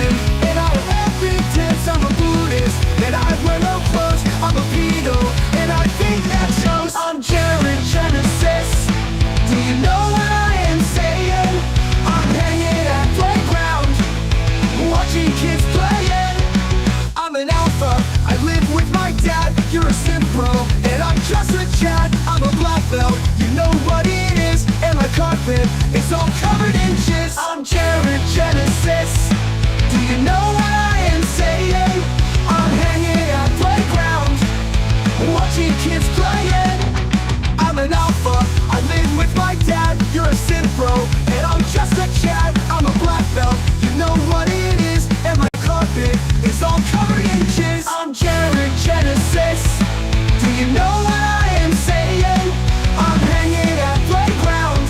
Christian, and I wear big tits. I'm a Buddhist, and I wear no clothes. I'm a pedo, and I think that shows. I'm Jared Genesis. Do you know what I am saying? I'm hanging at playground, watching kids playing. I'm an alpha, I live with my dad. You're a simp bro, and I'm just a Chad. I'm a black belt, you know what it is. And my carpet is all covered in jizz. I'm Jared Genesis. Do you know what I am saying? I'm hanging at playground, watching kids playing. I'm an alpha, I live with my dad. You're a synth bro, and I'm just a Chad. I'm a black belt, you know what it is. And my carpet is all covered in jizz. I'm Jared Genesis. Do you know what I am saying? I'm hanging at playground,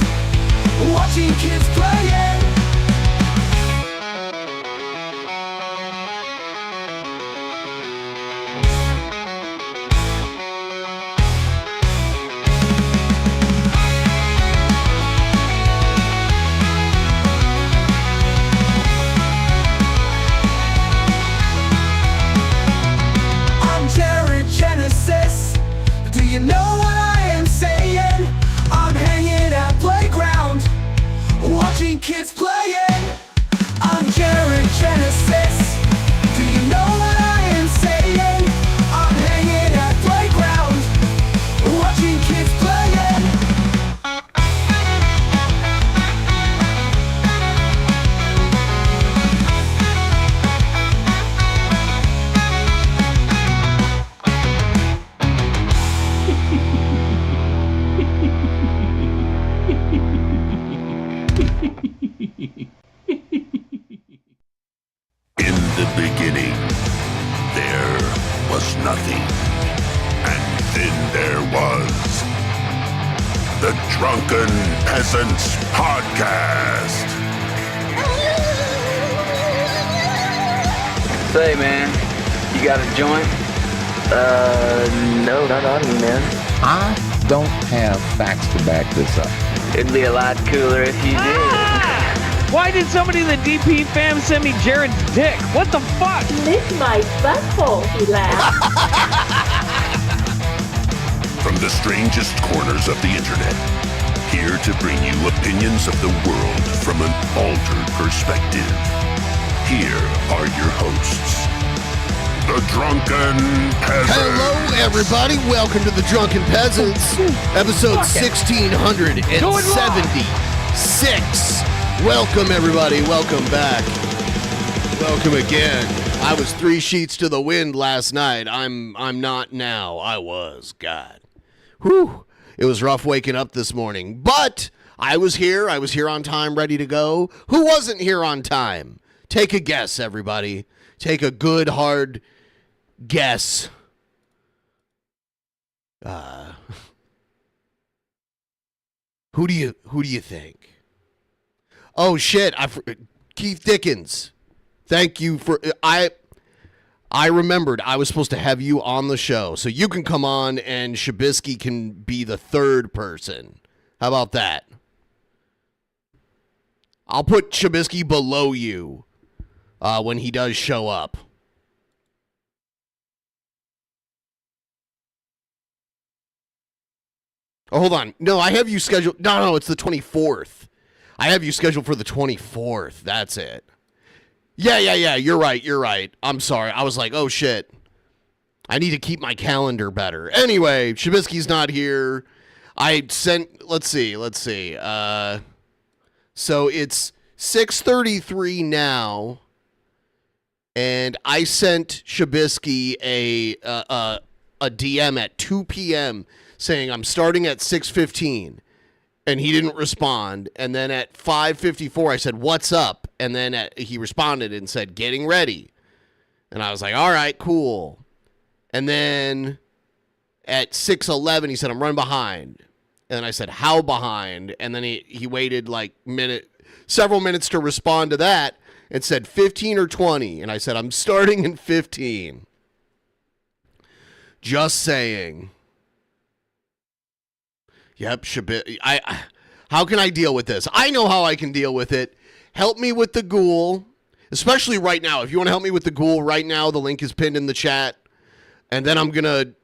watching kids playing. Genesis. Do you know what I am saying? I'm hanging at playground, watching kids playing. I'm Jared Genesis. Do you know what I am saying? I'm hanging at playground, watching kids playing. In the beginning, there was nothing. And then there was the Drunken Peasants Podcast. Say, man, you got a joint? No, not on me, man. I don't have facts to back this up. It'd be a lot cooler if you did. Why did somebody in the DP fam send me Jared's dick? What the fuck? Lick my butthole, he laughed. From the strangest corners of the internet, here to bring you opinions of the world from an altered perspective. Here are your hosts, the Drunken Peasants. Hello, everybody. Welcome to the Drunken Peasants, episode 1676. Welcome, everybody. Welcome back. Welcome again. I was 3 sheets to the wind last night. I'm not now. I was. God. Whew. It was rough waking up this morning. But I was here. I was here on time, ready to go. Who wasn't here on time? Take a guess, everybody. Take a good, hard guess. Who do you think? Oh shit! Keith Dickens. Thank you for I remembered I was supposed to have you on the show, so you can come on and Shabisky can be the third person. How about that? I'll put Shabisky below you when he does show up. Oh, hold on. No, I have you scheduled. No, it's the 24th. I have you scheduled for the 24th. That's it. Yeah. You're right. I'm sorry. I was like, oh, shit. I need to keep my calendar better. Anyway, Shabisky's not here. I sent, let's see. So it's 6:33 now. And I sent Shabisky a DM at 2 p.m. saying I'm starting at 6:15. And he didn't respond. And then at 5:54, I said, what's up? And then he responded and said, getting ready. And I was like, all right, cool. And then at 6:11, he said, I'm running behind. And I said, how behind? And then he waited like several minutes to respond to that and said 15 or 20. And I said, I'm starting in 15. Just saying. Yep, how can I deal with this? I know how I can deal with it. Help me with the ghoul. Especially right now. If you want to help me with the ghoul right now, the link is pinned in the chat. And then I'm going to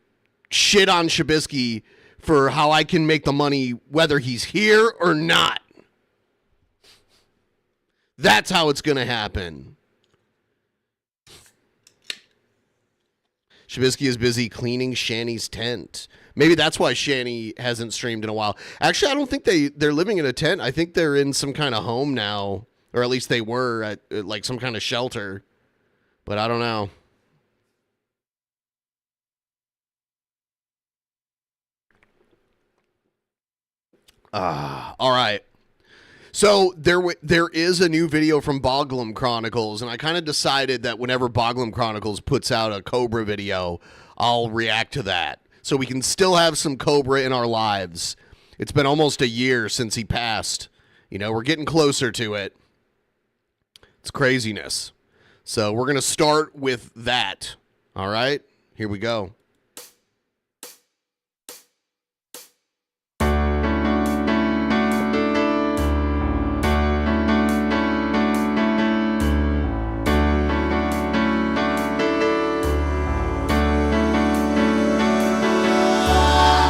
shit on Shabisky for how I can make the money whether he's here or not. That's how it's going to happen. Shabisky is busy cleaning Shanny's tent. Maybe that's why Shanny hasn't streamed in a while. Actually, I don't think they're living in a tent. I think they're in some kind of home now. Or at least they were at like some kind of shelter. But I don't know. All right. So there is a new video from Boglim Chronicles, and I kind of decided that whenever Boglim Chronicles puts out a Cobra video, I'll react to that. So we can still have some Cobra in our lives. It's been almost a year since he passed. You know, we're getting closer to it. It's craziness. So we're going to start with that. All right? Here we go.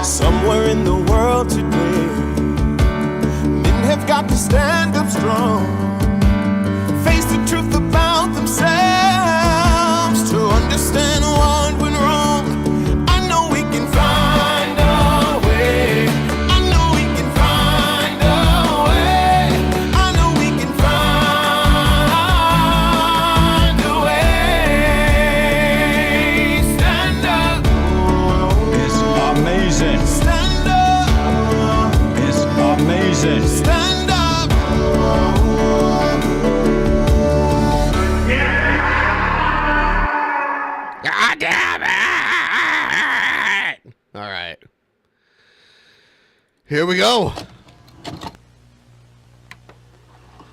Somewhere in the world today, men have got to stand up strong, face the truth about themselves, to understand what went wrong. I know we can find a way. I know we can find a way. I know we can find a way. Stand up. It's amazing. Stand up. It's amazing. Stand up. God damn it! All right. Here we go.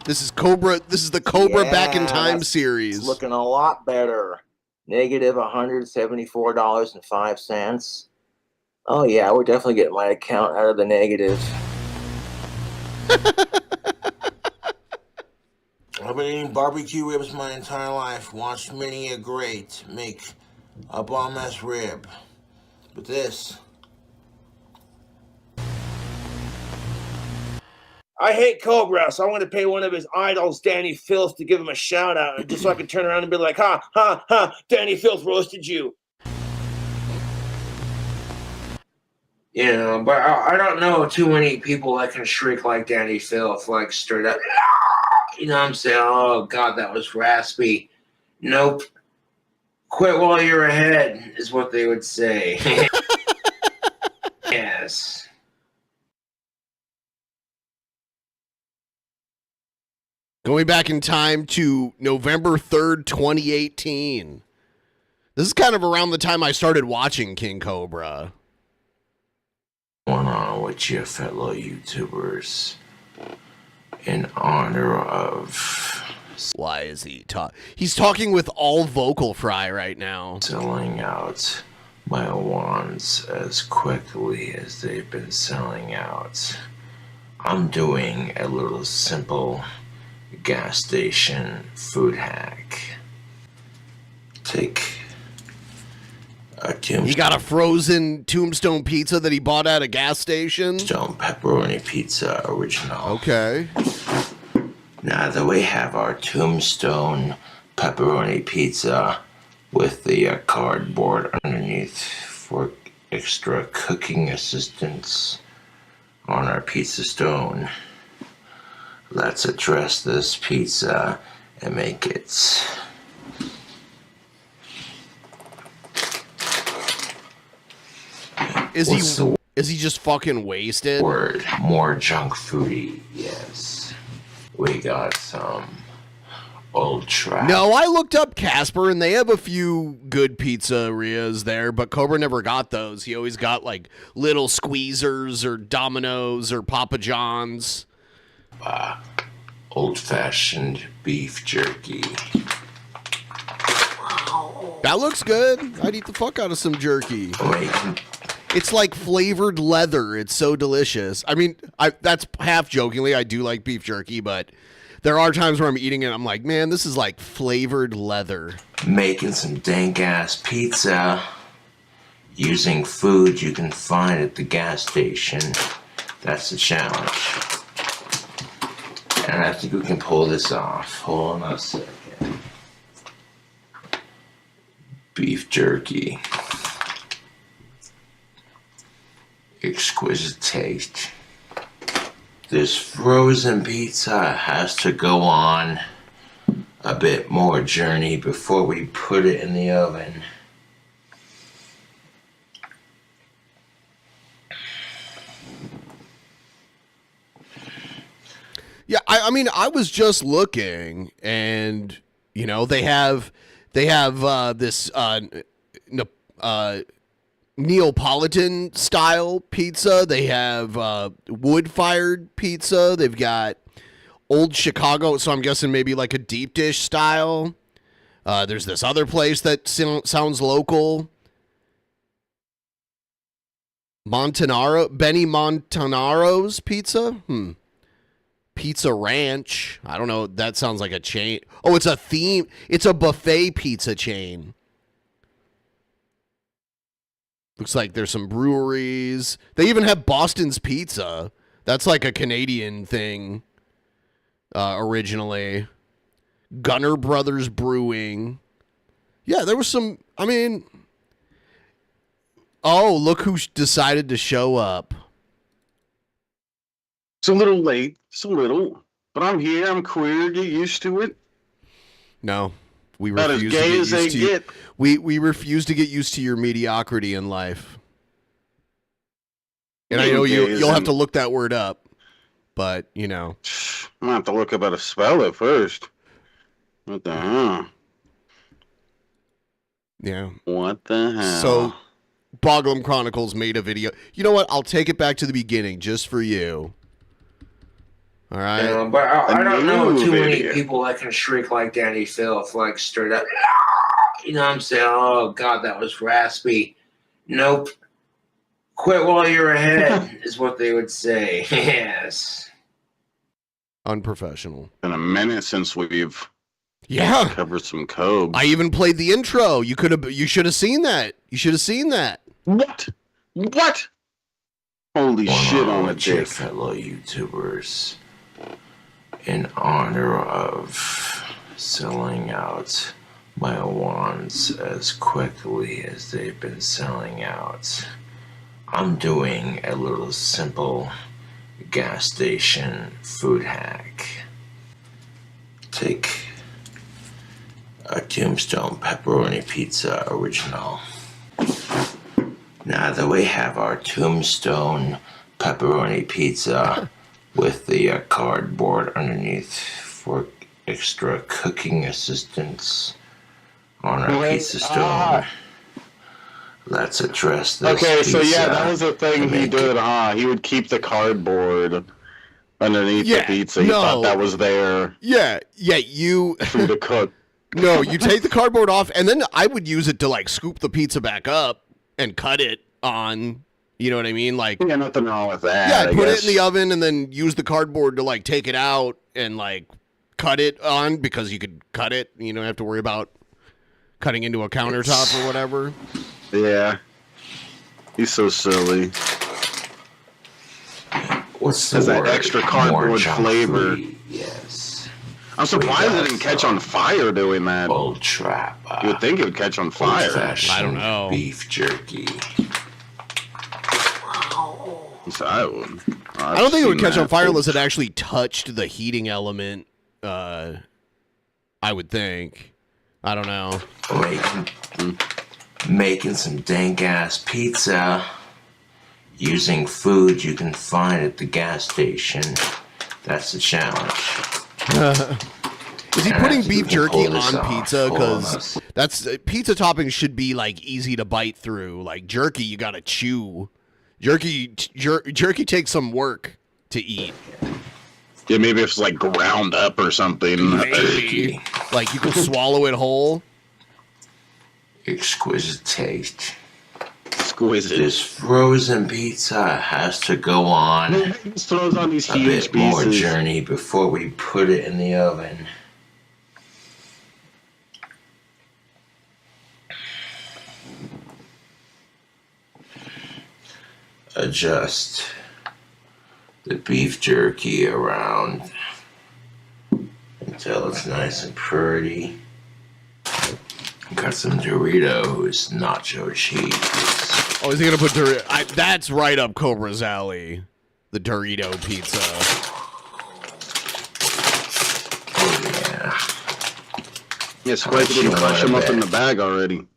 This is Cobra. This is the Cobra Back in Time that's series. Looking a lot better. Negative $174.05. Oh yeah, we're definitely getting my account out of the negative. I've been eating barbecue ribs my entire life. Watched many a great make a bomb-ass rib. But this... I hate Cobra, so I want to pay one of his idols, Danny Filth, to give him a shout out, just so I can turn around and be like, ha, ha, ha, Danny Filth roasted you. You know, but I don't know too many people that can shriek like Danny Filth, like straight up. You know what I'm saying? Oh, God, that was raspy. Nope. Quit while you're ahead is what they would say. Yes. Going back in time to November 3rd, 2018. This is kind of around the time I started watching King Cobra. Going on with you fellow YouTubers in honor of... Why is he talking? He's talking with all vocal fry right now. Selling out my wands as quickly as they've been selling out. I'm doing a little simple gas station food hack. Take a tombstone. He got a frozen Tombstone pizza that he bought at a gas station. Tombstone pepperoni pizza original. Okay. Now that we have our Tombstone pepperoni pizza with the cardboard underneath for extra cooking assistance on our pizza stone, let's address this pizza and make it Is he just fucking wasted? word more junk foodie. Yes, we got some old trash. No, I looked up Casper and they have a few good pizzerias there, but Cobra never got those. He always got like Little Squeezers or Domino's or Papa John's. Old-fashioned beef jerky. That looks good. I'd eat the fuck out of some jerky. Making It's like flavored leather. It's so delicious. I mean, that's half jokingly. I do like beef jerky, but There are times where I'm eating it, I'm like, man, this is like flavored leather. Making some dank-ass pizza using food you can find at the gas station. That's the challenge. And I think we can pull this off. Hold on a second. Beef jerky. Exquisite taste. This frozen pizza has to go on a bit more journey before we put it in the oven. Yeah, I mean, I was just looking, and you know, they have this Neapolitan style pizza. They have wood fired pizza. They've got old Chicago, so I'm guessing maybe like a deep dish style. There's this other place that sounds local. Benny Montanaro's Pizza. Pizza Ranch. I don't know. That sounds like a chain. Oh, it's a theme. It's a buffet pizza chain. Looks like there's some breweries. They even have Boston's Pizza. That's like a Canadian thing originally. Gunner Brothers Brewing. Yeah, there was some, I mean, oh, look who decided to show up. It's a little late. It's a little. But I'm here. I'm queer. Get used to it. No. We Not as refuse gay to get as they used to get. we refuse to get used to your mediocrity in life. And I know you'll have to look that word up, but you know. I'm gonna have to look up how to spell it first. What the hell? Yeah. What the hell? So Boglim Chronicles made a video. You know what? I'll take it back to the beginning just for you. All right. Yeah, but I don't know too many people that can shriek like Danny Filth, like straight up. You know what I'm saying? Oh, God, that was raspy. Nope. Quit while you're ahead is what they would say. Yes. Unprofessional. Been a minute since we've covered some Cobra. I even played the intro. You should have seen that. You should have seen that. What? What? Holy shit on a dick. Fellow YouTubers, in honor of selling out my wands as quickly as they've been selling out, I'm doing a little simple gas station food hack. Take a Tombstone pepperoni pizza original. Now that we have our Tombstone pepperoni pizza with the cardboard underneath for extra cooking assistance on our pizza stone, let's address this. Okay, so pizza yeah, that was the thing he did, He would keep the cardboard underneath the pizza. He thought that was there. Yeah, you for to cook. No, you take the cardboard off, and then I would use it to like scoop the pizza back up and cut it on. You know what I mean? Like, yeah, nothing wrong with that. Yeah, put it in the oven and then use the cardboard to like take it out and like cut it on, because you could cut it. You don't have to worry about cutting into a countertop or whatever. Yeah, he's so silly. What's has that extra cardboard flavor? Yes. I'm surprised it didn't catch on fire doing that. Old trap. You would think it would catch on fire. I don't know. Beef jerky. So I would. I don't think it would catch on fire unless it actually touched the heating element. I would think. I don't know. Making some dank ass pizza using food you can find at the gas station. That's the challenge. Is he putting beef jerky on pizza? Because that's pizza toppings should be like easy to bite through. Like jerky, you gotta chew. Jerky takes some work to eat. Yeah, maybe if it's like ground up or something. Maybe. Like you can swallow it whole. Exquisite taste. exquisite. This frozen pizza has to go on He just throws on these a huge bit more pieces. journey before we put it in the oven. Adjust the beef jerky around until it's nice and pretty. Got some Doritos nacho cheese. Oh, is he gonna put Dorito? That's right up Cobra's alley. The Dorito pizza. Oh yeah. Yeah, Spike didn't flush them up in the bag already.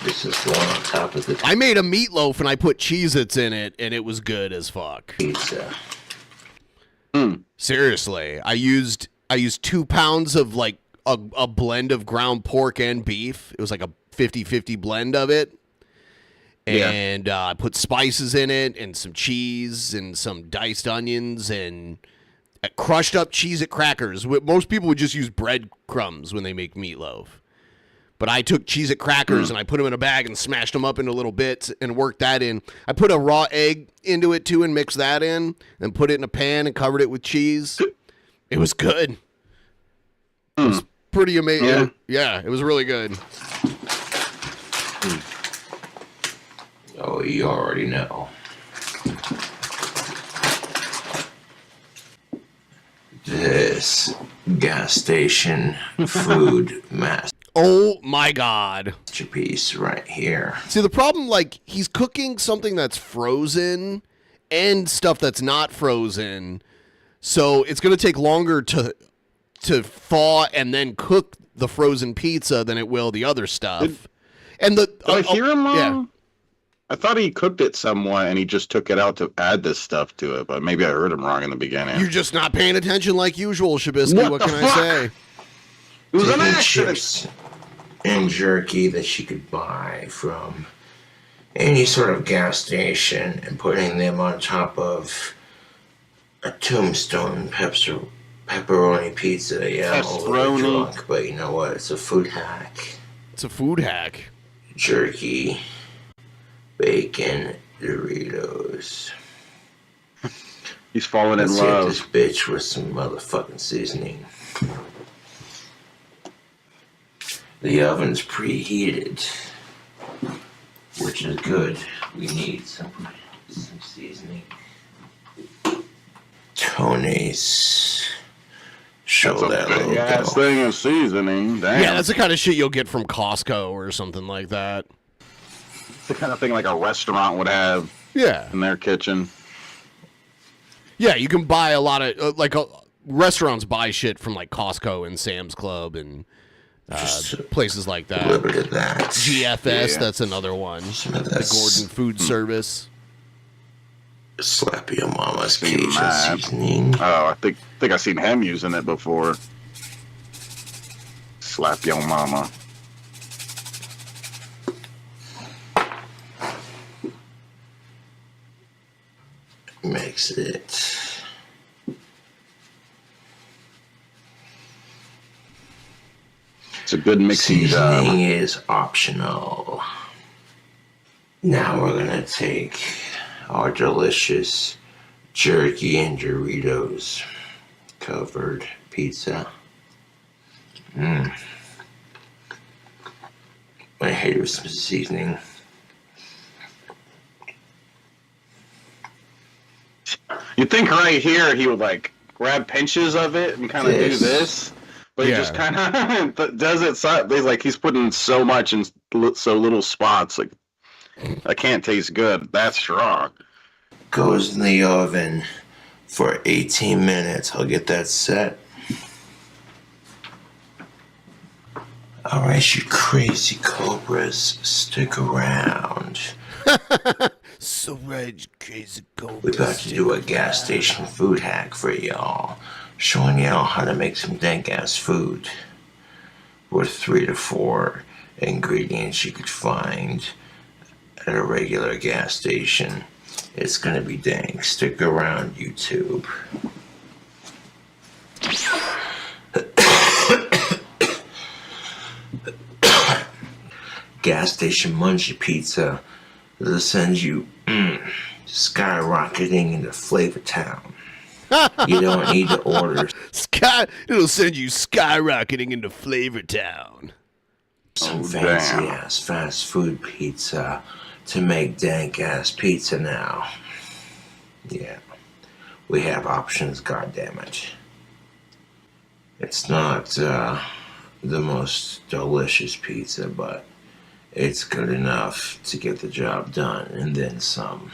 This is the one on top of the I made a meatloaf and I put Cheez-Its in it, and it was good as fuck. pizza. Seriously, I used 2 pounds of like a blend of ground pork and beef. It was like a 50-50 blend of it. And I put spices in it and some cheese and some diced onions and crushed up Cheez-It crackers. Most people would just use breadcrumbs when they make meatloaf. But I took Cheez-It crackers and I put them in a bag and smashed them up into little bits and worked that in. I put a raw egg into it too and mixed that in and put it in a pan and covered it with cheese. It was good. It was pretty amazing. Yeah, it was really good. Oh, you already know. This gas station food masterpiece Oh my god. right here. See, the problem, like, he's cooking something that's frozen and stuff that's not frozen. So it's going to take longer to thaw and then cook the frozen pizza than it will the other stuff. Did I hear him wrong? Yeah. I thought he cooked it somewhat and he just took it out to add this stuff to it, but maybe I heard him wrong in the beginning. You're just not paying attention like usual, Shabisky. What can I say? It was an Taking accident. chips and jerky that you could buy from any sort of gas station and putting them on top of a Tombstone pepperoni pizza. Yeah, I'm a little drunk, but you know what? It's a food hack. It's a food hack. Jerky, bacon, Doritos. He's falling in Let's love. hit this bitch with some motherfucking seasoning. The oven's preheated, which is good. We need some seasoning. Tony's. Show that little gas thing of seasoning. Damn. Yeah, that's the kind of shit you'll get from Costco or something like that. It's the kind of thing like a restaurant would have. Yeah. In their kitchen. Yeah, you can buy a lot of restaurants buy shit from like Costco and Sam's Club and places like that. A little bit of that. GFS, that's another one. The Gordon Food Service. Slap your mama's Cajun seasoning. Oh, I think I've seen him using it before. Slap your mama. Mix it. It's a good mixing job. Seasoning is optional. Now we're gonna take our delicious jerky and Doritos covered pizza. I hate it with some seasoning. You'd think right here he would like grab pinches of it and kind of do this, but he just kind of does it. Like he's putting so much in so little spots. Like that can't taste good. That's wrong. Goes in the oven for 18 minutes. I'll get that set. All right, you crazy cobras, stick around. So right, crazy cobras. We're about to do a gas station food hack for y'all, showing y'all how to make some dank-ass food with 3 to 4 ingredients you could find at a regular gas station. It's gonna be dank. Stick around, YouTube. Gas station munchie pizza It'll send you skyrocketing into Flavor Town. You don't need to order. It'll send you skyrocketing into Flavor Town. Some fancy ass fast food pizza to make dank ass pizza now. Yeah, we have options. Goddammit. It's not the most delicious pizza, but it's good enough to get the job done, and then some.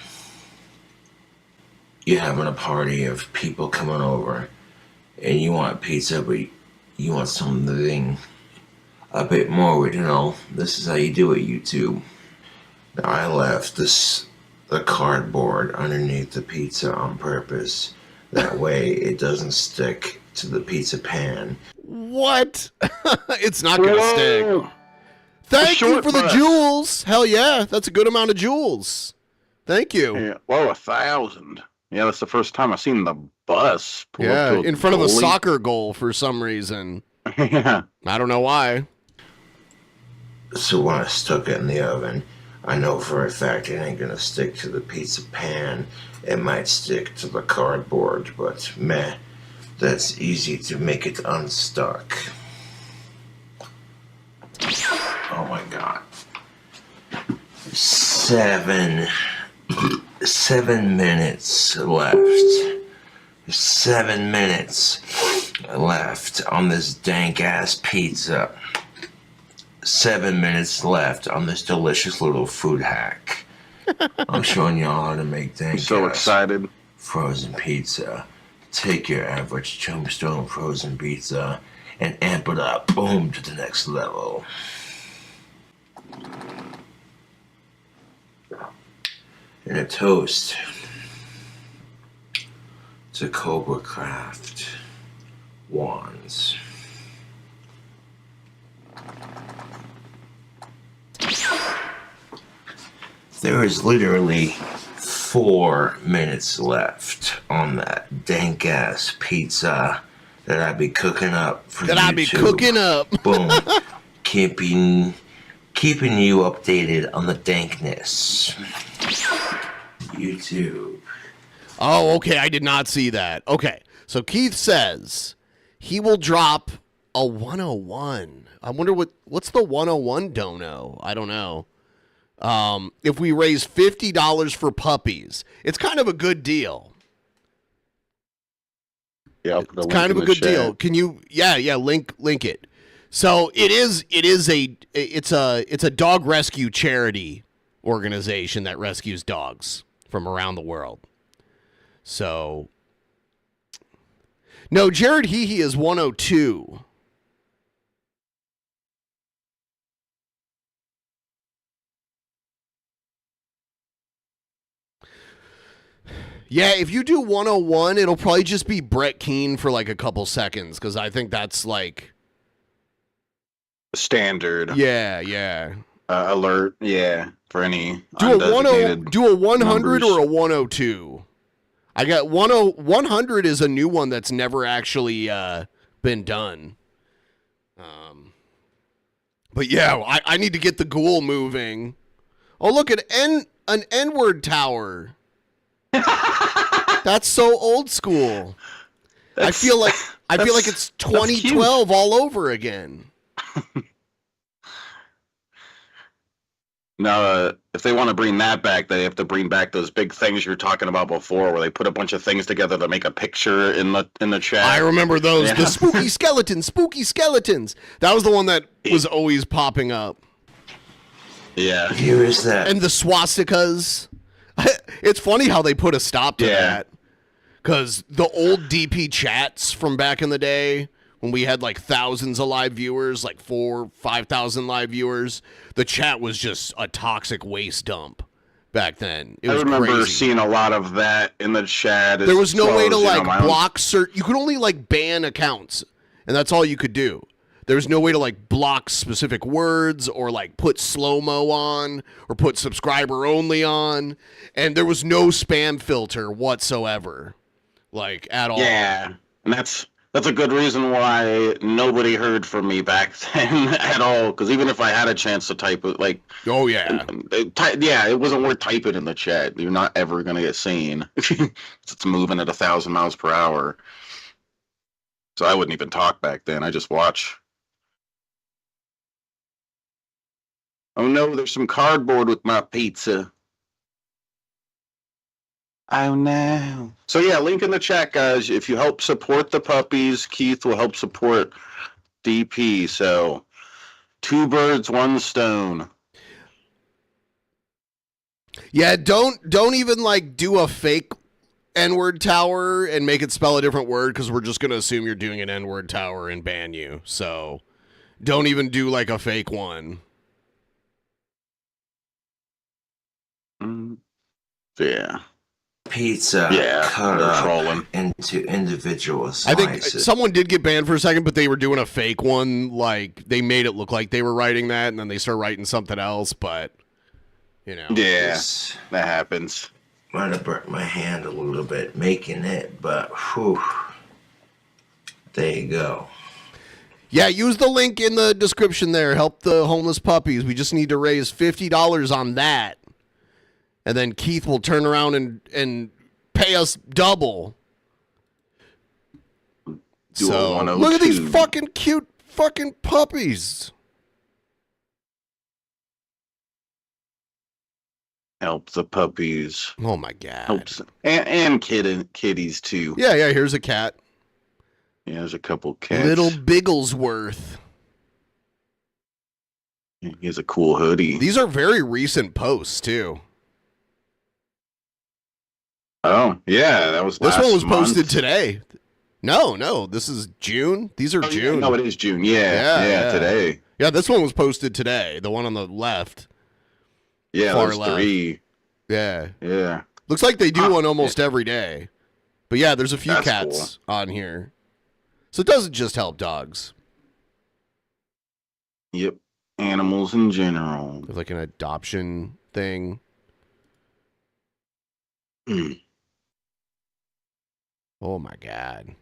You're having a party of people coming over, and you want pizza, but you want something a bit more original. This is how you do it, YouTube. Now, I left the cardboard underneath the pizza on purpose. That way it doesn't stick to the pizza pan. What? It's not going to stick. Thank you for the jewels. Hell yeah, that's a good amount of jewels. Thank you. Yeah. Whoa, 1,000. Yeah, that's the first time I've seen the bus pull up to a in front of a goalie. soccer goal for some reason. Yeah. I don't know why. So when I stuck it in the oven, I know for a fact it ain't gonna stick to the pizza pan. It might stick to the cardboard, but meh, that's easy to make it unstuck. Oh my god. 7 minutes left. 7 minutes left on this dank ass pizza. 7 minutes left on this delicious little food hack. I'm showing y'all how to make dank So excited. frozen pizza. Take your average tombstone frozen pizza and amp it up, boom, to the next level. And a toast to Cobra Craft wands. There is literally 4 minutes left on that dank ass pizza that I be cooking up for That YouTube. I be cooking up. Boom. Keeping you updated on the dankness. YouTube. Oh, okay. I did not see that. Okay. So Keith says he will drop a 101. I wonder what's the 101 dono? I don't know. If we raise $50 for puppies, it's kind of a good deal. Yeah, it's kind of a good deal. Can you? Yeah, link it. So it's a dog rescue charity organization that rescues dogs from around the world. So no, Jared Hehe is 102. Yeah, if you do 101, it'll probably just be Brett Keane for like a couple seconds, because I think that's like standard. Yeah. Alert, yeah, for any Do a 100 100 or a 102. I got 100 is a new one that's never actually been done. But yeah, I need to get the ghoul moving. Oh, look at an N-word tower. That's so old school. I feel like it's 2012 all over again. Now, if they want to bring that back, they have to bring back those big things you were talking about before, where they put a bunch of things together to make a picture in the chat. I remember those. Yeah. The spooky skeletons. That was the one that was always popping up. Yeah. Here is that. And the swastikas. It's funny how they put a stop to that. Because the old DP chats from back in the day, when we had like thousands of live viewers, like 4,000-5,000 live viewers, the chat was just a toxic waste dump back then. It was I remember crazy. seeing a lot of that in the chat. There was no way to like my own- block You could only like ban accounts, and that's all you could do. There was no way to like block specific words or like put slow-mo on or put subscriber only on, and there was no spam filter whatsoever, like at all. Yeah, and that's That's a good reason why nobody heard from me back then at all. Because even if I had a chance to type it, like, oh yeah, it wasn't worth typing in the chat. You're not ever gonna get seen. It's moving at 1,000 miles per hour. So I wouldn't even talk back then. I just watch. Oh no, there's some cardboard with my pizza. Oh no. So yeah, link in the chat, guys. If you help support the puppies, Keith will help support DP. So 2 birds, 1 stone. Yeah, don't even like do a fake N-word tower and make it spell a different word, because we're just gonna assume you're doing an N-word tower and ban you. So don't even do like a fake one. Yeah. Pizza cut up into individual slices. I think someone did get banned for a second, but they were doing a fake one. Like, they made it look like they were writing that, and then they start writing something else, but, you know. Yeah, that happens. Might have burnt my hand a little bit making it, but whew, there you go. Yeah, use the link in the description there. Help the homeless puppies. We just need to raise $50 on that. And then Keith will turn around and pay us double. So, look at these fucking cute fucking puppies. Help the puppies. Oh my god. Helps and kitties too. Yeah, here's a cat. Yeah, there's a couple cats. Little Bigglesworth. He has a cool hoodie. These are very recent posts too. Oh, yeah, that was this one was month. posted today. No, this is June. These are June. Yeah, no, it is June. Yeah, today. Yeah, this one was posted today. The one on the left. Yeah, far there's left. 3. Yeah. Looks like they do one almost every day. But yeah, there's a few cats on here. So it doesn't just help dogs. Yep. Animals in general. There's like an adoption thing. Oh my god.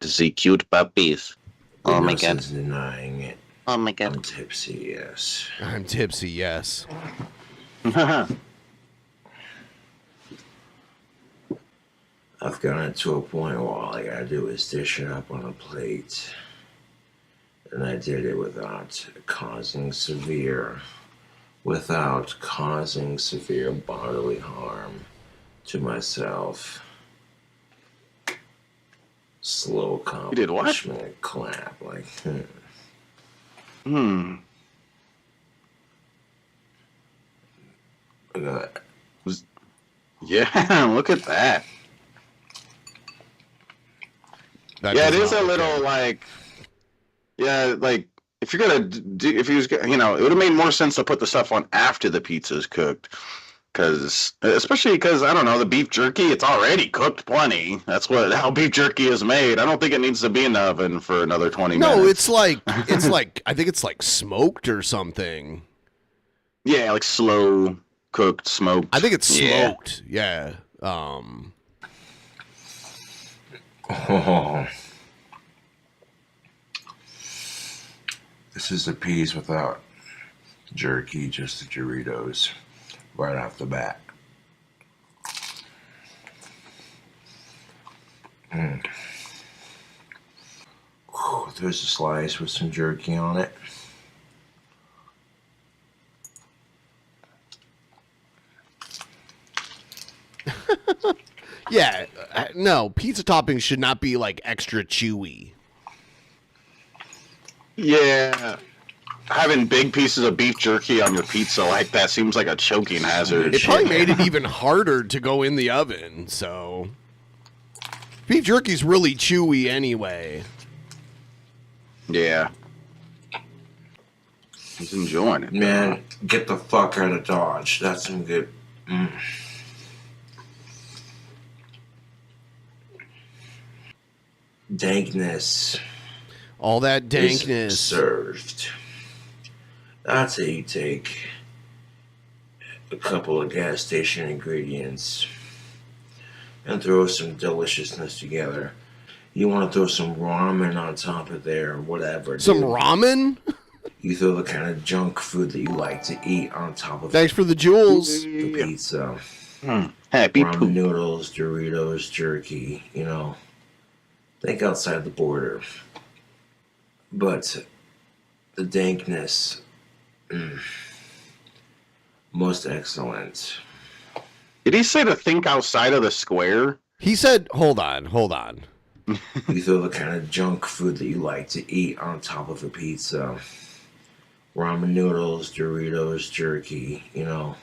To see cute puppies. Oh my god. Denying it. Oh my god. I'm tipsy, yes. I'm tipsy, yes. I've gotten to a point where all I gotta do is dish it up on a plate. And I did it without causing severe bodily harm to myself. Slow accomplishment. You did what? Clap, like, Yeah, look at that. Yeah, it is a little like, like if you're gonna do, if you was, it would have made more sense to put the stuff on after the pizza's cooked, especially because I don't know, the beef jerky, it's already cooked plenty. That's how beef jerky is made. I don't think it needs to be in the oven for another 20 minutes. No, it's like I think it's like smoked or something. Yeah, like slow cooked, smoked. I think it's smoked. Yeah. Oh. This is the peas without jerky, just the Doritos, right off the bat. Whew, there's a slice with some jerky on it. Yeah, no, pizza toppings should not be like extra chewy. Yeah. Having big pieces of beef jerky on your pizza like that seems like a choking hazard. It probably made it even harder to go in the oven, so. Beef jerky's really chewy anyway. Yeah. He's enjoying it. Man, get the fuck out of Dodge. That's some good. Dankness. All that dankness. Served. That's how you take a couple of gas station ingredients, and throw some deliciousness together. You want to throw some ramen on top of there, whatever. Some ramen? You throw the kind of junk food that you like to eat on top of Thanks for the jewels. the pizza. Happy ramen poop. noodles, Doritos, jerky, you know. Think outside the border. But the dankness, most excellent. Did he say to think outside of the square? He said, hold on. You throw the kind of junk food that you like to eat on top of a pizza. Ramen noodles, Doritos, jerky, you know.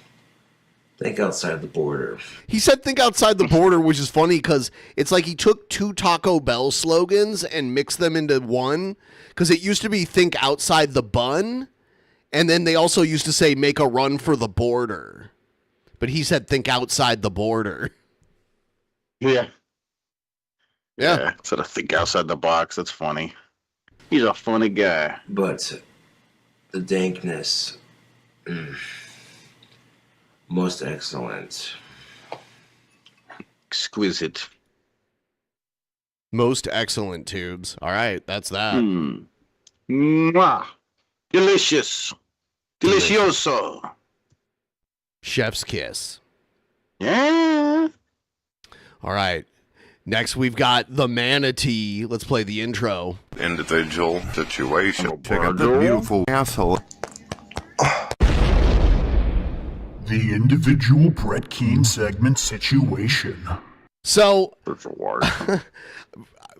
Think outside the border. He said think outside the border, which is funny because it's like he took 2 Taco Bell slogans and mixed them into one. Because it used to be think outside the bun. And then they also used to say make a run for the border. But he said think outside the border. Yeah. Yeah. Instead of think outside the box. That's funny. He's a funny guy. But the dankness, most excellent. Exquisite. Most excellent tubes. All right, that's that. Mwah. Delicious. Delicioso. Chef's kiss. Yeah. All right. Next, we've got the manatee. Let's play the intro. Individual situation. Check out the beautiful asshole. The individual Brett Keane segment situation. So,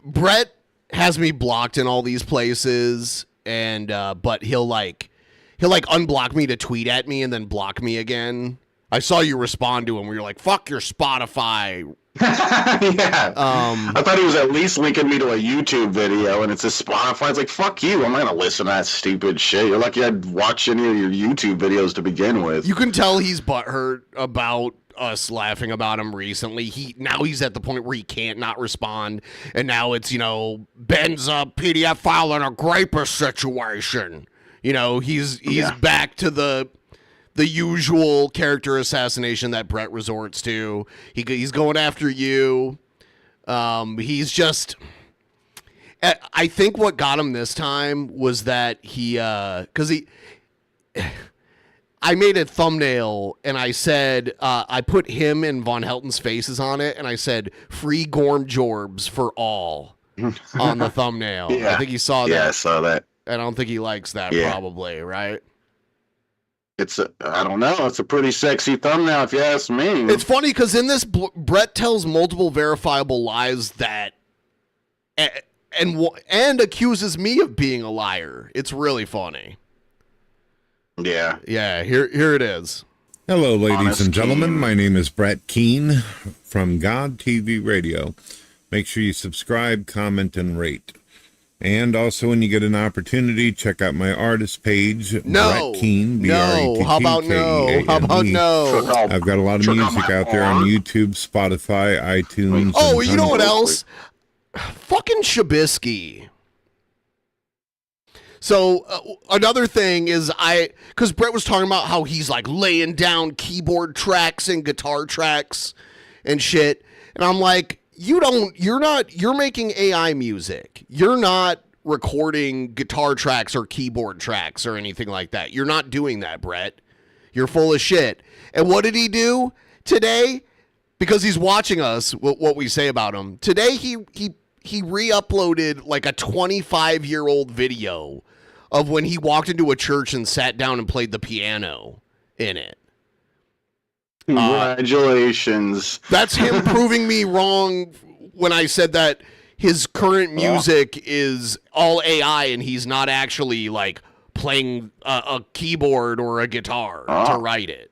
Brett has me blocked in all these places, and but he'll unblock me to tweet at me and then block me again. I saw you respond to him where you're like, "Fuck your Spotify." Yeah. I thought he was at least linking me to a YouTube video, and it's a Spotify. It's like, fuck you. I'm not going to listen to that stupid shit. You're lucky I'd watch any of your YouTube videos to begin with. You can tell he's butthurt about us laughing about him recently. He's at the point where he can't not respond, and now it's, Ben's a PDF file in a Grapus situation. He's back to the usual character assassination that Brett resorts to. He's going after you. He's just... I think what got him this time was that I made a thumbnail and I said, I put him and Vaughn Helton's faces on it, and I said, free Gorm Jorbs for all on the thumbnail. Yeah. I think he saw that. Yeah, I saw that. I don't think he likes that, probably, right? I don't know. It's a pretty sexy thumbnail, if you ask me. It's funny because in this, Brett tells multiple verifiable lies that, and accuses me of being a liar. It's really funny. Yeah. Yeah. Here it is. Hello, ladies Honest and gentlemen. Keane. My name is Brett Keane from God TV Radio. Make sure you subscribe, comment, and rate. And also, when you get an opportunity, check out my artist page, Brett Keane, No. How about no? How about no? I've got a lot of music out there on YouTube, Spotify, iTunes. Oh, and you know what tons of- else? Fucking Shabisky. So another thing is because Brett was talking about how he's like laying down keyboard tracks and guitar tracks and shit. And I'm like, you're making AI music. You're not recording guitar tracks or keyboard tracks or anything like that. You're not doing that, Brett. You're full of shit. And what did he do today? Because he's watching us, what we say about him. Today, he re-uploaded like a 25-year-old video of when he walked into a church and sat down and played the piano in it. Congratulations. That's him proving me wrong when I said that his current music is all AI and he's not actually like playing a keyboard or a guitar to write it.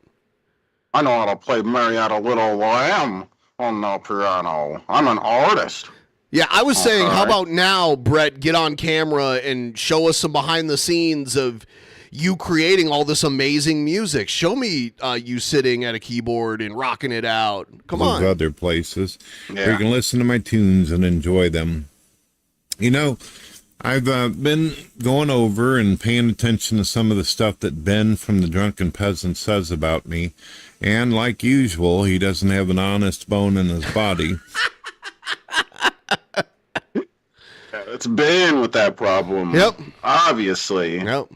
I know how to play Marietta Little Lamb on the piano. I'm an artist. Yeah, I was saying, how about now, Brett, get on camera and show us some behind the scenes of you creating all this amazing music. Show me you sitting at a keyboard and rocking it out. Come on. Other places where you can listen to my tunes and enjoy them. I've been going over and paying attention to some of the stuff that Ben from the Drunken Peasants says about me, And like usual, he doesn't have an honest bone in his body. It's Ben with that problem. Yep. Obviously. Yep.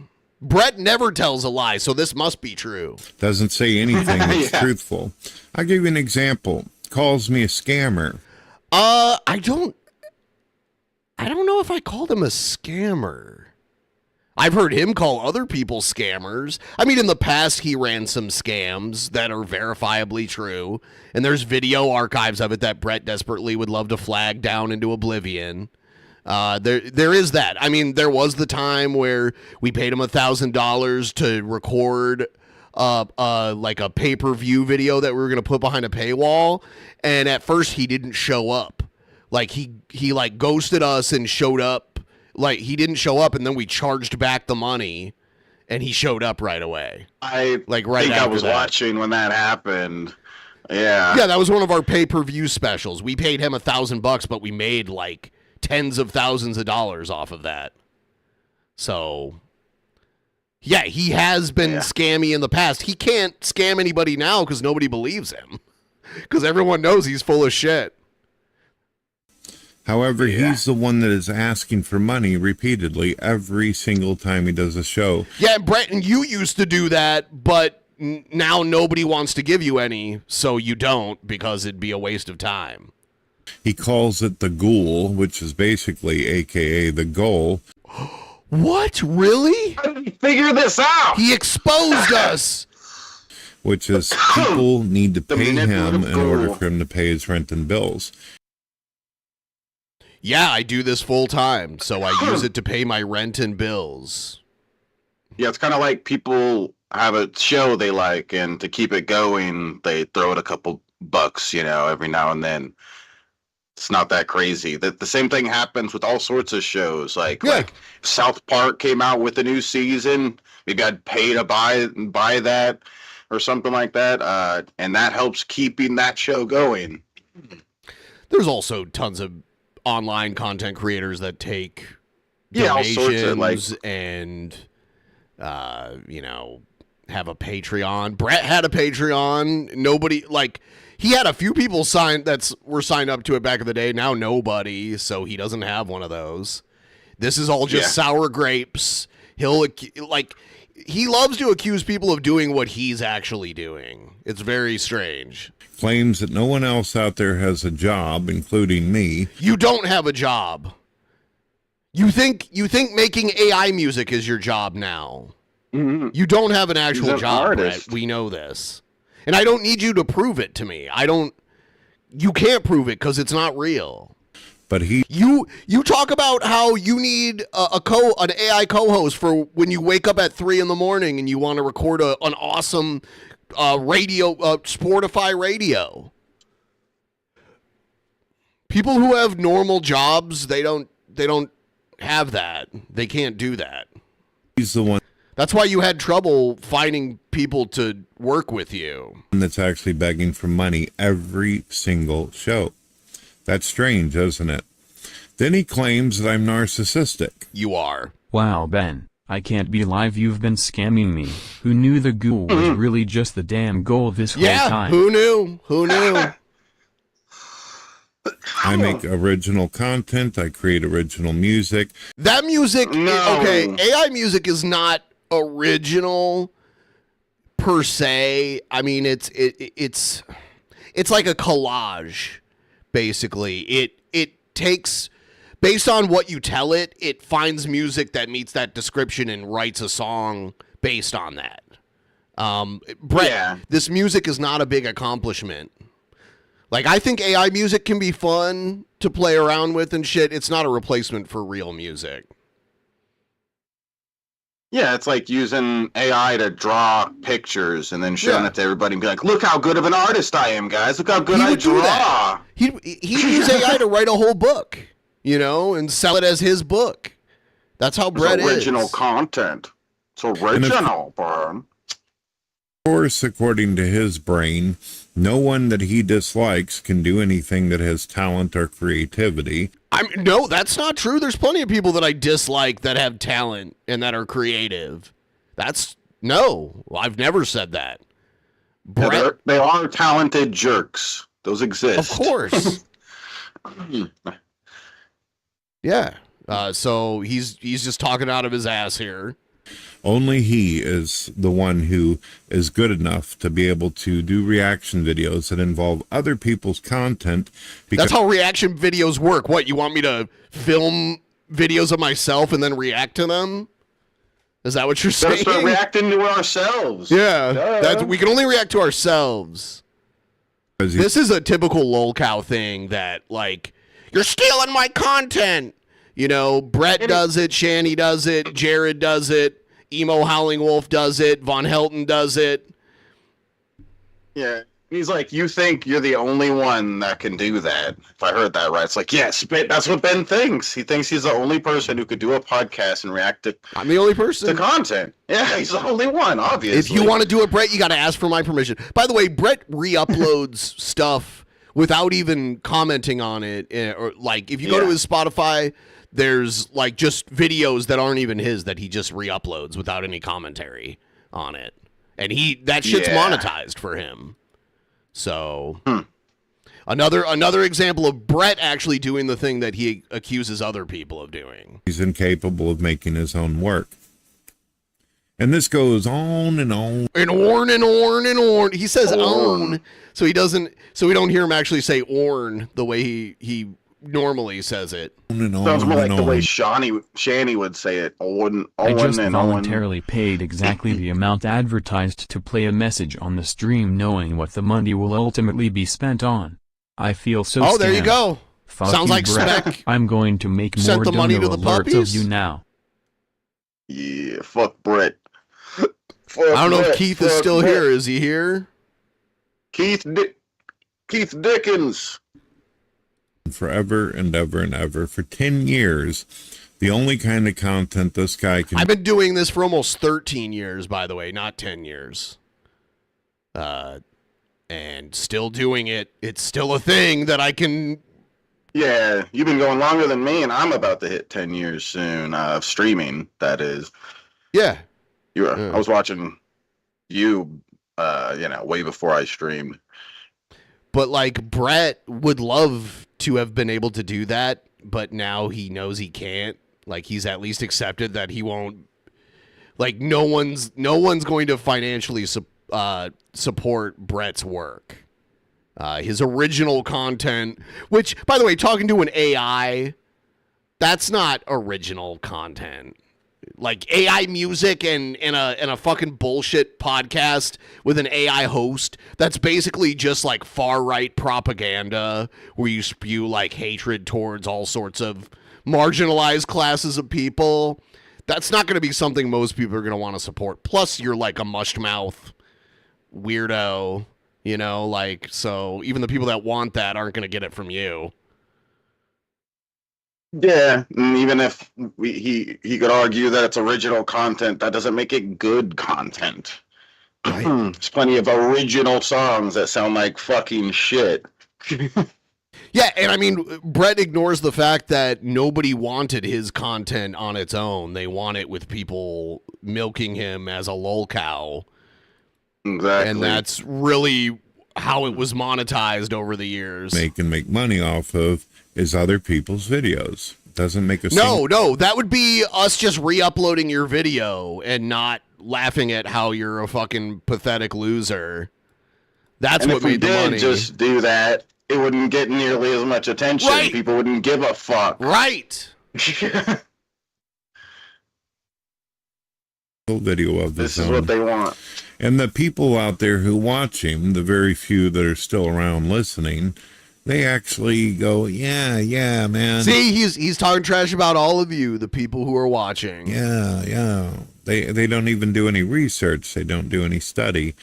Brett never tells a lie, so this must be true. Doesn't say anything that's truthful. I'll give you an example. Calls me a scammer. I don't know if I called him a scammer. I've heard him call other people scammers. I mean, in the past, he ran some scams that are verifiably true, and there's video archives of it that Brett desperately would love to flag down into oblivion. There is that. I mean, there was the time where we paid him $1,000 to record like a pay-per-view video that we were going to put behind a paywall, and at first he didn't show up. Like he like ghosted us and showed up. Like he didn't show up, and then we charged back the money, and he showed up right away. I was watching when that happened. Yeah. Yeah, that was one of our pay-per-view specials. We paid him $1,000, but we made like tens of thousands of dollars off of that. So, yeah, he has been scammy in the past. He can't scam anybody now because nobody believes him. Because everyone knows he's full of shit. However, he's the one that is asking for money repeatedly every single time he does a show. Yeah, Brett, and you used to do that, but now nobody wants to give you any, so you don't because it'd be a waste of time. He calls it the ghoul, which is basically AKA the goal. What? Really? How did he figure this out? He exposed us. Which is people need to pay him in order for him to pay his rent and bills. Yeah, I do this full time, so I use it to pay my rent and bills. Yeah, it's kind of like people have a show they like, and to keep it going, they throw it a couple bucks, every now and then. It's not that crazy. The same thing happens with all sorts of shows. Like South Park came out with a new season. We got paid to buy that or something like that, and that helps keeping that show going. There's also tons of online content creators that take donations all sorts of, and have a Patreon. Brett had a Patreon. Nobody he had a few people were signed up to it back in the day. Now nobody, so he doesn't have one of those. This is all just sour grapes. He loves to accuse people of doing what he's actually doing. It's very strange. Claims that no one else out there has a job, including me. You don't have a job. You think making AI music is your job now. Mm-hmm. You don't have an actual job, artist. Brett. We know this. And I don't need you to prove it to me. You can't prove it because it's not real. But you talk about how you need an AI co-host for when you wake up at 3 a.m. and you want to record an awesome radio, Sportify radio. People who have normal jobs, they don't have that. They can't do that. He's the one. That's why you had trouble finding people to work with you. That's actually begging for money every single show. That's strange, isn't it? Then he claims that I'm narcissistic. You are. Wow, Ben. I can't believe you've been scamming me. Who knew the ghoul was really just the damn goal this whole time? Who knew? Who knew? I make original content. I create original music. That music, okay, AI music is not original per se. I mean, it's like a collage, basically. It takes, based on what you tell it, it finds music that meets that description and writes a song based on that. Brett, this music is not a big accomplishment. Like, I think AI music can be fun to play around with and shit. It's not a replacement for real music. Yeah, it's like using AI to draw pictures and then showing it to everybody and be like, look how good of an artist I am, guys. Look how good I draw. He'd use AI to write a whole book, and sell it as his book. That's how Brett is. Original content. It's original, Brian. Of course, according to his brain, no one that he dislikes can do anything that has talent or creativity. No, that's not true. There's plenty of people that I dislike that have talent and that are creative. I've never said that. Brett, they are talented jerks. Those exist. of course. Yeah. So he's just talking out of his ass here. Only he is the one who is good enough to be able to do reaction videos that involve other people's content. That's how reaction videos work. What, you want me to film videos of myself and then react to them? Is that what you're saying? Let's start reacting to ourselves. Yeah. We can only react to ourselves. This is a typical lolcow thing that, like, you're stealing my content. You know, Brett does it, Shanny does it, Jared does it, Emo Howling Wolf does it, Vaughn Helton does it. Yeah. He's like, you think you're the only one that can do that. If I heard that right, it's like, yes, that's what Ben thinks. He thinks he's the only person who could do a podcast and react to. I'm the only person. To content. Yeah, he's the only one, obviously. If you want to do it, Brett, you got to ask for my permission. By the way, Brett re-uploads stuff without even commenting on it. Or like, if you go to his Spotify, there's like just videos that aren't even his that he just re-uploads without any commentary on it, and that shit's monetized for him. So another example of Brett actually doing the thing that he accuses other people of doing. He's incapable of making his own work. And this goes on and on. And on and on and on. He says own, so we don't hear him actually say orn the way he normally says it. Sounds more like the way Shanny would say it. I just voluntarily paid exactly the amount advertised to play a message on the stream, knowing what the money will ultimately be spent on. I feel so Oh, there you go. Fuck Sounds you, like Brett. spec. I'm going to make Sent more the money dono to the alerts puppies? of you now. Yeah, fuck Brett. I don't know if Keith is still here. Is he here? Keith Dickens. Forever and ever and ever for 10 years, the only kind of content this guy can. I've been doing this for almost 13 years, by the way, not 10 years. And still doing it. It's still a thing that I can. Yeah, you've been going longer than me, and I'm about to hit 10 years soon of streaming, that is. Yeah. I was watching you, way before I streamed. But, like, Brett would love to have been able to do that, but now he knows he can't. Like, he's at least accepted that he won't. Like, no one's going to financially support Brett's work. His original content, which, by the way, talking to an AI, that's not original content. Like AI music and a fucking bullshit podcast with an AI host, that's basically just like far right propaganda where you spew like hatred towards all sorts of marginalized classes of people. That's not going to be something most people are going to want to support. Plus, you're like a mushed mouth weirdo, like, so even the people that want that aren't going to get it from you. Yeah, and even if he could argue that it's original content, that doesn't make it good content. Right. There's plenty of original songs that sound like fucking shit. Yeah, and I mean, Brett ignores the fact that nobody wanted his content on its own. They want it with people milking him as a lolcow. Exactly. And that's really how it was monetized over the years. Make money off of is other people's videos. Doesn't make a No, that would be us just re-uploading your video and not laughing at how you're a fucking pathetic loser. That's what made the money. If we did just do that, it wouldn't get nearly as much attention. Right. People wouldn't give a fuck. Right. Video of this is what they want. And the people out there who watch him, the very few that are still around listening, they actually go, yeah, man. See, he's talking trash about all of you, the people who are watching. Yeah. They don't even do any research. They don't do any study.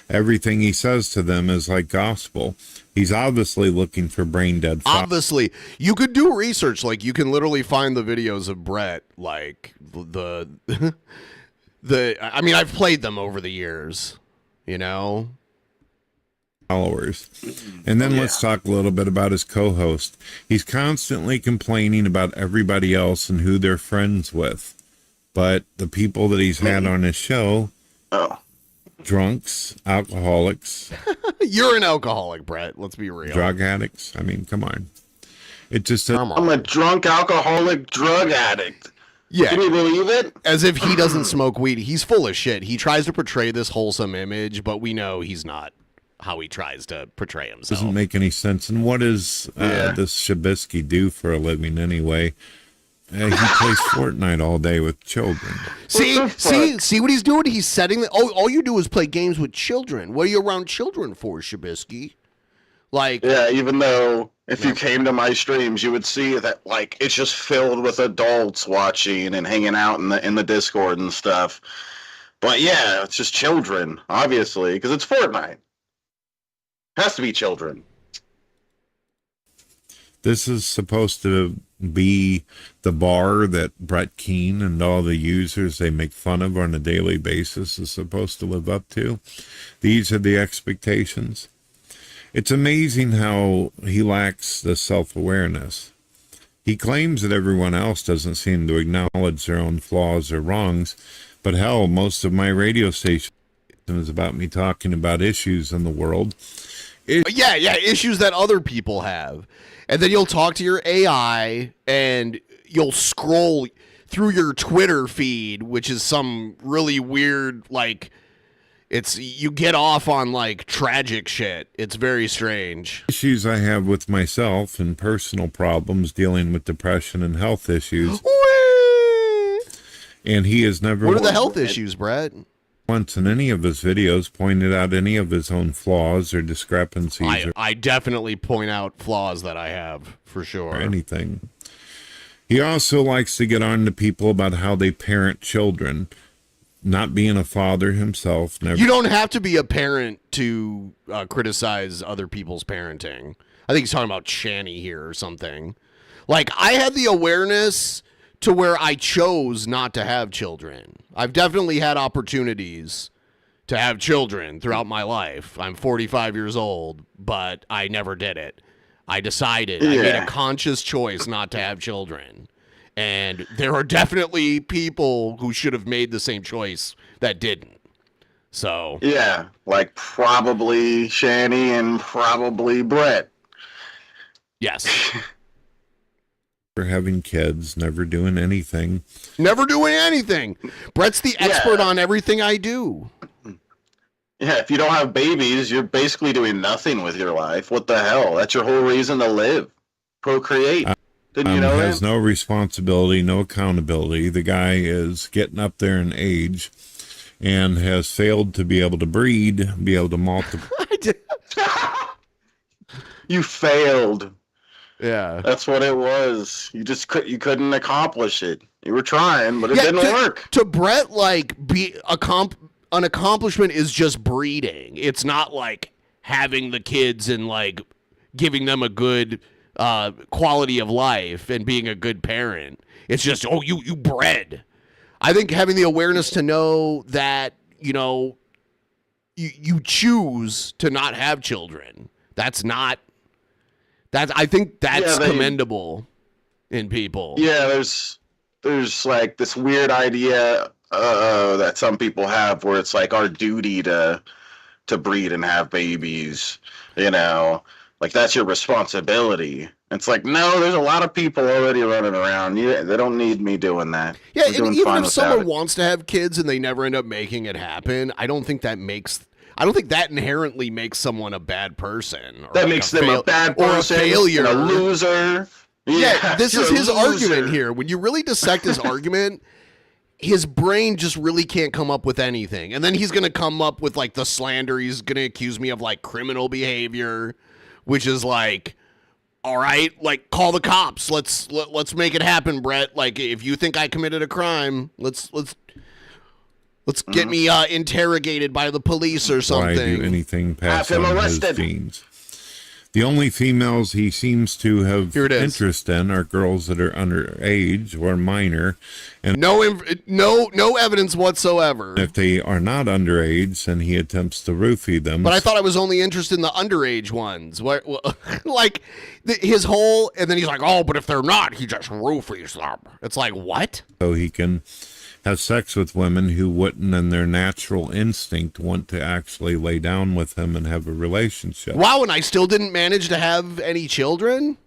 Everything he says to them is like gospel. He's obviously looking for brain dead. Obviously, you could do research. Like, you can literally find the videos of Brett, like the I mean, I've played them over the years, followers. And then let's talk a little bit about his co-host. He's constantly complaining about everybody else and who they're friends with. But the people that he's had on his show, drunks, alcoholics. You're an alcoholic, Brett. Let's be real. Drug addicts. I mean, come on. It just I'm a drunk alcoholic drug addict. Yeah. Can you believe it? As if he doesn't smoke weed. He's full of shit. He tries to portray this wholesome image, but we know he's not how he tries to portray himself. Doesn't make any sense. And what does this Shabisky do for a living anyway? He plays Fortnite all day with children. See what he's doing? He's setting the. All you do is play games with children. What are you around children for, Shabisky? Like, yeah, even though if you came to my streams, you would see that like it's just filled with adults watching and hanging out in the Discord and stuff. But yeah, it's just children, obviously, because it's Fortnite. Has to be children. This is supposed to be the bar that Brett Keane and all the users they make fun of on a daily basis is supposed to live up to. These are the expectations. It's amazing how he lacks the self-awareness. He claims that everyone else doesn't seem to acknowledge their own flaws or wrongs, but hell, most of my radio station is about me talking about issues in the world. Yeah, issues that other people have. And then you'll talk to your AI and you'll scroll through your Twitter feed, which is some really weird, like, you get off on like tragic shit. It's very strange. Issues I have with myself and personal problems dealing with depression and health issues. And he has never... What are the health issues, Brett? Once in any of his videos pointed out any of his own flaws or discrepancies. I definitely point out flaws that I have, for sure. Or anything. He also likes to get on to people about how they parent children. Not being a father himself. You don't have to be a parent to criticize other people's parenting. I think he's talking about Shani here or something. Like, I had the awareness to where I chose not to have children. I've definitely had opportunities to have children throughout my life. I'm 45 years old, but I never did it. I decided, I made a conscious choice not to have children. And there are definitely people who should have made the same choice that didn't. So yeah, like probably Shani and probably Brett. Yes. For having kids, never doing anything. Never doing anything. Brett's the expert on everything I do. Yeah, if you don't have babies, you're basically doing nothing with your life. What the hell? That's your whole reason to live. Procreate. Didn't you know has that? No responsibility, no accountability. The guy is getting up there in age and has failed to be able to breed, be able to multiply. You failed. Yeah. That's what it was. You couldn't accomplish it. You were trying, but it didn't work. To Brett, like, an accomplishment is just breeding. It's not like having the kids and like giving them a good quality of life and being a good parent. It's just, you bred. I think having the awareness to know that, you choose to not have children. I think that's commendable in people. Yeah, there's like this weird idea that some people have where it's like our duty to breed and have babies, like that's your responsibility. It's like, no, there's a lot of people already running around. They don't need me doing that. Yeah, and even if someone wants to have kids and they never end up making it happen, I don't think that inherently makes someone a bad person. That makes them a bad person, or a failure, a loser. Yeah, this is his argument here. When you really dissect his argument, his brain just really can't come up with anything. And then he's going to come up with like the slander. He's going to accuse me of like criminal behavior, which is like, all right, like call the cops. Let's make it happen, Brett. Like if you think I committed a crime, let's get me interrogated by the police or something. Why do anything past his genes? The only females he seems to have interest in are girls that are underage or minor, and no evidence whatsoever. If they are not underage, then he attempts to roofie them. But I thought I was only interested in the underage ones. Like his whole, and then he's like, "Oh, but if they're not, he just roofies them." It's like, what? So he can have sex with women who wouldn't, in their natural instinct, want to actually lay down with him and have a relationship. Wow, and I still didn't manage to have any children?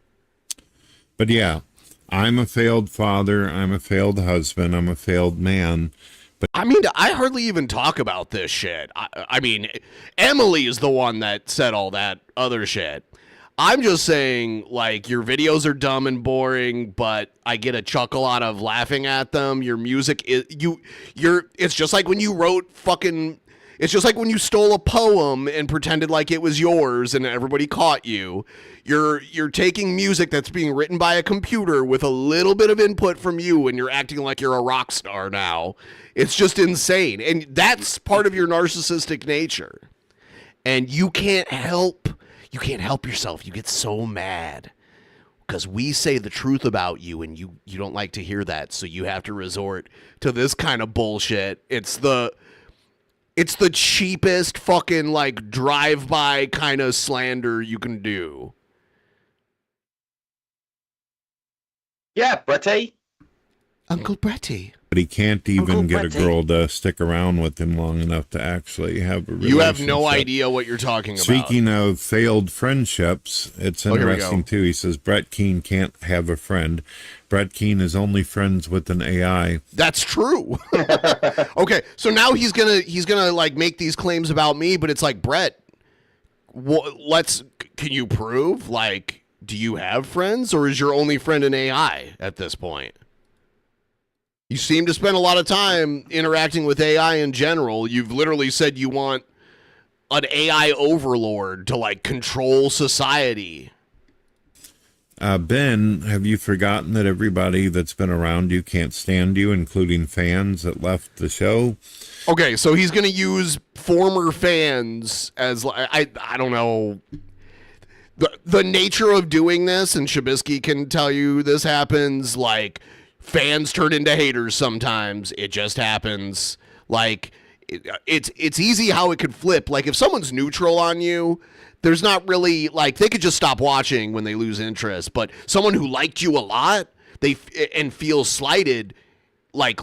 But yeah, I'm a failed father, I'm a failed husband, I'm a failed man. But I mean, I hardly even talk about this shit. I mean, Emily is the one that said all that other shit. I'm just saying, like, your videos are dumb and boring, but I get a chuckle out of laughing at them. Your music is it's just like when you wrote fucking. It's just like when you stole a poem and pretended like it was yours and everybody caught you. You're taking music that's being written by a computer with a little bit of input from you, and you're acting like you're a rock star now. It's just insane. And that's part of your narcissistic nature. And you can't help yourself. You get so mad because we say the truth about you, and you don't like to hear that, so you have to resort to this kind of bullshit. It's the cheapest fucking, like, drive-by kind of slander you can do. Yeah, Bretty. Uncle Bretty. he can't even get a girl to stick around with him long enough to actually have a relationship. You have no idea what you're talking about. Speaking of failed friendships, it's interesting, too. He says Brett Keane can't have a friend. Brett Keane is only friends with an AI. That's true. Okay, so now he's gonna like make these claims about me, but it's like, Brett, can you prove? Like, do you have friends, or is your only friend an AI at this point? You seem to spend a lot of time interacting with AI in general. You've literally said you want an AI overlord to, like, control society. Ben, have you forgotten that everybody that's been around you can't stand you, including fans that left the show? Okay, so he's going to use former fans as, I don't know, the nature of doing this, and Shabisky can tell you this happens, like, fans turn into haters sometimes. It just happens. Like, it's easy how it could flip. Like, if someone's neutral on you, there's not really, like, they could just stop watching when they lose interest. But someone who liked you a lot, and feels slighted, like,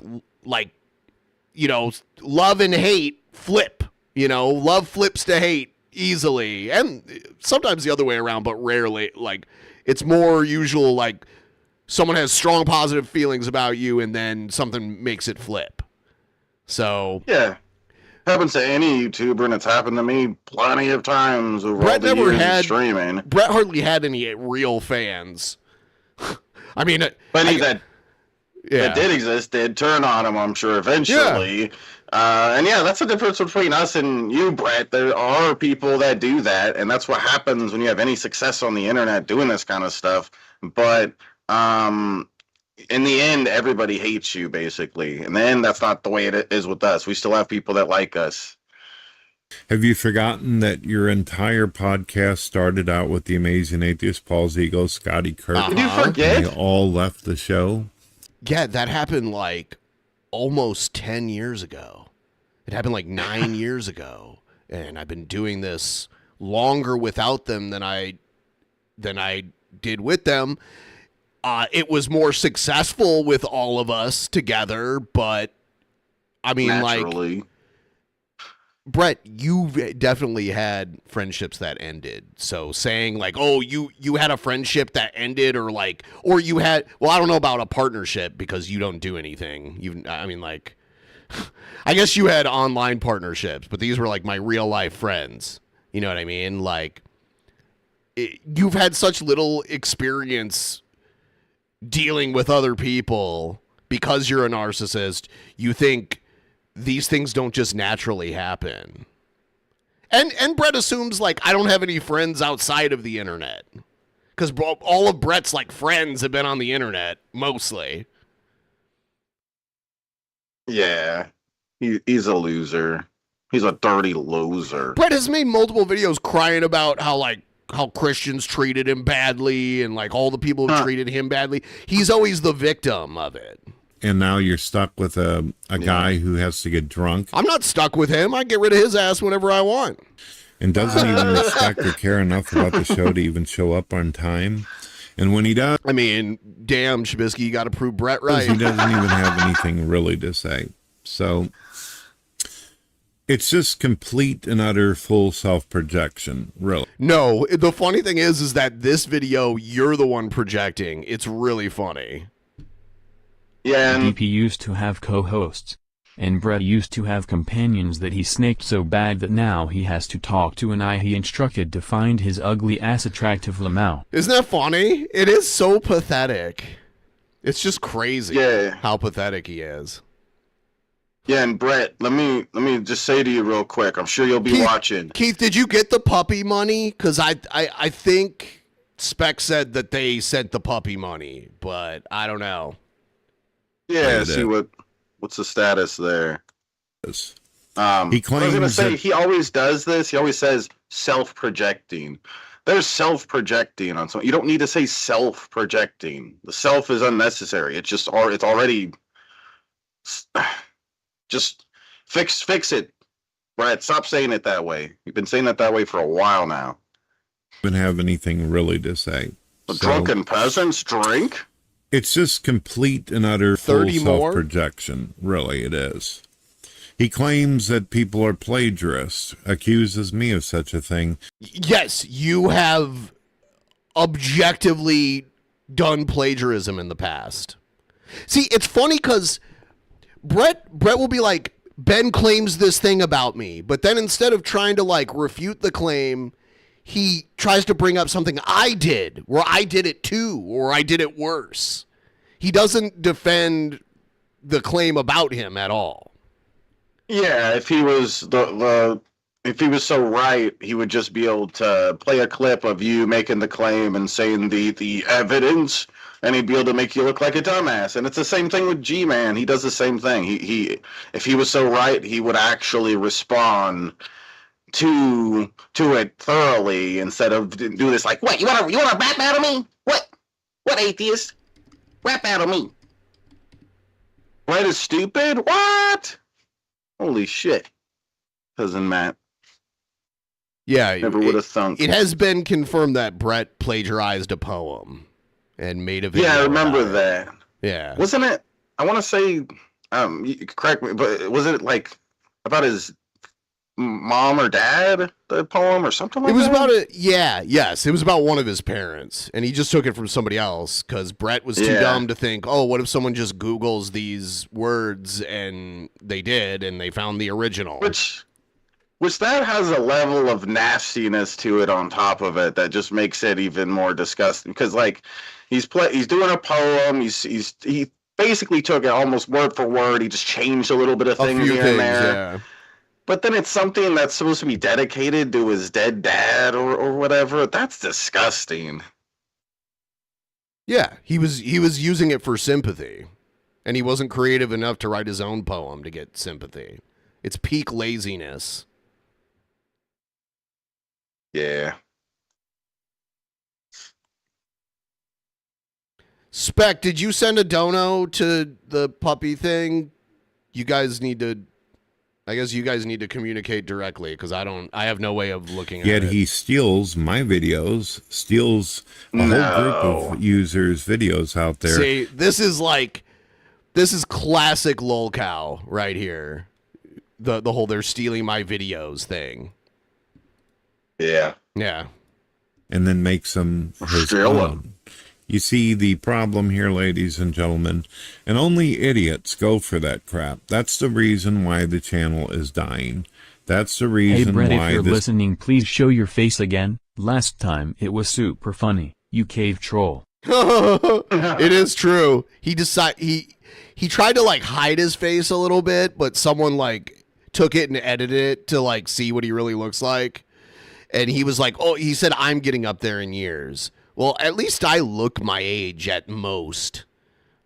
you know, love and hate flip. You know, love flips to hate easily. And sometimes the other way around, but rarely. Like, it's more usual, like, someone has strong positive feelings about you, and then something makes it flip. So yeah, happens to any YouTuber, and it's happened to me plenty of times over all the years of streaming. Brett hardly had any real fans. I mean, but that did exist did turn on him, I'm sure, eventually. Yeah. And yeah, that's the difference between us and you, Brett. There are people that do that, and that's what happens when you have any success on the internet doing this kind of stuff. But in the end, everybody hates you, basically. And then that's not the way it is with us. We still have people that like us. Have you forgotten that your entire podcast started out with the amazing atheist Paul Ziegel, Scotty Kirk? Did you forget? They all left the show. Yeah, that happened like almost 10 years ago. It happened like 9 years ago. And I've been doing this longer without them than I did with them. It was more successful with all of us together, but I mean, naturally. Like, Brett, you've definitely had friendships that ended. So saying like, oh, you had a friendship that ended, or you had, well, I don't know about a partnership because you don't do anything. I mean, like, I guess you had online partnerships, but these were like my real life friends. You know what I mean? Like, you've had such little experience dealing with other people because you're a narcissist. You think these things don't just naturally happen. And Brett assumes, like, I don't have any friends outside of the internet. Because all of Brett's, like, friends have been on the internet, mostly. Yeah. He's a loser. He's a dirty loser. Brett has made multiple videos crying about how Christians treated him badly, and like all the people who treated him badly. He's always the victim of it. And now you're stuck with a guy who has to get drunk. I'm not stuck with him. I get rid of his ass whenever I want. And doesn't even respect or care enough about the show to even show up on time. And when he does, I mean, damn, Shabisky, you got to prove Brett right. he doesn't even have anything really to say. So it's just complete and utter full self-projection, really. No, the funny thing is that this video, you're the one projecting. It's really funny. Yeah. DP used to have co-hosts, and Brett used to have companions that he snaked so bad that now he has to talk to an eye he instructed to find his ugly ass attractive Lamau. Isn't that funny? It is so pathetic. It's just crazy how pathetic he is. Yeah, and Brett, let me just say to you real quick. I'm sure you'll be watching. Keith, did you get the puppy money? Because I think Spec said that they sent the puppy money, but I don't know. Yeah, see what's the status there. He claims I was gonna say he always does this. He always says self-projecting. There's self-projecting on something. You don't need to say self-projecting. The self is unnecessary. It's just it's already. Just fix it, Brett. Stop saying it that way. You've been saying it that way for a while now. Don't have anything really to say. The drunken peasants drink. It's just complete and utter full self-projection. Really, it is. He claims that people are plagiarists, accuses me of such a thing. Yes, you have objectively done plagiarism in the past. See, it's funny because Brett will be like, Ben claims this thing about me, but then instead of trying to like refute the claim, he tries to bring up something I did, where I did it too, or I did it worse. He doesn't defend the claim about him at all. Yeah, if he was if he was so right, he would just be able to play a clip of you making the claim and saying the evidence, and he'd be able to make you look like a dumbass. And it's the same thing with G-Man. He does the same thing. He if he was so right, he would actually respond to it thoroughly instead of do this like, what, you want to rap battle me? What atheist? Rap battle me. Brett is stupid? What? Holy shit. Cousin Matt. Yeah, never would have thunk. It has been confirmed that Brett plagiarized a poem and made a video. Yeah, I remember that. Yeah. Wasn't it, I want to say, correct me, but was it like about his mom or dad, the poem or something like that? It was about it was about one of his parents, and he just took it from somebody else because Brett was too dumb to think, oh, what if someone just Googles these words, and they did, and they found the original. Which that has a level of nastiness to it on top of it that just makes it even more disgusting. Because like he's doing a poem, he basically took it almost word for word. He just changed a little bit of things here and there. Yeah. But then it's something that's supposed to be dedicated to his dead dad or whatever. That's disgusting. Yeah, he was using it for sympathy, and he wasn't creative enough to write his own poem to get sympathy. It's peak laziness. Yeah. Spec, did you send a dono to the puppy thing? You guys need to, I guess you guys need to communicate directly because I have no way of looking at it. Yet he steals my videos, steals a whole group of users' videos out there. See, this is classic lolcow right here. The whole they're stealing my videos thing. Yeah. Yeah. And then makes them his own. You see the problem here, ladies and gentlemen, and only idiots go for that crap. That's the reason why the channel is dying. That's the reason Hey Brett, why if you're listening, please show your face again. Last time it was super funny, you cave troll. It is true. He tried to like hide his face a little bit, but someone like took it and edited it to like see what he really looks like. And he was like, oh, he said, I'm getting up there in years. Well, at least I look my age at most.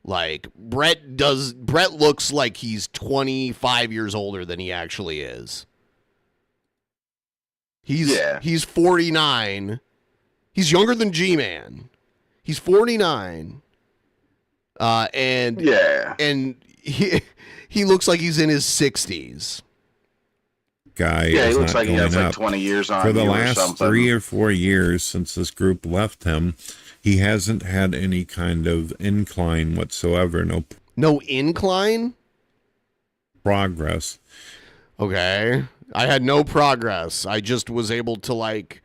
Like Brett looks like he's 25 years older than he actually is. He's 49. He's younger than G-Man. He's 49. And he looks like he's in his 60s. guy Yeah, he is looks not like he going has like up. 20 years on For the you or last something. 3 or 4 years since this group left him, he hasn't had any kind of incline whatsoever. No incline? Progress. Okay. I had no progress. I just was able to, like,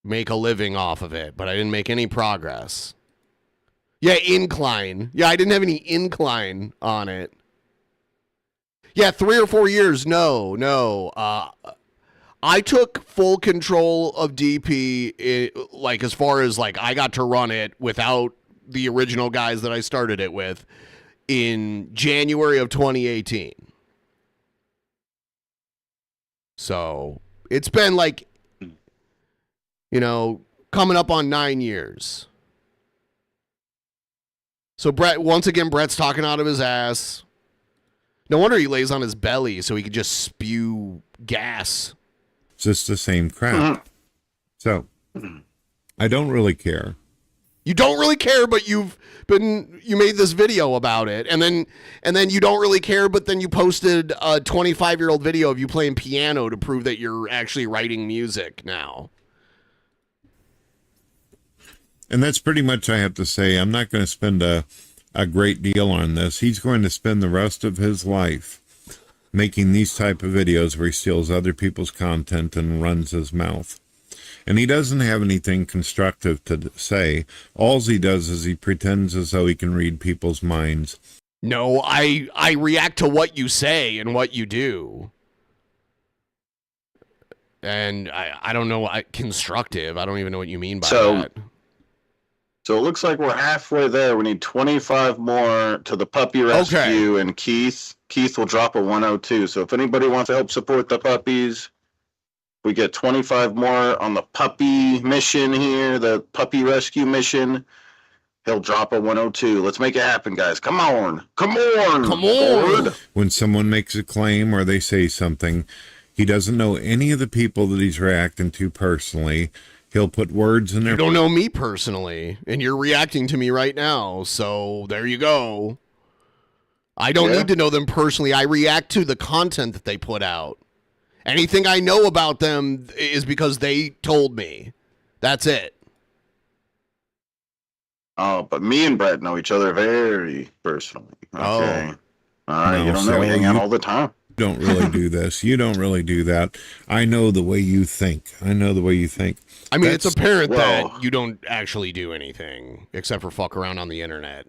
make a living off of it, but I didn't make any progress. Yeah, incline. Yeah, I didn't have any incline on it. Yeah, 3 or 4 years. No. I took full control of DP, like, as far as, like, I got to run it without the original guys that I started it with in January of 2018. So it's been like, coming up on 9 years. So Brett's talking out of his ass. No wonder he lays on his belly so he could just spew gas. It's just the same crap. So I don't really care. You don't really care, but you made this video about it, and then you don't really care, but then you posted a 25-year-old video of you playing piano to prove that you're actually writing music now. And that's pretty much I have to say. I'm not going to spend a great deal on this. He's going to spend the rest of his life making these type of videos where he steals other people's content and runs his mouth. And he doesn't have anything constructive to say. All he does is he pretends as though he can read people's minds. No, I react to what you say and what you do. And I don't know, constructive. I don't even know what you mean by that. So it looks like we're halfway there. We need 25 more to the puppy rescue, and Keith will drop a 102. So if anybody wants to help support the puppies, we get 25 more on the puppy mission here, the puppy rescue mission. He'll drop a 102. Let's make it happen, guys. Come on. When someone makes a claim or they say something, he doesn't know any of the people that he's reacting to personally. He'll put words in there. You don't know me personally, and you're reacting to me right now, so there you go. I don't need to know them personally. I react to the content that they put out. Anything I know about them is because they told me. That's it. Oh, but me and Brett know each other very personally. Okay. All right, No, you don't know. We hang out all the time. You don't really do this. You don't really do that. I know the way you think. I mean, it's apparent that you don't actually do anything except for fuck around on the internet.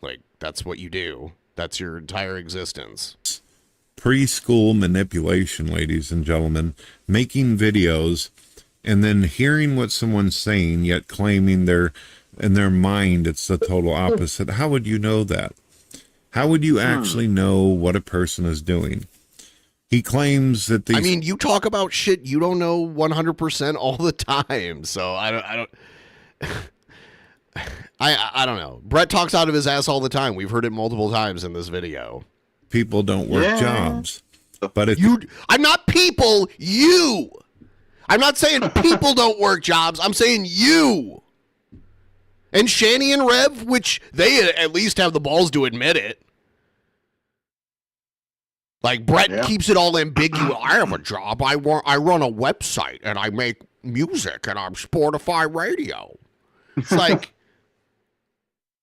Like, that's what you do. That's your entire existence. Preschool manipulation, ladies and gentlemen. Making videos and then hearing what someone's saying, yet claiming in their mind it's the total opposite. How would you know that? How would you actually know what a person is doing? He claims that these... I mean, you talk about shit you don't know 100% all the time. So I don't I don't know. Brett talks out of his ass all the time. We've heard it multiple times in this video. People don't work jobs. But if I'm not people, you. I'm not saying people don't work jobs. I'm saying you. And Shani and Rev, which they at least have the balls to admit it. Like, Brett keeps it all ambiguous. I have a job. I run a website, and I make music, and I'm Spotify radio. It's like,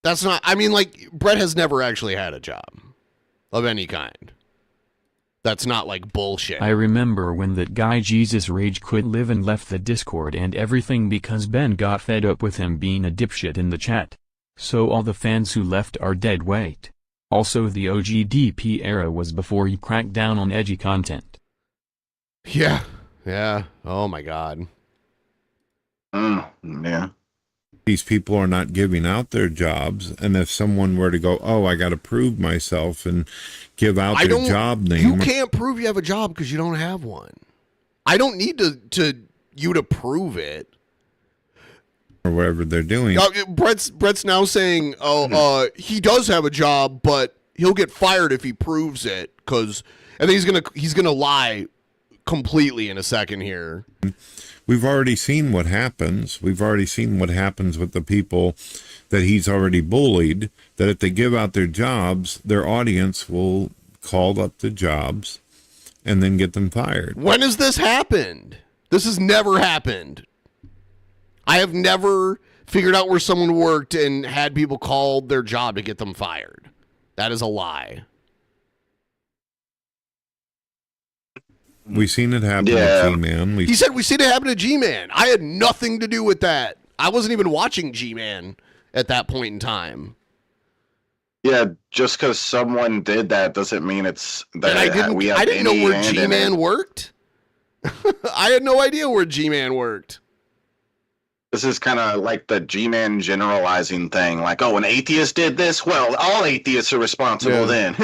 that's not, I mean, like, Brett has never actually had a job of any kind. That's not, like, bullshit. I remember when that guy Jesus Rage quit live and left the Discord and everything because Ben got fed up with him being a dipshit in the chat. So all the fans who left are dead weight. Also, the OG DP era was before he cracked down on edgy content. Yeah. Oh my God. Yeah. These people are not giving out their jobs, and if someone were to go, oh, I got to prove myself and give out their job name. You can't prove you have a job because you don't have one. I don't need you to prove it. Or whatever they're doing. Brett's now saying, he does have a job, but he'll get fired if he proves it, and then he's gonna lie completely in a second here. We've already seen what happens. We've already seen what happens with the people that he's already bullied, that if they give out their jobs, their audience will call up the jobs and then get them fired. When has this happened? This has never happened. I have never figured out where someone worked and had people call their job to get them fired. That is a lie. We've seen it happen to G-Man. He said we seen it happen to G-Man. I had nothing to do with that. I wasn't even watching G-Man at that point in time. Yeah, just because someone did that doesn't mean it's that I didn't know where G-Man worked. I had no idea where G-Man worked. This is kind of like the G-Man generalizing thing. Like, oh, an atheist did this? Well, all atheists are responsible then.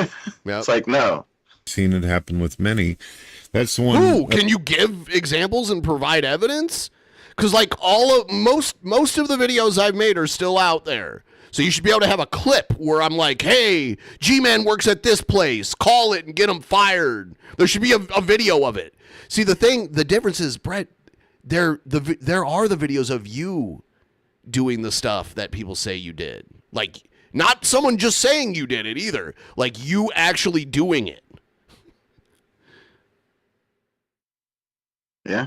It's like, no. Seen it happen with many. That's the one. Who? Can you give examples and provide evidence? Because like most of the videos I've made are still out there. So you should be able to have a clip where I'm like, hey, G-Man works at this place. Call it and get him fired. There should be a video of it. See, the difference is, Brett, there are the videos of you doing the stuff that people say you did. Like, not someone just saying you did it either. Like, you actually doing it. Yeah.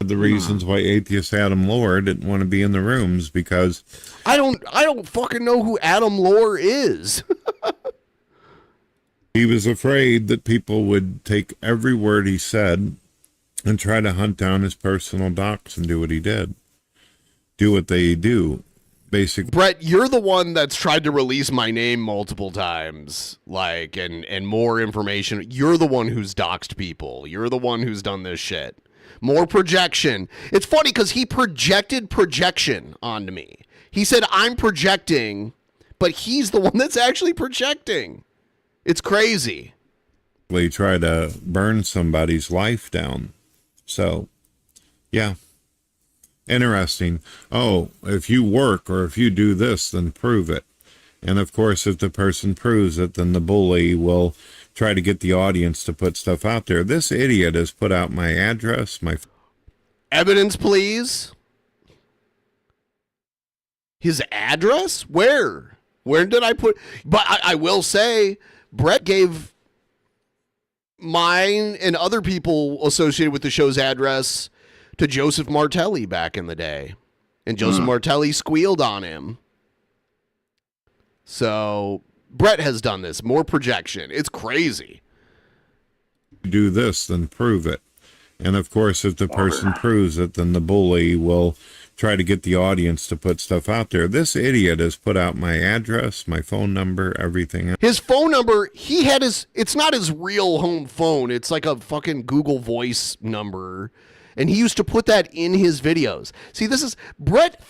The reasons why atheist Adam Lohr didn't want to be in the rooms, because I don't fucking know who Adam Lohr is. he was afraid that people would take every word he said and try to hunt down his personal docs and do what he did. Do what they do, basically. Brett, you're the one that's tried to release my name multiple times, like, and more information. You're the one who's doxed people. You're the one who's done this shit. More projection. It's funny because he projected projection onto me. He said, I'm projecting, but he's the one that's actually projecting. It's crazy. They try to burn somebody's life down. So, yeah. Interesting. Oh, if you work or if you do this, then prove it. And of course, if the person proves it, then the bully will try to get the audience to put stuff out there. This idiot has put out my address, my evidence, please. His address? Where? Where did I put? But I will say, Brett gave mine and other people associated with the show's address to Joseph Martelli back in the day. And Joseph Martelli squealed on him. So Brett has done this. More projection. It's crazy. Do this, then prove it. And of course, if the person proves it, then the bully will try to get the audience to put stuff out there. This idiot has put out my address, my phone number, everything. His phone number, he had it's not his real home phone. It's like a fucking Google Voice number. And he used to put that in his videos. See, Brett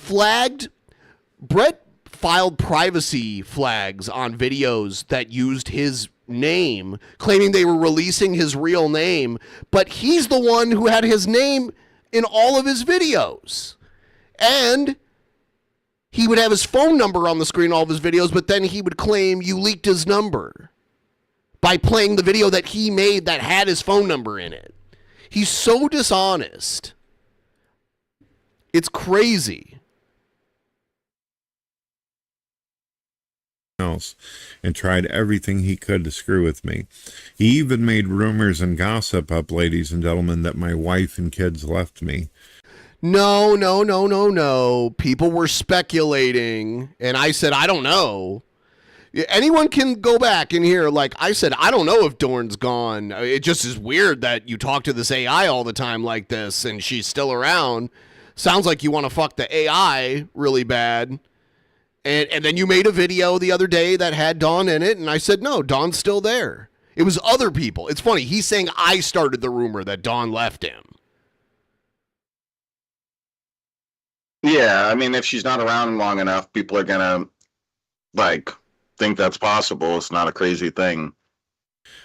filed privacy flags on videos that used his name, claiming they were releasing his real name, but he's the one who had his name in all of his videos. And he would have his phone number on the screen, all of his videos, but then he would claim you leaked his number by playing the video that he made that had his phone number in it. He's so dishonest. It's crazy. Else and tried everything he could to screw with me. He even made rumors and gossip up, ladies and gentlemen, that my wife and kids left me. No. People were speculating, and I said, I don't know. Anyone can go back and hear, like I said, I don't know if Dorn's gone. It just is weird that you talk to this AI all the time like this, and she's still around. Sounds like you want to fuck the AI really bad. And then you made a video the other day that had Dawn in it, and I said, no, Dawn's still there. It was other people. It's funny. He's saying I started the rumor that Dawn left him. Yeah, I mean, if she's not around long enough, people are going to, think that's possible. It's not a crazy thing.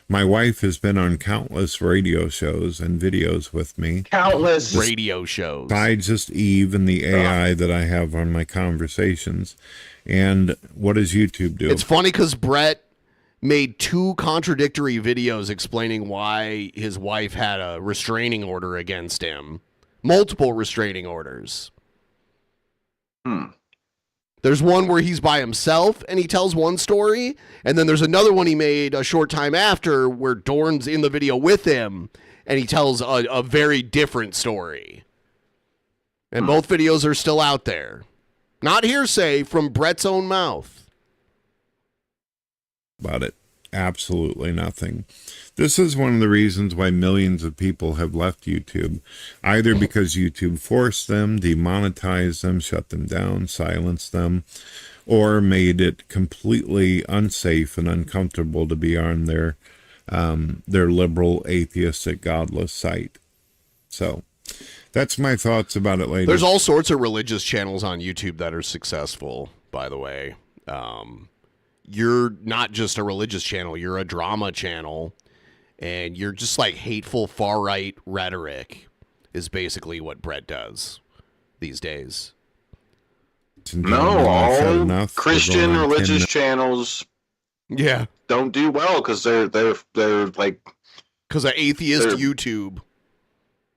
My wife has been on countless radio shows and videos with me. Countless radio shows. Besides just Eve and the AI that I have on my conversations. And what does YouTube do? It's funny because Brett made 2 contradictory videos explaining why his wife had a restraining order against him. Multiple restraining orders. There's one where he's by himself and he tells one story, and then there's another one he made a short time after where Dorn's in the video with him and he tells a very different story. And both videos are still out there. Not hearsay, from Brett's own mouth. About it. Absolutely nothing. This is one of the reasons why millions of people have left YouTube, either because YouTube forced them, demonetized them, shut them down, silenced them, or made it completely unsafe and uncomfortable to be on their liberal, atheistic, godless site. So that's my thoughts about it later. There's all sorts of religious channels on YouTube that are successful, by the way. You're not just a religious channel, you're a drama channel, and you're just like hateful far-right rhetoric is basically what Brett does these days. No, all Christian religious channels don't do well because they're like, because of atheist YouTube.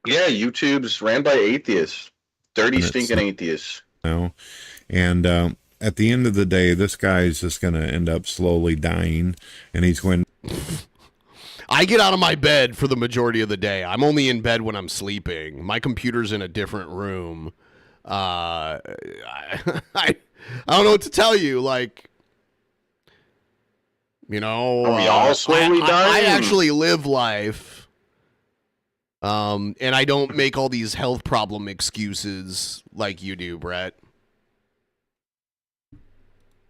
Yeah, YouTube's ran by atheists, dirty, stinking atheists. No, and at the end of the day, this guy's just going to end up slowly dying, and he's going. I get out of my bed for the majority of the day. I'm only in bed when I'm sleeping. My computer's in a different room. I don't know what to tell you. Like, you know, are we all slowly dying? I actually live life. And I don't make all these health problem excuses like you do, Brett.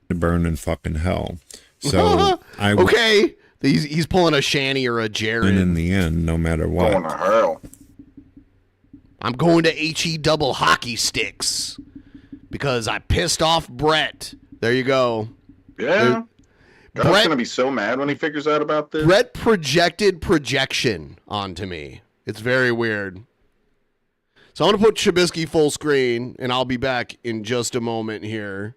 To burn in fucking hell. So okay, he's pulling a Shanny or a Jared. And in the end, no matter what, going to hell. I'm going to HE double hockey sticks because I pissed off Brett. There you go. Yeah. Brett's gonna be so mad when he figures out about this. Brett projected projection onto me. It's very weird. So I'm gonna put Trubisky full screen, and I'll be back in just a moment here.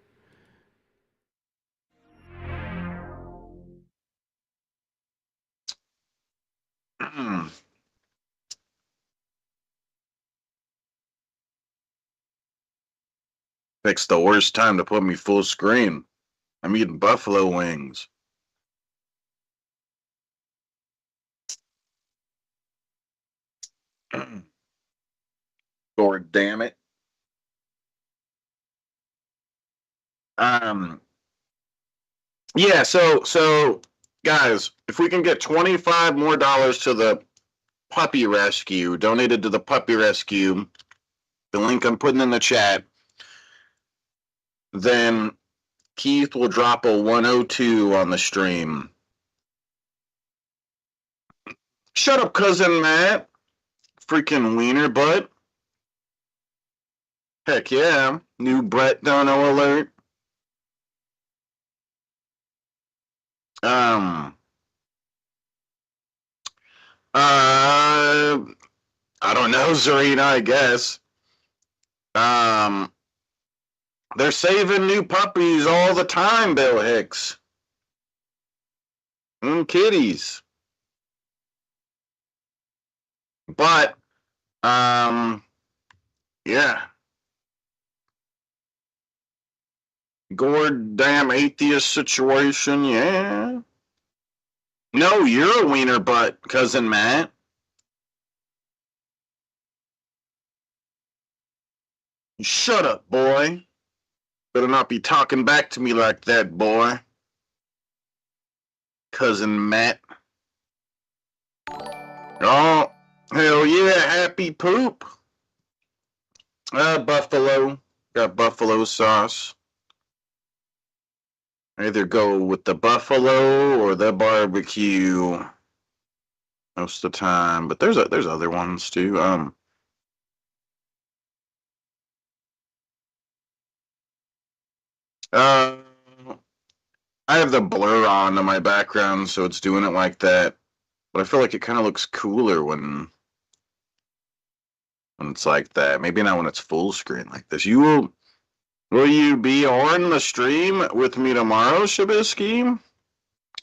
Pick's the worst time to put me full screen. I'm eating buffalo wings. Lord damn it. Yeah, so guys, if we can get $25 more to the puppy rescue, donated to the puppy rescue, the link I'm putting in the chat, then Keith will drop a 102 on the stream. Shut up, cousin Matt. Freaking wiener butt. Heck yeah. New Brett Dono alert. I don't know, Zarina, I guess. They're saving new puppies all the time, Bill Hicks. Kitties. But, yeah. Goddamn atheist situation, yeah. No, you're a wiener butt, cousin Matt. Shut up, boy. Better not be talking back to me like that, boy. Cousin Matt. Oh, hell yeah, happy poop. Buffalo. Got buffalo sauce. Either go with the buffalo or the barbecue most of the time, but there's other ones too. I have the blur on in my background, so it's doing it like that. But I feel like it kind of looks cooler when it's like that. Maybe not when it's full screen like this. Will you be on the stream with me tomorrow, Shabisky?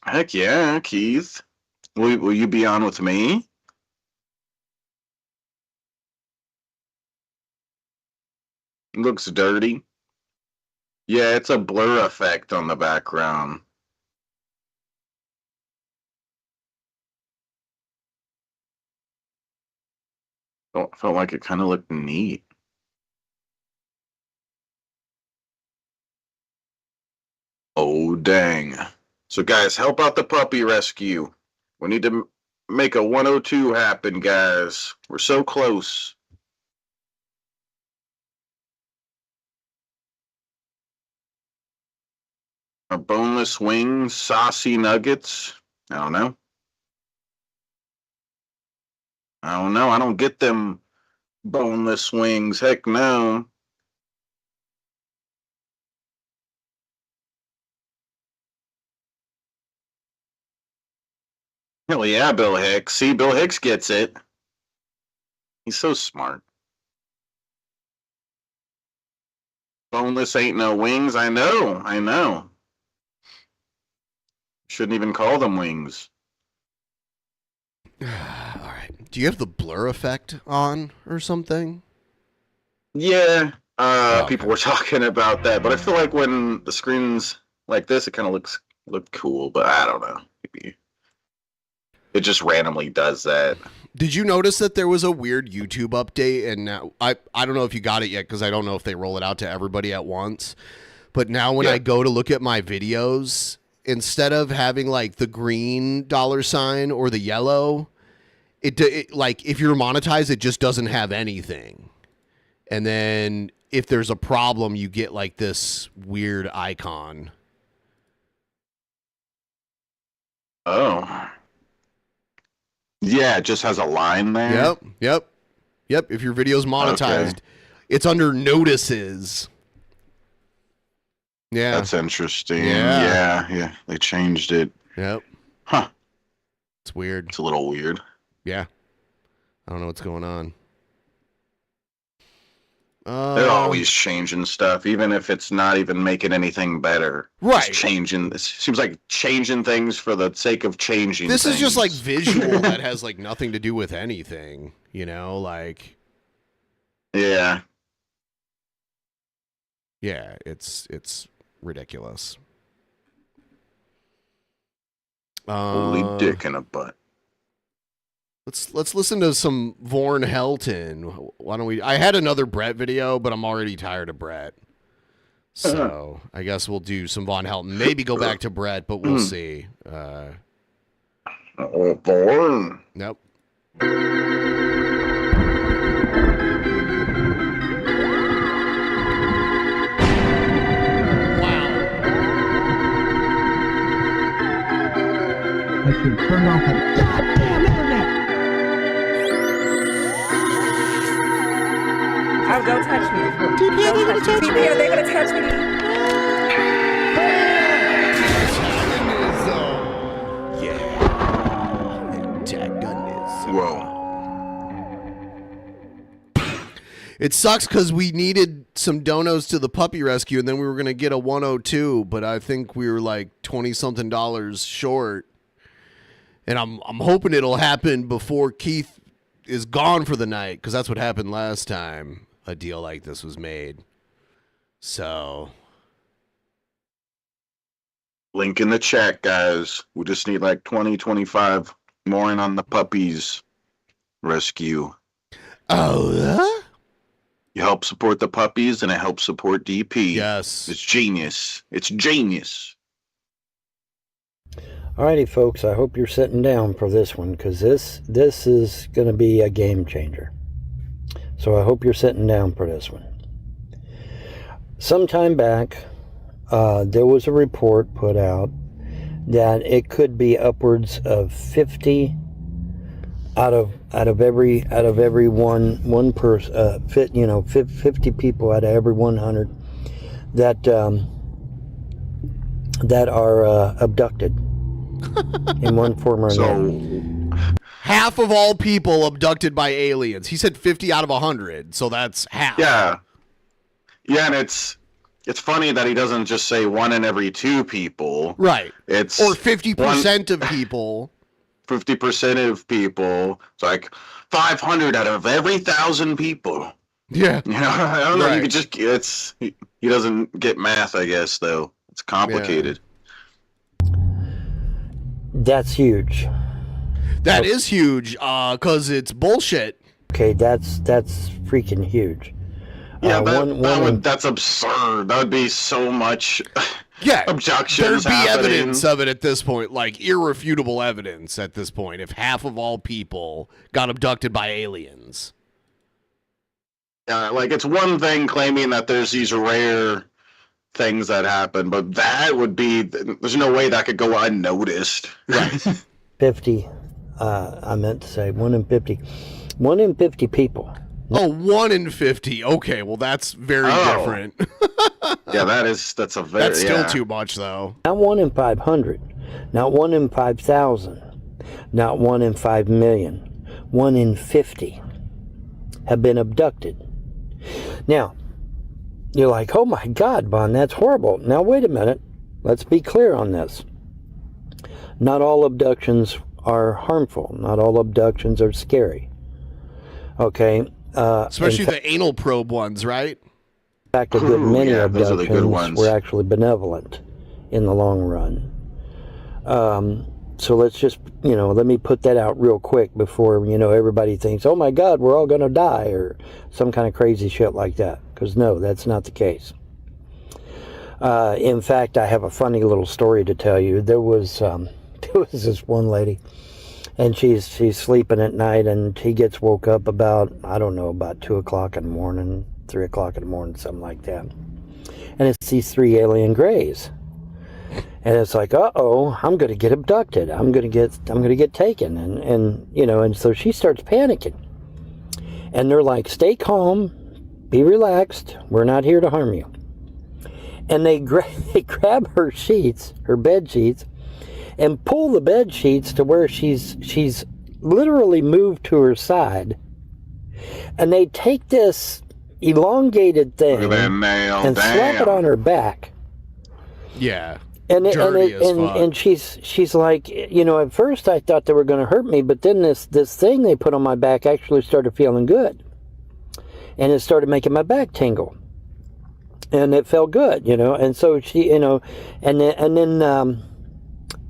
Heck yeah, Keith. Will you be on with me? Looks dirty. Yeah, it's a blur effect on the background. Felt like it kind of looked neat. Oh, dang. So, guys, help out the puppy rescue. We need to make a 102 happen, guys. We're so close. Are boneless wings, saucy nuggets? I don't know. I don't get them boneless wings. Heck no. Hell yeah, Bill Hicks. See, Bill Hicks gets it. He's so smart. Boneless ain't no wings. I know. Shouldn't even call them wings. All right. Do you have the blur effect on or something? Yeah. People were talking about that, but I feel like when the screen's like this, it kind of look cool, but I don't know. Maybe it just randomly does that. Did you notice that there was a weird YouTube update? And now I don't know if you got it yet because I don't know if they roll it out to everybody at once. But now when I go to look at my videos, instead of having like the green $ or the yellow, it like if you're monetized, it just doesn't have anything. And then if there's a problem, you get like this weird icon. Oh. Yeah, it just has a line there. Yep. If your video's monetized, it's under notices. Yeah. That's interesting. Yeah. They changed it. Yep. Huh. It's weird. It's a little weird. Yeah. I don't know what's going on. They're always changing stuff, even if it's not even making anything better. Right. Just changing. It seems like changing things for the sake of changing This things. is just like visual that has like nothing to do with anything, like. Yeah. Yeah, it's ridiculous. Holy dick in a butt. Let's listen to some Vaughn Helton. Why don't we? I had another Brett video, but I'm already tired of Brett. So I guess we'll do some Vaughn Helton. Maybe go back to Brett, but we'll see. Vaughn. Nope. I should turn off the goddamn internet. Oh, don't touch me. TP, are they gonna touch me? TP, are they gonna touch me? Whoa. It sucks because we needed some donos to the puppy rescue, and then we were going to get a 102, but I think we were like $20-something short. And I'm hoping it'll happen before Keith is gone for the night, because that's what happened last time a deal like this was made. So. Link in the chat, guys. We just need like 20-25 more in on the puppies rescue. Oh, yeah? You help support the puppies, and it helps support DP. Yes. It's genius. It's genius. Alrighty, folks, I hope you're sitting down for this one, because this is going to be a game changer. So I hope you're sitting down for this one. Sometime back, there was a report put out that it could be upwards of 50 out of every one person, 50 people out of every 100 that are abducted in one form or another. Half of all people abducted by aliens. He said 50 out of 100, so that's half. Yeah, and it's funny that he doesn't just say 1 in every 2 people. Right. It's or 50% of people. 50% of people. It's like 500 out of every 1,000 people. Yeah. I don't know. Right. You could just He doesn't get math, I guess, though. It's complicated. That's huge. That is huge, because it's bullshit. Okay, that's freaking huge. Yeah, that's absurd. That would be so much objections There'd be happening. evidence of it at this point, like irrefutable evidence at this point, if half of all people got abducted by aliens. Like, it's one thing claiming that there's these rare things that happen, but that would be, there's no way that could go unnoticed. Right. 50, I meant to say 1 in 50. 1 in 50 people. Oh, 1 in 50. Okay, well, that's very different. Yeah, that's a very... That's still too much, though. Not 1 in 500. Not 1 in 5,000. Not 1 in 5 million. 1 in 50 have been abducted. Now, you're like, oh my God, Vaughn, that's horrible. Now, wait a minute. Let's be clear on this. Not all abductions are harmful. Not all abductions are scary. Okay? Especially the anal probe ones, right? In fact, a good many those are the good abductions ones. were actually benevolent in the long run. So let's just, let me put that out real quick before, everybody thinks, oh my God, we're all going to die, or some kind of crazy shit like that. Because no, that's not the case. In fact, I have a funny little story to tell you. There was this one lady, and she's sleeping at night, and she gets woke up about 2 o'clock in the morning, 3 o'clock in the morning, something like that. And it's these 3 alien grays. And it's like, uh-oh, I'm going to get abducted. I'm going to get taken. And so she starts panicking. And they're like, stay calm, be relaxed. We're not here to harm you. And they grab her sheets, her bed sheets, and pull the bed sheets to where she's literally moved to her side. And they take this elongated thing and slap it on her back. Yeah. And she's like, at first I thought they were going to hurt me, but then this thing they put on my back actually started feeling good. And it started making my back tingle. And it felt good, and so she, and then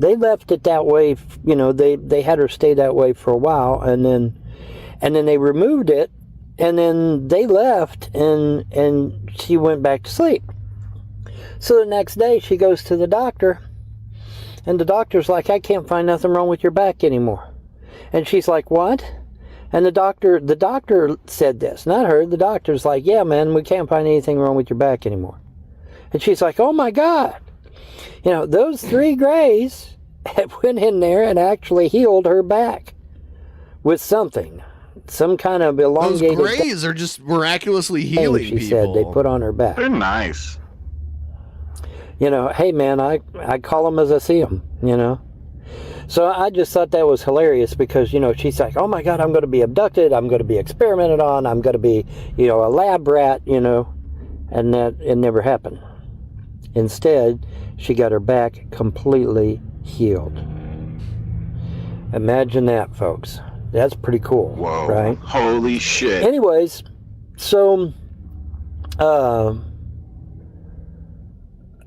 they left it that way, they had her stay that way for a while, and then they removed it, and then they left, and she went back to sleep. So the next day she goes to the doctor, and the doctor's like, I can't find nothing wrong with your back anymore. And she's like, what? And the doctor said this, not her. The doctor's like, yeah, man, we can't find anything wrong with your back anymore. And she's like, oh my God. Those 3 grays went in there and actually healed her back with something. Some kind of elongated... Those grays are just miraculously healing she people. said they put on her back. They're nice. Hey man, I call them as I see them, So I just thought that was hilarious because, she's like, oh my God, I'm going to be abducted. I'm going to be experimented on. I'm going to be, a lab rat, and that it never happened. Instead, she got her back completely healed. Imagine that, folks. That's pretty cool. Whoa. Right? Holy shit. Anyways, so,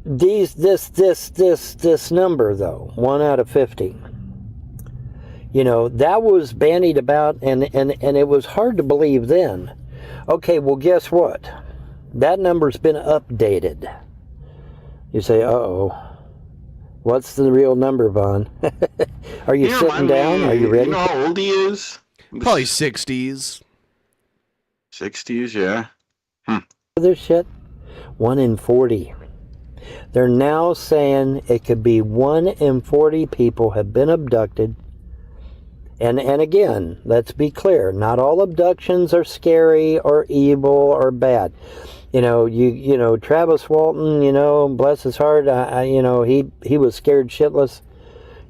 this number though, 1 out of 50, that was bandied about, and it was hard to believe then. Okay, well, guess what? That number's been updated. You say, uh-oh, what's the real number, Vaughn? Are you sitting down? Are you ready? You know how old he is? Probably 60s. 60s, yeah. Other shit, 1 in 40. They're now saying it could be 1 in 40 people have been abducted. And again, let's be clear, not all abductions are scary or evil or bad. Travis Walton, bless his heart, he was scared shitless,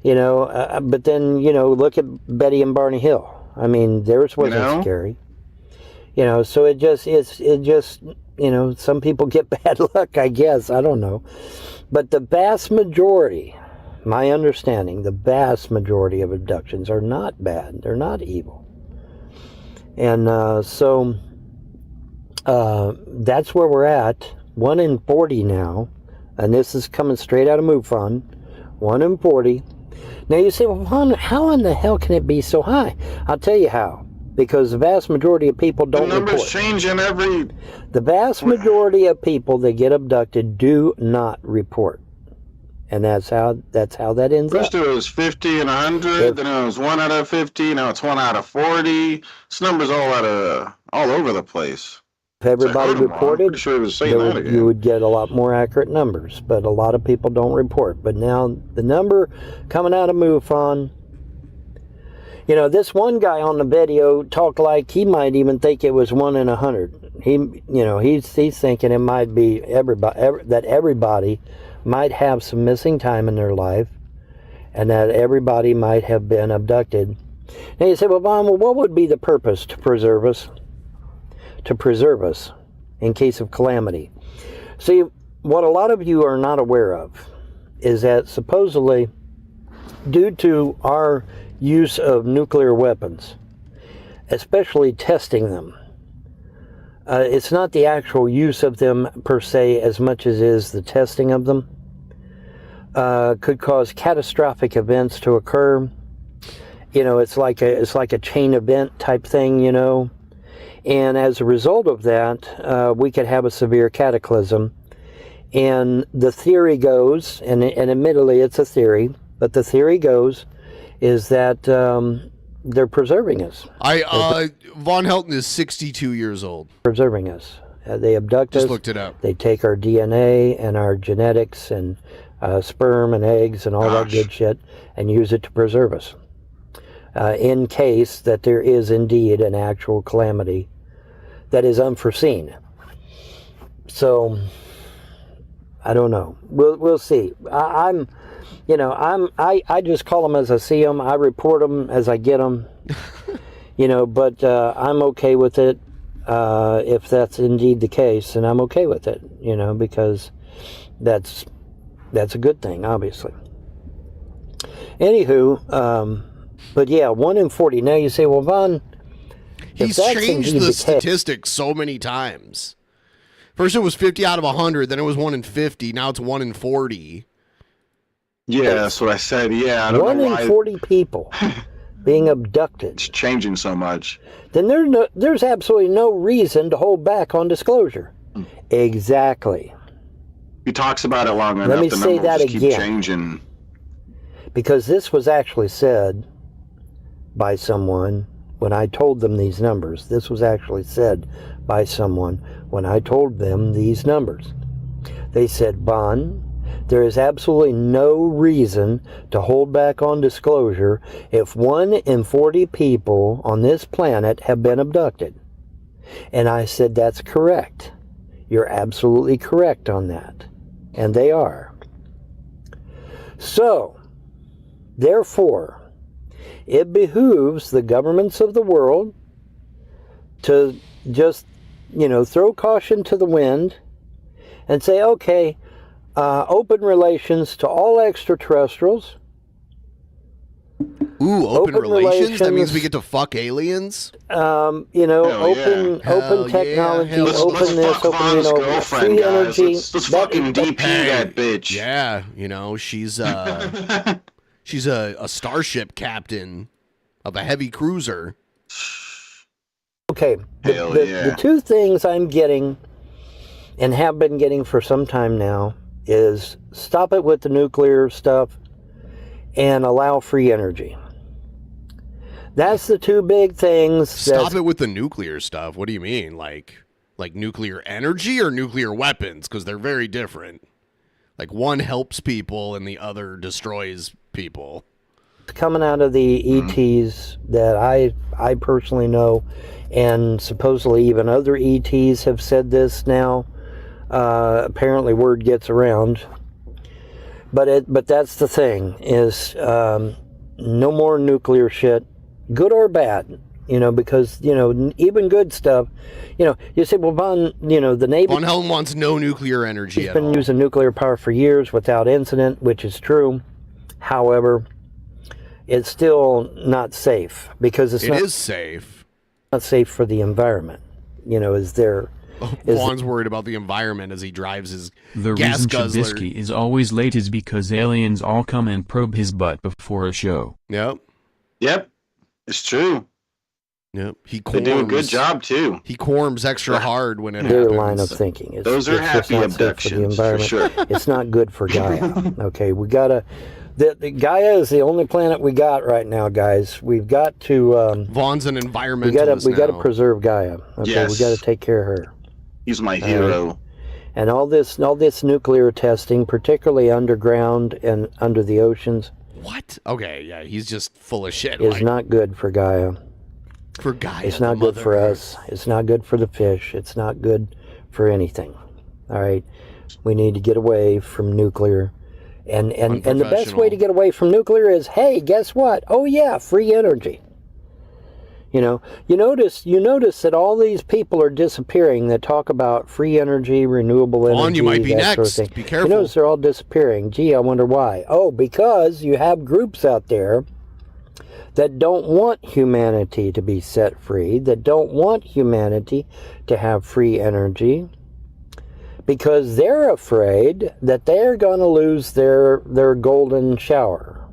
but then, look at Betty and Barney Hill. I mean, theirs wasn't scary. So it just, some people get bad luck, I guess. I don't know. But the vast majority, my understanding, the vast majority of abductions are not bad. They're not evil. And so that's where we're at. 1 in 40 now, and this is coming straight out of MUFON, 1 in 40. Now you say, well, how in the hell can it be so high? I'll tell you how. Because the vast majority of people don't report. The numbers change in every... The vast majority of people that get abducted do not report. And that's how that ends First up. it was 50 and 100, then it was 1 out of 50, now it's 1 out of 40. This number's all over the place. If everybody reported, sure you would get a lot more accurate numbers. But a lot of people don't report. But now the number coming out of MUFON, you know, this one guy on the video talked like he might even think it was 1 in 100. He's thinking it might be that everybody might have some missing time in their life, and that everybody might have been abducted. And you say, well, Vaughn, what would be the purpose to preserve us? To preserve us in case of calamity. See, what a lot of you are not aware of is that supposedly, due to our use of nuclear weapons, especially testing them, it's not the actual use of them per se as much as is the testing of them, could cause catastrophic events to occur. You know, it's like a chain event type thing, you know. And as a result of that, we could have a severe cataclysm. And the theory goes, and admittedly it's a theory, but the theory goes is that they're preserving us. Vaughn Helton is 62 years old. Preserving us. They abduct us. Just looked it up. They take our DNA and our genetics and sperm and eggs and all that good shit and use it to preserve us. In case that there is indeed an actual calamity that is unforeseen. So, I don't know. We'll see. I just call them as I see them. I report them as I get them. But I'm okay with it if that's indeed the case, and I'm okay with it. Because that's a good thing, obviously. Anywho, but yeah, 1 in 40. Now you say, well, Vaughn, he's changed the statistics so many times. First it was 50 out of 100, then it was 1 in 50, now it's 1 in 40. Yeah, that's what I said. Yeah, I don't 1 know in why 40 people being abducted. It's changing so much. Then there's absolutely no reason to hold back on disclosure. Exactly. He talks about it long enough. Let me the say numbers that just again. keep changing. Because this was actually said by someone when I told them these numbers. This was actually said by someone when I told them these numbers. They said, Vaughn, there is absolutely no reason to hold back on disclosure if 1 in 40 people on this planet have been abducted. And I said, that's correct. You're absolutely correct on that. And they are. So, therefore, it behooves the governments of the world to just, throw caution to the wind and say, okay, open relations to all extraterrestrials. Ooh, open relations? That means we get to fuck aliens? Open technology, open this, open, free energy. Let's fucking DP that bitch. Yeah, she's a starship captain of a heavy cruiser. Okay, the two things I'm getting and have been getting for some time now is stop it with the nuclear stuff and allow free energy. That's the two big things. Stop it with the nuclear stuff. What do you mean? Like nuclear energy or nuclear weapons? Because they're very different. Like one helps people and the other destroys people. Coming out of the ETs that I personally know, and supposedly even other ETs have said this now. Apparently word gets around. But that's the thing, is no more nuclear shit, good or bad, because, even good stuff, you say, well, Vaughn, the Navy... Vaughn Helton wants no nuclear energy at all. He's been using nuclear power for years without incident, which is true. However, it's still not safe, because it's not safe. Not safe for the environment, is there... Vaughn's worried about the environment as he drives his The gas reason guzzler. Trubisky is always late is because aliens all come and probe his butt before a show. Yep. Yep. It's true. Yep. They do a good job too. He quorms extra hard when it Their happens. line of thinking. Those are it's just happy not safe abductions, for the for environment. sure. It's not good for Gaia. Okay, we gotta. The Gaia is the only planet we got right now, guys. We've got to. Vaughn's an environmentalist. We gotta now. preserve Gaia. Okay, Yes. we gotta take care of her. He's my hero. And all this nuclear testing, particularly underground and under the oceans, What? Okay, yeah, he's just full of shit. is not good for Gaia. For Gaia. It's not good for us. It's not good for the fish. It's not good for anything. All right, we need to get away from nuclear. And the best way to get away from nuclear is, hey, guess what? Oh yeah, free energy. You notice that all these people are disappearing that talk about free energy, renewable energy. Vaughn, you might be that next. Sort of thing. Be careful. You notice they're all disappearing. Gee, I wonder why. Oh, because you have groups out there that don't want humanity to be set free, that don't want humanity to have free energy, because they're afraid that they're going to lose their golden shower.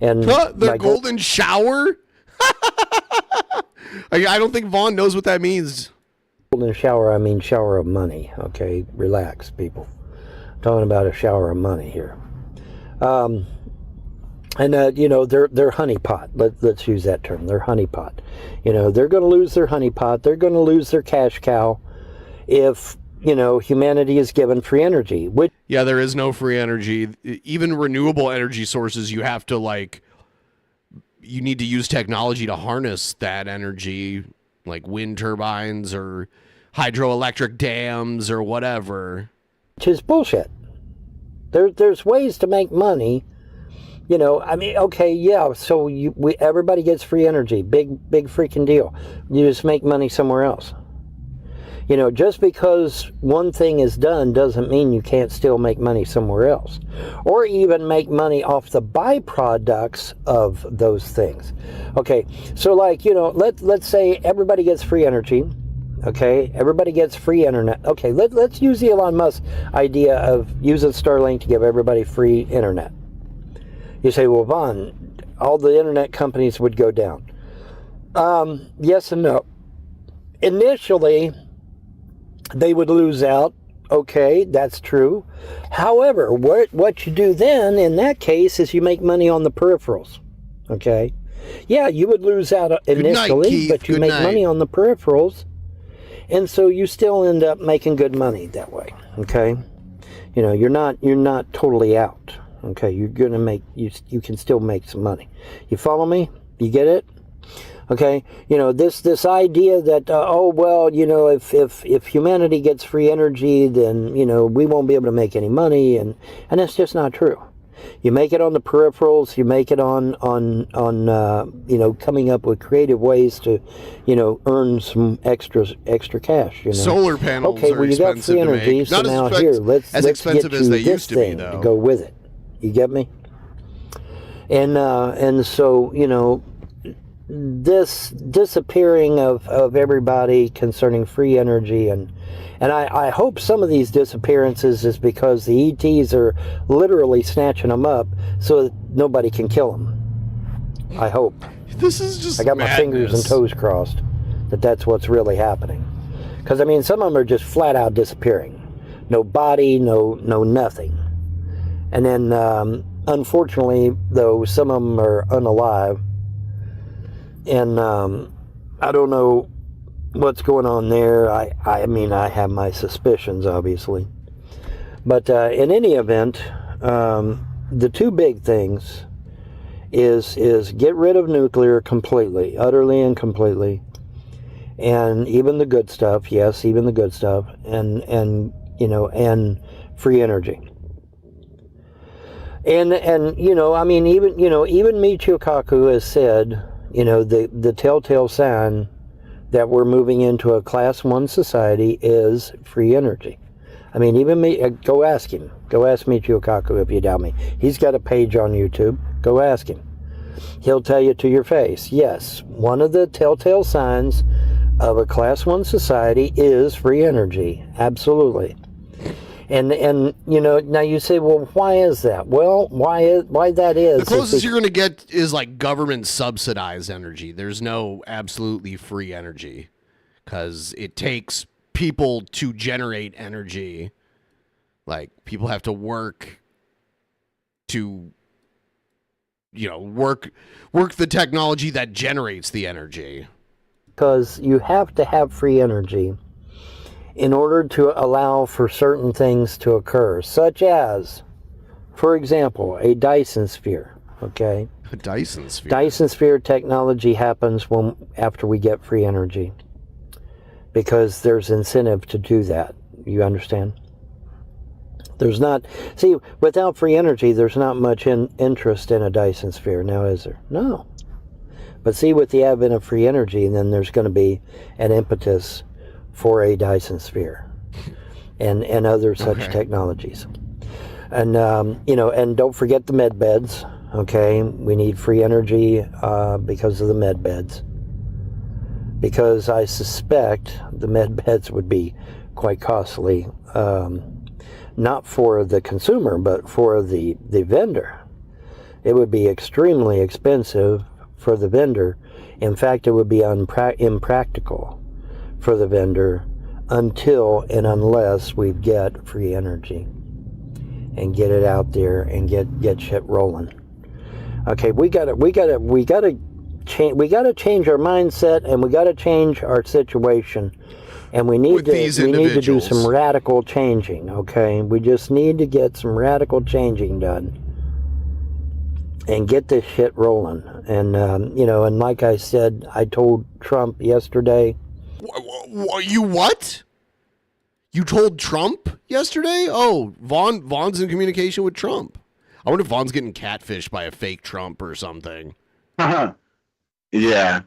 And Their golden shower? I don't think Vaughn knows what that means. Golden shower, I mean shower of money. Okay, relax, people. I'm talking about a shower of money here. Their honeypot. Let's use that term. Their honeypot. They're going to lose their honeypot. They're going to lose their cash cow if humanity is given free energy. Yeah, there is no free energy. Even renewable energy sources, you have to you need to use technology to harness that energy, like wind turbines or hydroelectric dams or whatever. Which is bullshit. There's ways to make money. Okay, yeah. So everybody gets free energy. Big freaking deal. You just make money somewhere else. Just because one thing is done doesn't mean you can't still make money somewhere else. Or even make money off the byproducts of those things. Okay, so let's say everybody gets free energy. Okay, everybody gets free internet. Okay, let's use the Elon Musk idea of using Starlink to give everybody free internet. You say, well, Vaughn, all the internet companies would go down. Yes and no. Initially, they would lose out. Okay, that's true. However, what you do then, in that case, is you make money on the peripherals. Okay? Yeah, you would lose out initially, but you make money on the peripherals, and so you still end up making good money that way. Okay? You're not totally out. Okay, you're gonna make you can still make some money. You follow me? You get it? Okay, this idea that if humanity gets free energy, then we won't be able to make any money, and that's just not true. You make it on the peripherals. You make it on coming up with creative ways to earn some extra cash. Solar panels. Okay, are well, you got expensive free to energy, make. so Not now as here let's expensive get as you they this used to be, thing though. to go with it. You get me? And so this disappearing of everybody concerning free energy, and I hope some of these disappearances is because the ETs are literally snatching them up so that nobody can kill them. I hope. This is just I got my fingers and toes crossed that that's what's really happening. Because some of them are just flat out disappearing. No body, no nothing. And then unfortunately, though, some of them are unalive. And I don't know what's going on there. I have my suspicions, obviously. But in any event, the two big things is get rid of nuclear completely, utterly and completely. And even the good stuff, yes, even the good stuff, and free energy. And even Michio Kaku has said, the telltale sign that we're moving into a class 1 society is free energy. Even me, go ask him. Go ask Michio Kaku if you doubt me. He's got a page on YouTube. Go ask him. He'll tell you to your face. Yes, one of the telltale signs of a Class 1 society is free energy. Absolutely. And you know, now you say, well, why is that? Well, why that is... The closest you're going to get is like government subsidized energy. There's no absolutely free energy because it takes people to generate energy. Like, people have to work to, you know, work the technology that generates the energy. Because you have to have free energy in order to allow for certain things to occur, such as, for example, a Dyson sphere, okay? A Dyson sphere? Dyson sphere technology happens after we get free energy, because there's incentive to do that. You understand? There's not... See, without free energy, there's not much interest in a Dyson sphere, now is there? No. But see, with the advent of free energy, then there's going to be an impetus for a Dyson sphere and other such technologies. And, you know, and don't forget the med beds, okay? We need free energy because of the med beds. Because I suspect the med beds would be quite costly, not for the consumer, but for the vendor. It would be extremely expensive for the vendor. In fact, it would be impractical for the vendor until and unless we get free energy and get it out there and get shit rolling. Okay, we gotta change our mindset, and we gotta change our situation, and we need to do some radical changing. Okay, we just need to get some radical changing done and get this shit rolling. And you know, and like I said, I told Trump yesterday. You what? You told Trump yesterday? Oh, Vaughn's in communication with Trump. I wonder if Vaughn's getting catfished by a fake Trump or something. Yeah,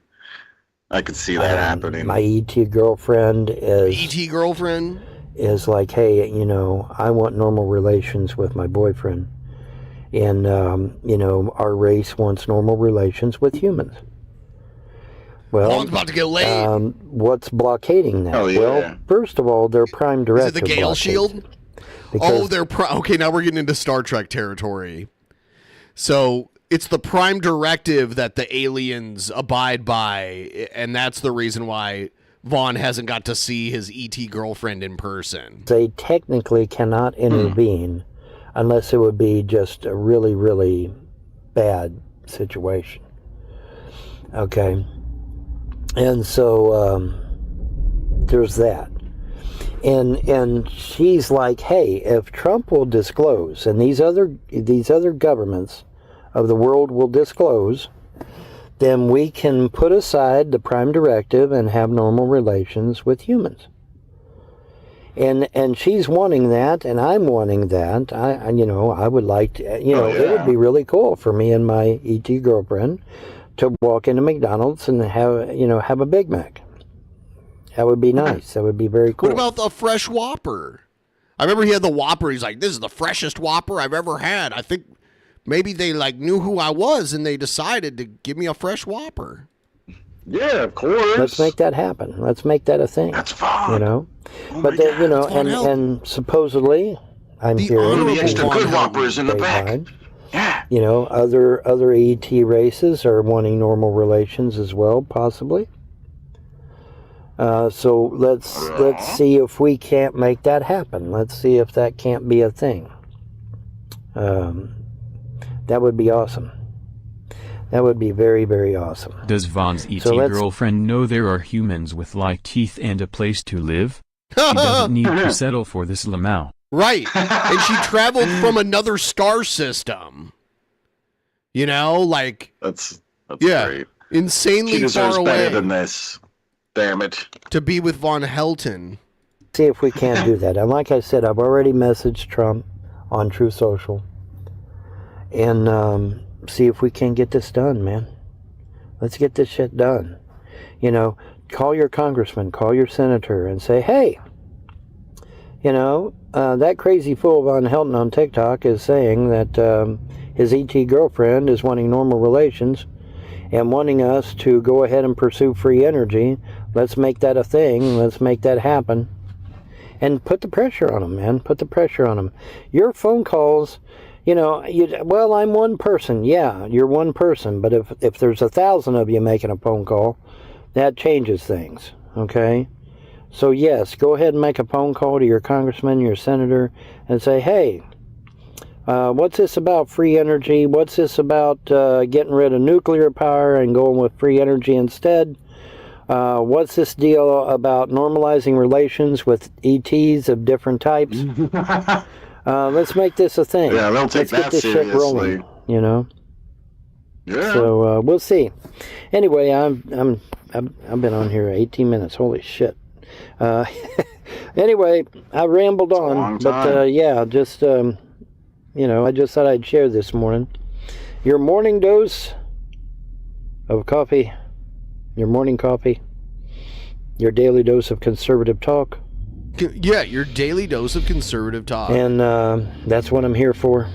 I could see that happening. My ET girlfriend is like, hey, you know, I want normal relations with my boyfriend, and you know, our race wants normal relations with humans. Well, Vaughn's about to get laid. What's blockading that? Oh, yeah. Well, first of all, their prime directive. Is it the Gale Shield? Oh, okay, now we're getting into Star Trek territory. So it's the prime directive that the aliens abide by, and that's the reason why Vaughn hasn't got to see his ET girlfriend in person. They technically cannot intervene unless it would be just a really, really bad situation. Okay. And so there's that. And she's like, hey, if Trump will disclose, and these other governments of the world will disclose, then we can put aside the prime directive and have normal relations with humans. And she's wanting that, and I'm wanting that. I would like to, it would be really cool for me and my ET girlfriend to walk into McDonald's and have a Big Mac. That would be nice. That would be very cool. What about the fresh Whopper? I remember he had the Whopper. He's like, this is the freshest Whopper I've ever had. I think maybe they knew who I was and they decided to give me a fresh Whopper. Yeah, of course. Let's make that happen. Let's make that a thing. That's fun. But and supposedly I'm hearing the extra good Whoppers in the back. Yeah. Other ET races are wanting normal relations as well, possibly. So let's see if we can't make that happen. Let's see if that can't be a thing. That would be awesome. That would be very, very awesome. Does Vaughn's ET girlfriend know there are humans with like teeth and a place to live? She doesn't need to settle for this Lamau. Right. And she traveled from another star system. That's great. Insanely she deserves far away. Better than this. Damn it. To be with Vaughn Helton. See if we can't do that. And like I said, I've already messaged Trump on True Social. And see if we can get this done, man. Let's get this shit done. Call your congressman, call your senator, and say, hey, that crazy fool Vaughn Helton on TikTok is saying that his ET girlfriend is wanting normal relations and wanting us to go ahead and pursue free energy Let's make that a thing. Let's make that happen. And put the pressure on them, man. Put the pressure on them. Your phone calls, well, I'm one person. Yeah, you're one person. But if there's 1,000 of you making a phone call, that changes things, okay? So, yes, go ahead and make a phone call to your congressman, your senator, and say, hey, what's this about free energy? What's this about getting rid of nuclear power and going with free energy instead? What's this deal about normalizing relations with ETs of different types? Let's make this a thing. Yeah, they'll take Let's get this shit rolling, Yeah. So we'll see. Anyway, I've been on here 18 minutes. Holy shit. Anyway, I rambled on, but yeah, just I just thought I'd share this morning. Your morning dose of coffee, your morning coffee, your daily dose of conservative talk. Yeah, your daily dose of conservative talk. And that's what I'm here for.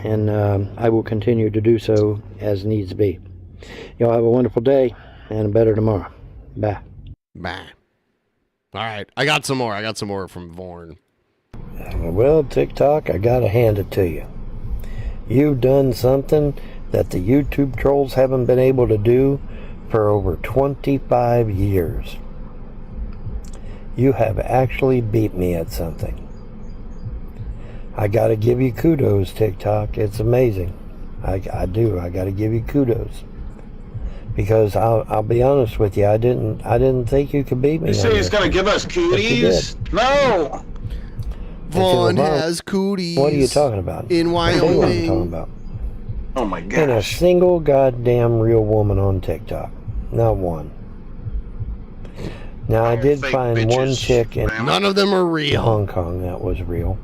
And I will continue to do so as needs be. Y'all have a wonderful day and a better tomorrow. Bye. Bye. All right. I got some more from Vaughn. Well, TikTok, I gotta hand it to you. You've done something that the YouTube trolls haven't been able to do for over 25 years. You have actually beat me at something. I gotta give you kudos, TikTok. It's amazing. I do. I gotta give you kudos. Because I'll be honest with you, I didn't think you could beat me. You say he's gonna give us cooties? No. Vaughn has cooties. What are you talking about? In Wyoming. What are you talking about? Oh my gosh. And a single goddamn real woman on TikTok. Not one. Now, I did find one chick in none of them are real. Hong Kong that was real.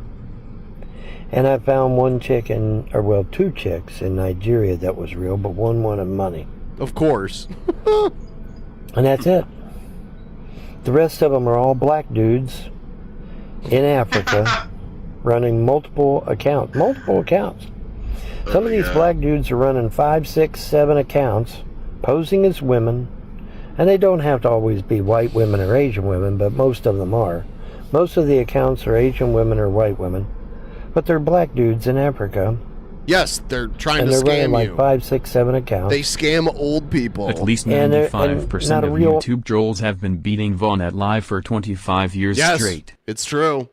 And I found one chick two chicks in Nigeria that was real, but one wanted money. Of course. And that's it. The rest of them are all black dudes in Africa running multiple accounts. Some of these black dudes are running 5, 6, 7 accounts, posing as women. And they don't have to always be white women or Asian women, but most of them are. Most of the accounts are Asian women or white women. But they're black dudes in Africa. Yes, they're trying to scam scam running like you. 5, 6, 7 accounts. They scam old people. At least 95% of YouTube trolls have been beating Vaughn at live for 25 years straight. It's true.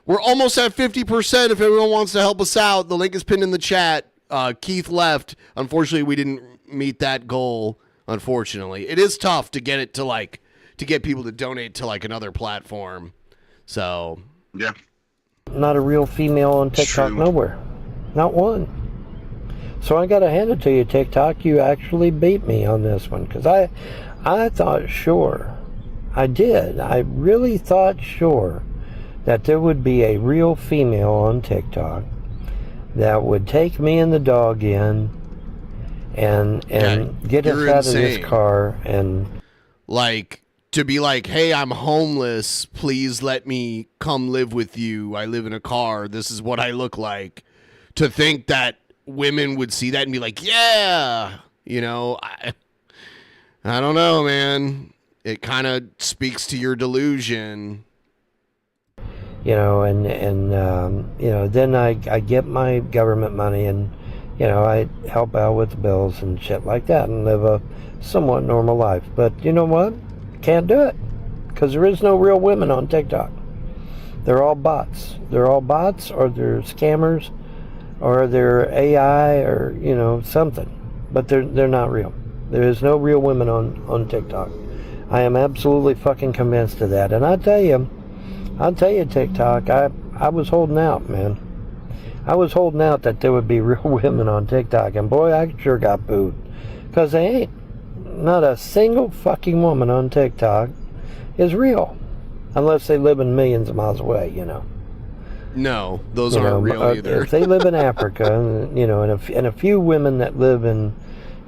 We're almost at 50%. If anyone wants to help us out, the link is pinned in the chat. Keith left. Unfortunately, we didn't meet that goal. Unfortunately, it is tough to get it to get people to donate to another platform. So yeah, not a real female on TikTok nowhere, not one. So I gotta hand it to you, TikTok. You actually beat me on this one because I thought sure, I did. I really thought sure that there would be a real female on TikTok that would take me and the dog in. And get us out of this car and to be like, hey, I'm homeless. Please let me come live with you. I live in a car. This is what I look like. To think that women would see that and be like, yeah, I don't know, man. It kind of speaks to your delusion. Then I get my government money and. I help out with the bills and shit like that and live a somewhat normal life. But you know what? Can't do it. Because there is no real women on TikTok. They're all bots. They're all bots or they're scammers or they're AI or, something. But they're not real. There is no real women on TikTok. I am absolutely fucking convinced of that. And I'll tell you, TikTok, I was holding out, man. I was holding out that there would be real women on TikTok, and boy, I sure got booed. Because they ain't. Not a single fucking woman on TikTok is real. Unless they live in millions of miles away, No, those aren't real either. If they live in Africa, and a few women that live in,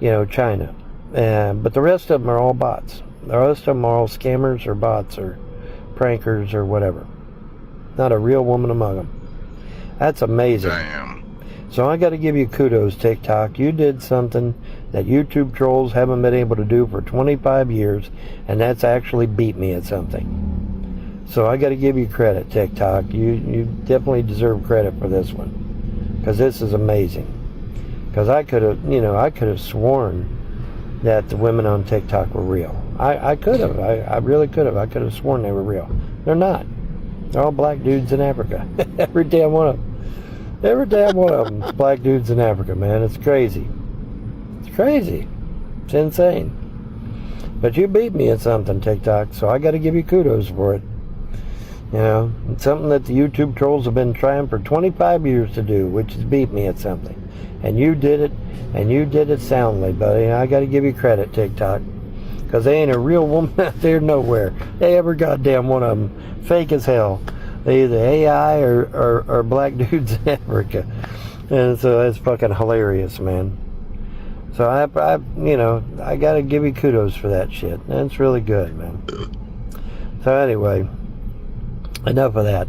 China. But the rest of them are all bots. The rest of them are all scammers or bots or prankers or whatever. Not a real woman among them. That's amazing. Damn. So I got to give you kudos, TikTok. You did something that YouTube trolls haven't been able to do for 25 years, and that's actually beat me at something. So I got to give you credit, TikTok. You definitely deserve credit for this one, because this is amazing. Because I could have sworn that the women on TikTok were real. I could have. I really could have. I could have sworn they were real. They're not. They're all black dudes in Africa. Every damn one of them. Every damn one of them. Black dudes in Africa, man. It's crazy. It's crazy. It's insane. But you beat me at something, TikTok, so I got to give you kudos for it. You know, it's something that the YouTube trolls have been trying for 25 years to do, which is beat me at something. And you did it, and you did it soundly, buddy. I got to give you credit, TikTok, because they ain't a real woman out there nowhere. They every goddamn one of them fake as hell. They either AI or black dudes in Africa. And so that's fucking hilarious, man. So I got to give you kudos for that shit. That's really good, man. So anyway, enough of that.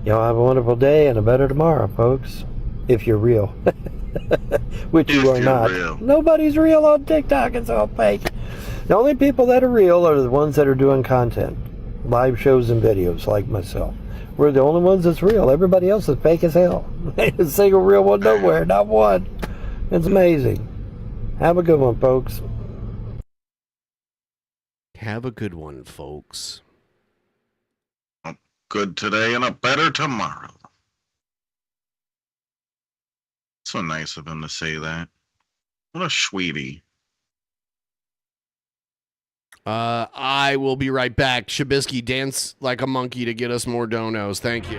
Y'all have a wonderful day and a better tomorrow, folks. If you're real. Which you are not. Real. Nobody's real on TikTok. It's all fake. The only people that are real are the ones that are doing content. Live shows and videos like myself. We're the only ones that's real. Everybody else is fake as hell. Ain't a single real one nowhere. Not one. It's amazing. Have a good one, folks. Have a good one, folks. Good today and a better tomorrow. So nice of him to say that. What a sweetie. I will be right back. Shabisky, dance like a monkey to get us more donos. Thank you.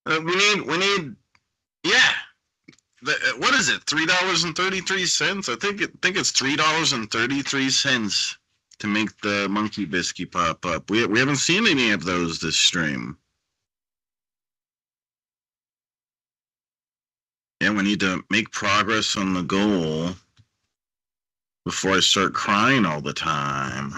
We need, yeah. What is it? $3.33? I think it's $3.33 to make the monkey biscuit pop up. We haven't seen any of those this stream. Yeah, we need to make progress on the goal before I start crying all the time.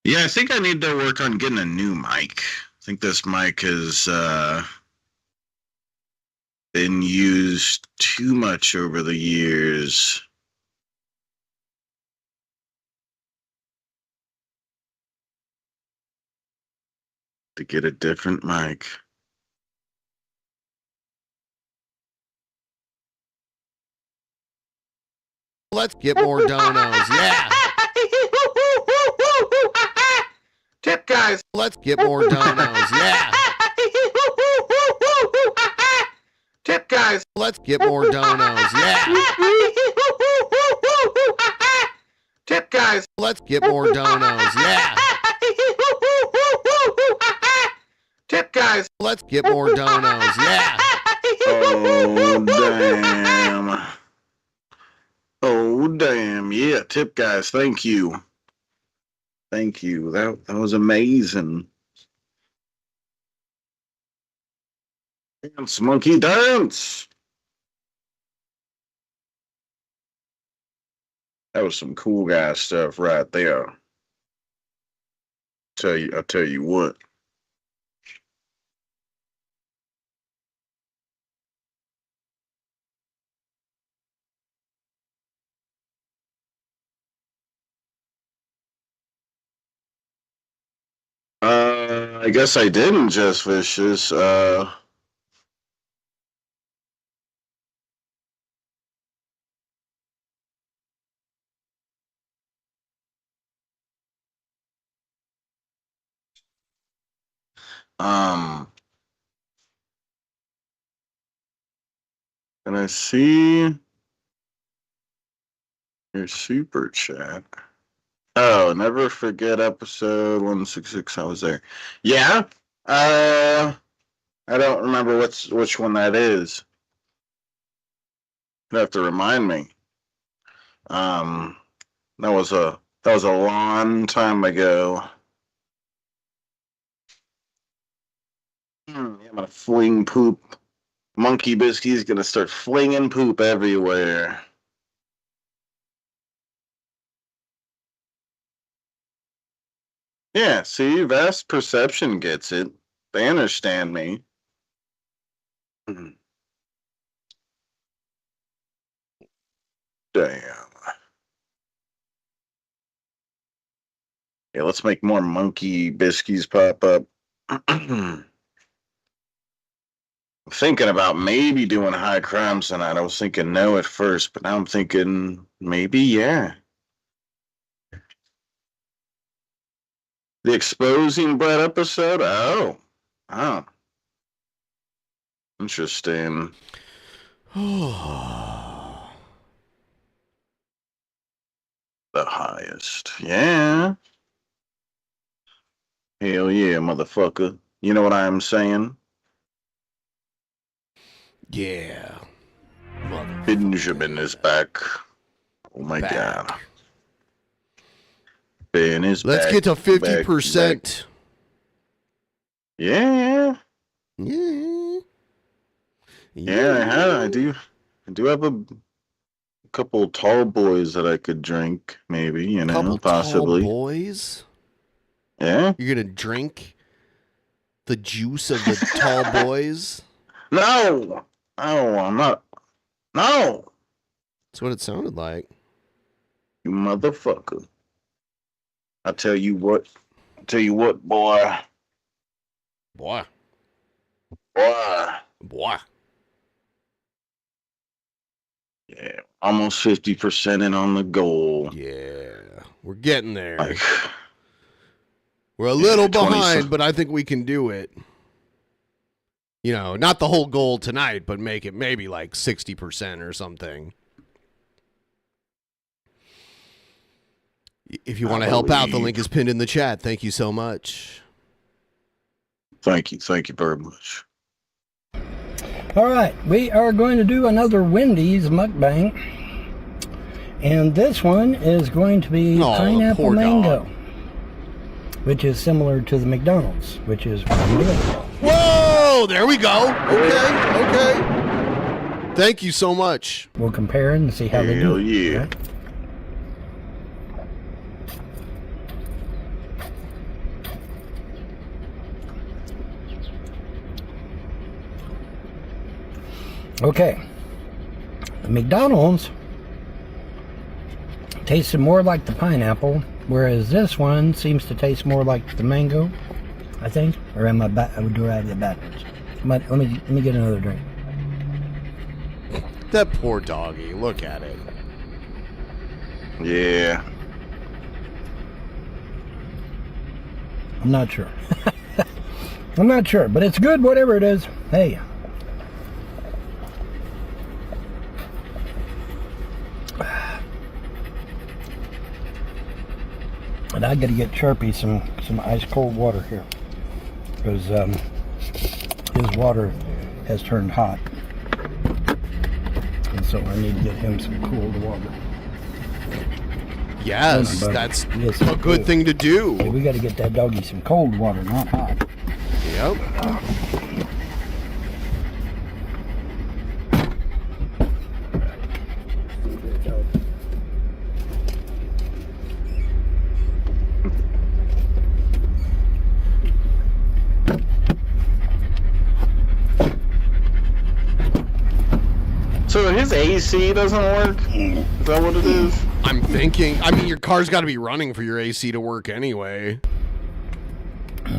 Yeah, I think I need to work on getting a new mic. I think this mic has been used too much over the years. To get a different mic. Let's get more donos. Yeah. Tip, guys. Let's get more donos. Yeah. Tip, guys. Let's get more donos. Yeah. Tip, guys. Let's get more donos. Yeah. Tip, guys. Let's get more donos. Yeah. Oh, damn. Oh, damn. Yeah, tip, guys. Thank you. Thank you. That was amazing. Dance, monkey, dance. That was some cool guy stuff right there. I'll tell you what. I guess I didn't, Just Vicious. Can I see your super chat? Oh, never forget episode 166. I was there. Yeah. I don't remember which one that is. You have to remind me. That was a long time ago. I'm gonna fling poop. Monkey Biscuit's gonna start flinging poop everywhere. Yeah, see, vast perception gets it. They understand me. Damn. Yeah, let's make more monkey biscuits pop up. Thinking about maybe doing high crimes tonight. I was thinking no at first, but now I'm thinking maybe yeah. The exposing Brett episode? Oh. Interesting. The highest. Yeah. Hell yeah, motherfucker. You know what I'm saying? Yeah. Benjamin is back. Oh my god. Ben is Let's back. get to 50%. Yeah. Yeah. Yeah, I do have a couple tall boys that I could drink, maybe, you know, Couple possibly. Tall boys? Yeah. You're gonna drink the juice of the tall boys? No, I'm not. No. That's what it sounded like. You motherfucker. I tell you what, boy. Boy. Yeah, almost 50% in on the goal. Yeah, we're getting there. Like, we're a little 20 behind, but I think we can do it. You know, not the whole goal tonight, but make it maybe like 60% or something. If you want to help out, the link is pinned in the chat. Thank you so much. Thank you very much. All right, we are going to do another Wendy's mukbang. And this one is going to be pineapple mango, which is similar to the McDonald's, which is what I'm doing. Whoa, there we go. Okay. Thank you so much. We'll compare and see how they do. Hell yeah. Right? Okay, the McDonald's tasted more like the pineapple, whereas this one seems to taste more like the mango, I think. Or am I do I have it backwards? Let me get another drink. That poor doggy, look at it. Yeah. I'm not sure. I'm not sure, but it's good, whatever it is. Hey. And I got to get Sharpie some ice cold water here, because his water has turned hot, and so I need to get him some cold water. Yes, that's a good thing to do. Hey, we got to get that doggy some cold water, not hot. Yep. So his AC doesn't work? Is that what it is? I'm thinking. I mean, your car's got to be running for your AC to work anyway.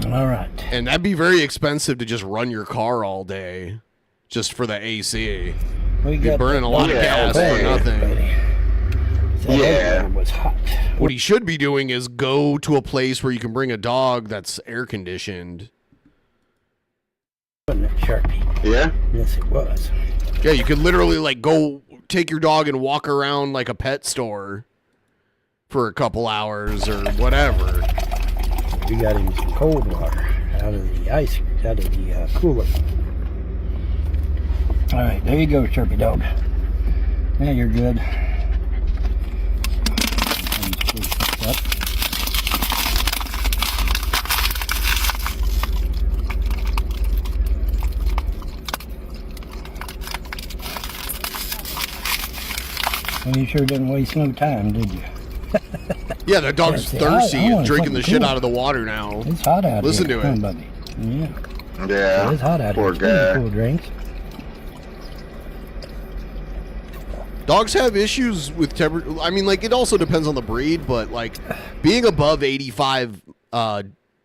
All right. And that'd be very expensive to just run your car all day, just for the AC. You're burning a lot of gas for nothing. Yeah. Was hot. What he should be doing is go to a place where you can bring a dog that's air conditioned. Wasn't it Sharpie? Yeah. Yes, it was. Yeah, you could literally like go take your dog and walk around like a pet store for a couple hours or whatever. We got him some cold water out of the cooler. All right, there you go, Sharpie dog. Now you're good. And you sure didn't waste no time, did you? Yeah, the dog's Yeah, see, thirsty I and wanna drinking the fucking shit cool. out of the water now. It's hot out Listen here. to Come it. on, buddy. Yeah. Yeah. It's hot out Poor here. It's guy. cool drinks. Dogs have issues with temperature. I mean, like, it also depends on the breed, but, like, being above 85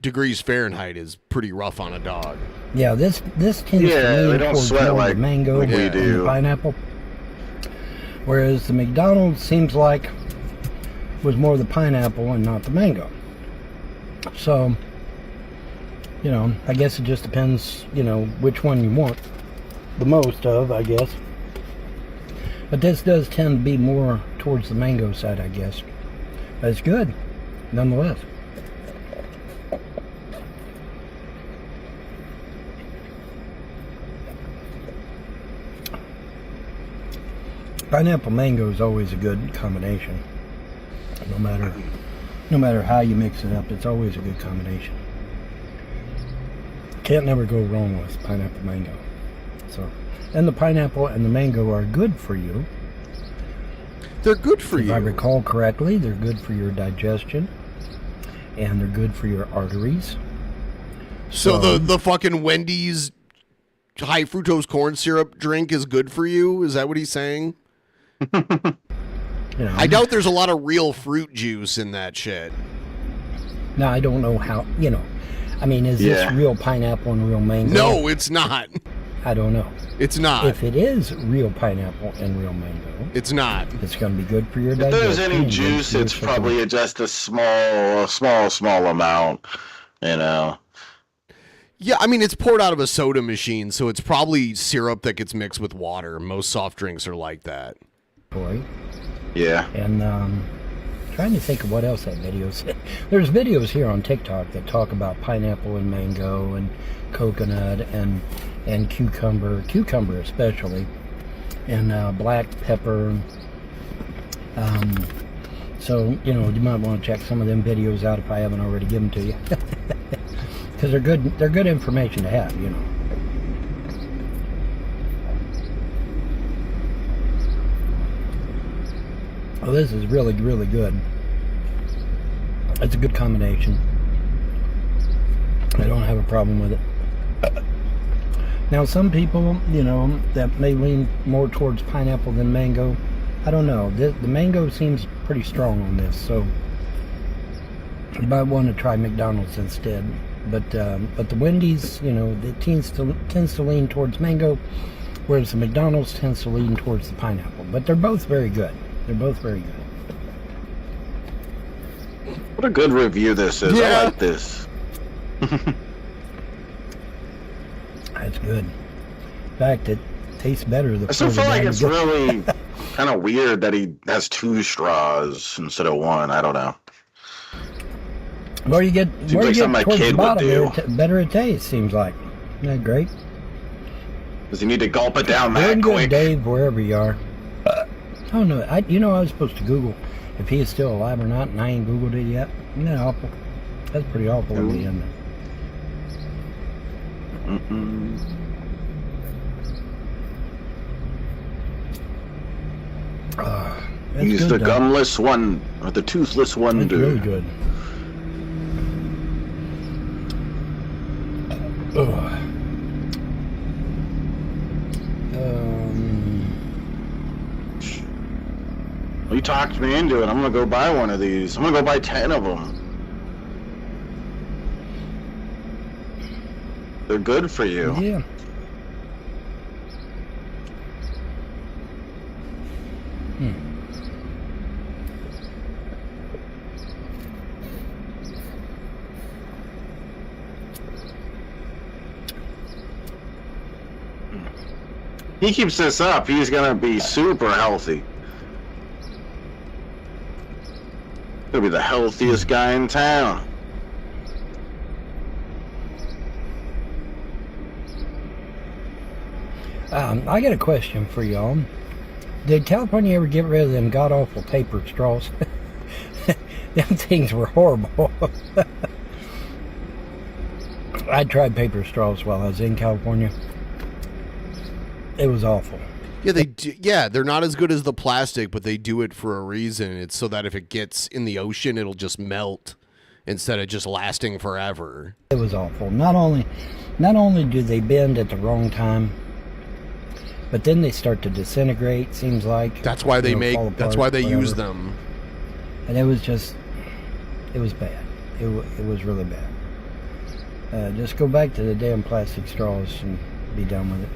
degrees Fahrenheit is pretty rough on a dog. Yeah, this tends to Yeah, they lean don't towards sweat more like the mango we and do. the pineapple. Whereas the McDonald's seems like was more the pineapple and not the mango. So, you know, I guess it just depends, you know, which one you want the most of, I guess. But this does tend to be more towards the mango side, I guess. But it's good, nonetheless. Pineapple mango is always a good combination. No matter how you mix it up, it's always a good combination. Can't never go wrong with pineapple mango. So, and the pineapple and the mango are good for you. They're good for you. If I recall correctly, they're good for your digestion, and they're good for your arteries. So the fucking Wendy's high fructose corn syrup drink is good for you? Is that what he's saying? You know, I doubt there's a lot of real fruit juice in that shit. now I don't know how. You know, I mean, is this real pineapple and real mango? No, it's not. I don't know. It's not. If it is real pineapple and real mango, it's not. It's going to be good for your If digestion. there's any and good juice, for your it's probably just a small amount, you know. Yeah, I mean, it's poured out of a soda machine, so it's probably syrup that gets mixed with water. Most soft drinks are like that. Boy. Yeah. And trying to think of what else that video said. There's videos here on TikTok that talk about pineapple and mango and coconut and cucumber especially, and black pepper. So, you know, you might want to check some of them videos out if I haven't already given them to you. Because they're good information to have, you know. Well, this is really, really good. It's a good combination. I don't have a problem with it. Now, some people, you know, that may lean more towards pineapple than mango. I don't know. The mango seems pretty strong on this, so you might want to try McDonald's instead. But the Wendy's, you know, it tends to lean towards mango, whereas the McDonald's tends to lean towards the pineapple. But they're both very good. They're both very good. What a good review this is. I like this. That's good. In fact, it tastes better. I still feel like it's really kind of weird that he has 2 straws instead of 1. I don't know. More you get Seems like something towards my the kid bottom, would do. better it tastes, seems like. Isn't that great? Does he need to gulp it down Doing that good, quick? Dave, wherever you are. Oh, no, I was supposed to Google if he is still alive or not, and I ain't Googled it yet. Isn't that awful? That's pretty awful in the end. That's He's good, the though. gumless one, or the toothless wonder. That's really good. Ugh. You talked me into it. I'm gonna go buy one of these. I'm gonna go buy 10 of them. They're good for you. Yeah. He keeps this up, he's gonna be super healthy. He'll be the healthiest guy in town. I got a question for y'all. Did California ever get rid of them god-awful paper straws? Them things were horrible. I tried paper straws while I was in California. It was awful. Yeah, they do, yeah, they're not as good as the plastic, but they do it for a reason. It's so that if it gets in the ocean, it'll just melt instead of just lasting forever. It was awful. Not only do they bend at the wrong time, but then they start to disintegrate. Seems like that's why they make. That's why they use whatever. them. And it was just, it was bad. It was really bad. Just go back to the damn plastic straws and be done with it.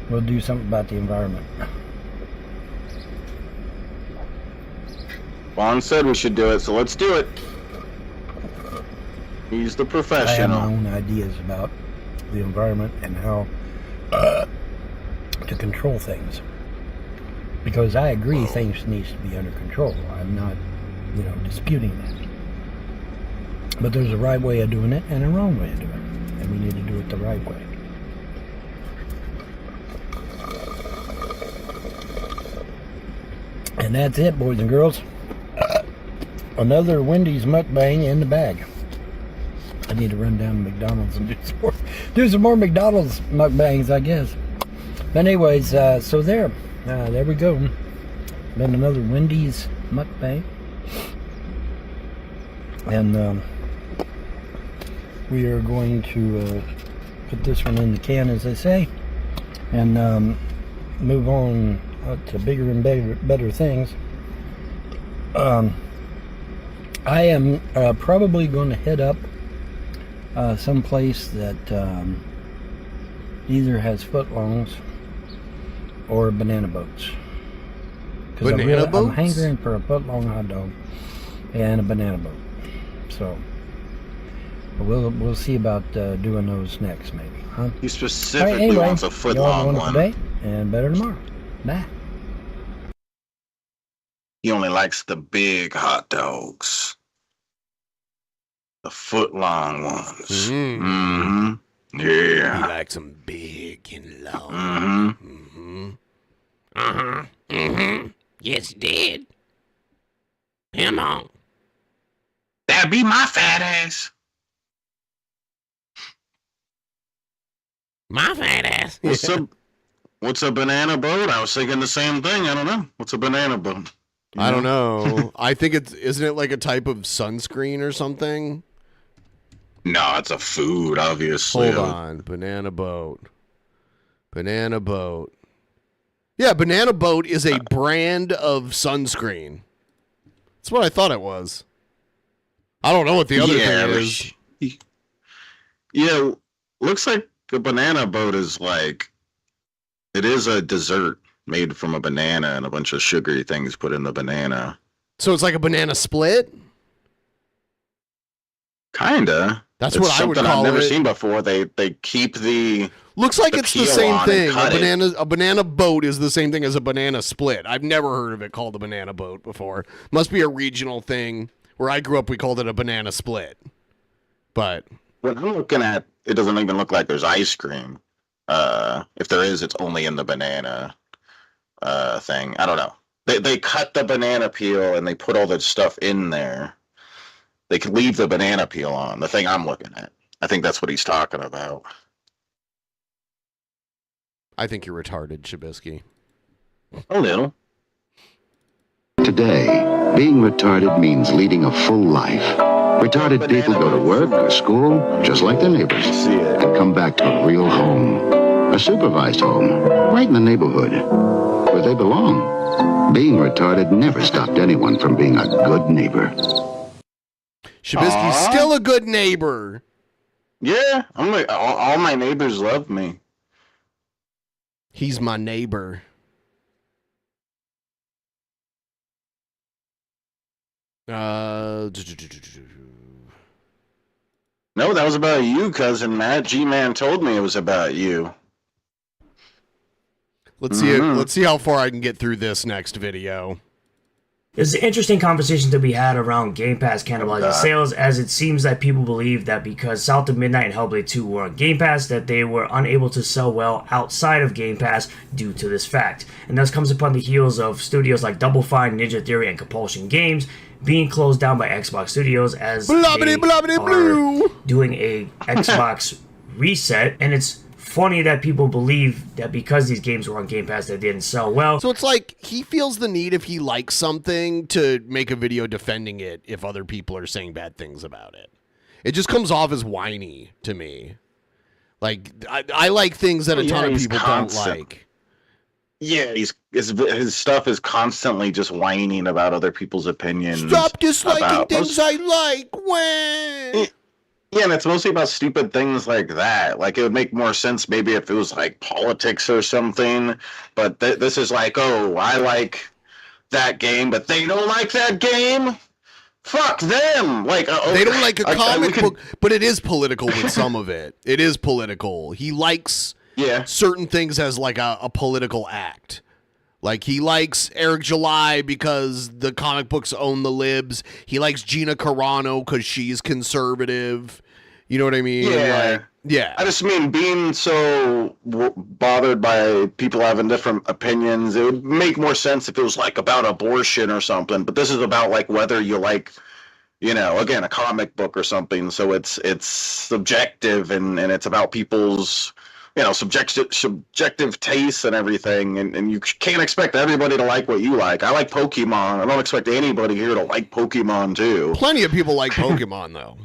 We'll do something about the environment. Vaughn said we should do it, so let's do it. He's the I have professional. my own ideas about the environment and how to control things. Because I agree things needs to be under control. I'm not, disputing that. But there's a right way of doing it and a wrong way of doing it. And we need to do it the right way. And that's it, boys and girls. Another Wendy's mukbang in the bag. I need to run down to McDonald's and do some more McDonald's mukbangs, I guess. But anyways, so there we go. Been another Wendy's mukbang. And we are going to put this one in the can, as they say, and move on to bigger and better things. I am probably going to head up someplace that either has footlongs or banana boats. Banana boats? I'm hankering for a footlong hot dog and a banana boat. So we'll see about doing those next, maybe, huh? He specifically wants a foot-long one. Today and better tomorrow. Bye. He only likes the big hot dogs. The foot-long ones. Mm-hmm. Yeah. He likes them big and long. Mm-hmm. Uh-huh. Mm-hmm. Yes, he did. Come on. That'd be my fat ass. My fat ass. What's a banana boat? I was thinking the same thing. I don't know. What's a banana boat? I don't know. I think isn't it like a type of sunscreen or something? No, it's a food, obviously. Hold on. Banana boat. Banana boat. Yeah, banana boat is a brand of sunscreen. That's what I thought it was. I don't know what the other thing is. Yeah, looks like a banana boat is like, it is a dessert made from a banana and a bunch of sugary things put in the banana. So it's like a banana split? Kinda. That's what I would call it. I've never seen before. They keep the looks like it's the same thing. A A banana boat is the same thing as a banana split. I've never heard of it called a banana boat before. Must be a regional thing. Where I grew up, we called it a banana split. But what I'm looking at, it doesn't even look like there's ice cream. If there is, it's only in the banana thing. I don't know. They cut the banana peel and they put all that stuff in there. They could leave the banana peel on, the thing I'm looking at. I think that's what he's talking about. I think you're retarded, Shabisky. A little. Today, being retarded means leading a full life. Retarded people go to work or school, just like their neighbors, and come back to a real home. A supervised home, right in the neighborhood, where they belong. Being retarded never stopped anyone from being a good neighbor. Shabisky's still a good neighbor. Yeah, I'm like, all my neighbors love me. He's my neighbor. No, that was about you, cousin Matt. G-Man told me it was about you. Let's see it. Let's see how far I can get through this next video. There's an interesting conversation to be had around Game Pass cannibalizing sales, as it seems that people believe that because South of Midnight and Hellblade 2 were on Game Pass, that they were unable to sell well outside of Game Pass due to this fact. And this comes upon the heels of studios like Double Fine, Ninja Theory, and Compulsion Games being closed down by Xbox Studios as they are doing a Xbox reset, and it's funny that people believe that because these games were on Game Pass, they didn't sell well. So it's like he feels the need, if he likes something, to make a video defending it if other people are saying bad things about it. It just comes off as whiny to me. Like, I like things that a ton of people don't like. Yeah, his stuff is constantly just whining about other people's opinions. Stop disliking things I like. When? Yeah, and it's mostly about stupid things like that. Like, it would make more sense maybe if it was like politics or something. But this is like, oh, I like that game, but they don't like that game. Fuck them! Like they don't like a comic book, but it is political with some of it. It is political. He likes certain things as like a political act. Like he likes Eric July because the comic books own the libs. He likes Gina Carano because she's conservative. You know what I mean? Yeah. I just mean being so bothered by people having different opinions. It would make more sense if it was like about abortion or something. But this is about like whether you like, again, a comic book or something. So it's subjective and it's about people's subjective tastes and everything. And you can't expect everybody to like what you like. I like Pokemon. I don't expect anybody here to like Pokemon too. Plenty of people like Pokemon though.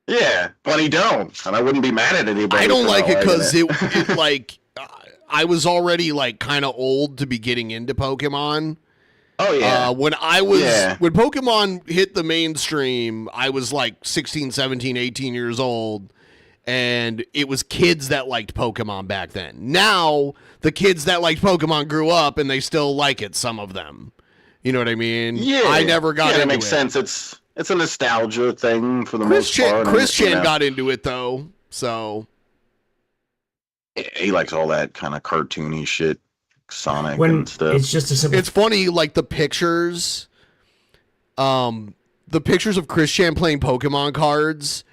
Yeah, plenty don't, and I wouldn't be mad at anybody. I don't like it because it like I was already like kind of old to be getting into Pokemon. Oh yeah. When Pokemon hit the mainstream, I was like 16, 17, 18 years old, and it was kids that liked Pokemon back then. Now the kids that liked Pokemon grew up and they still like it. Some of them, you know what I mean? Yeah, I never got into it. That makes sense. It's a nostalgia thing for the most part. Chris Chan got into it though, so he likes all that kind of cartoony shit, Sonic and stuff. It's just a simple. It's funny, like the pictures of Chris Chan playing Pokemon cards.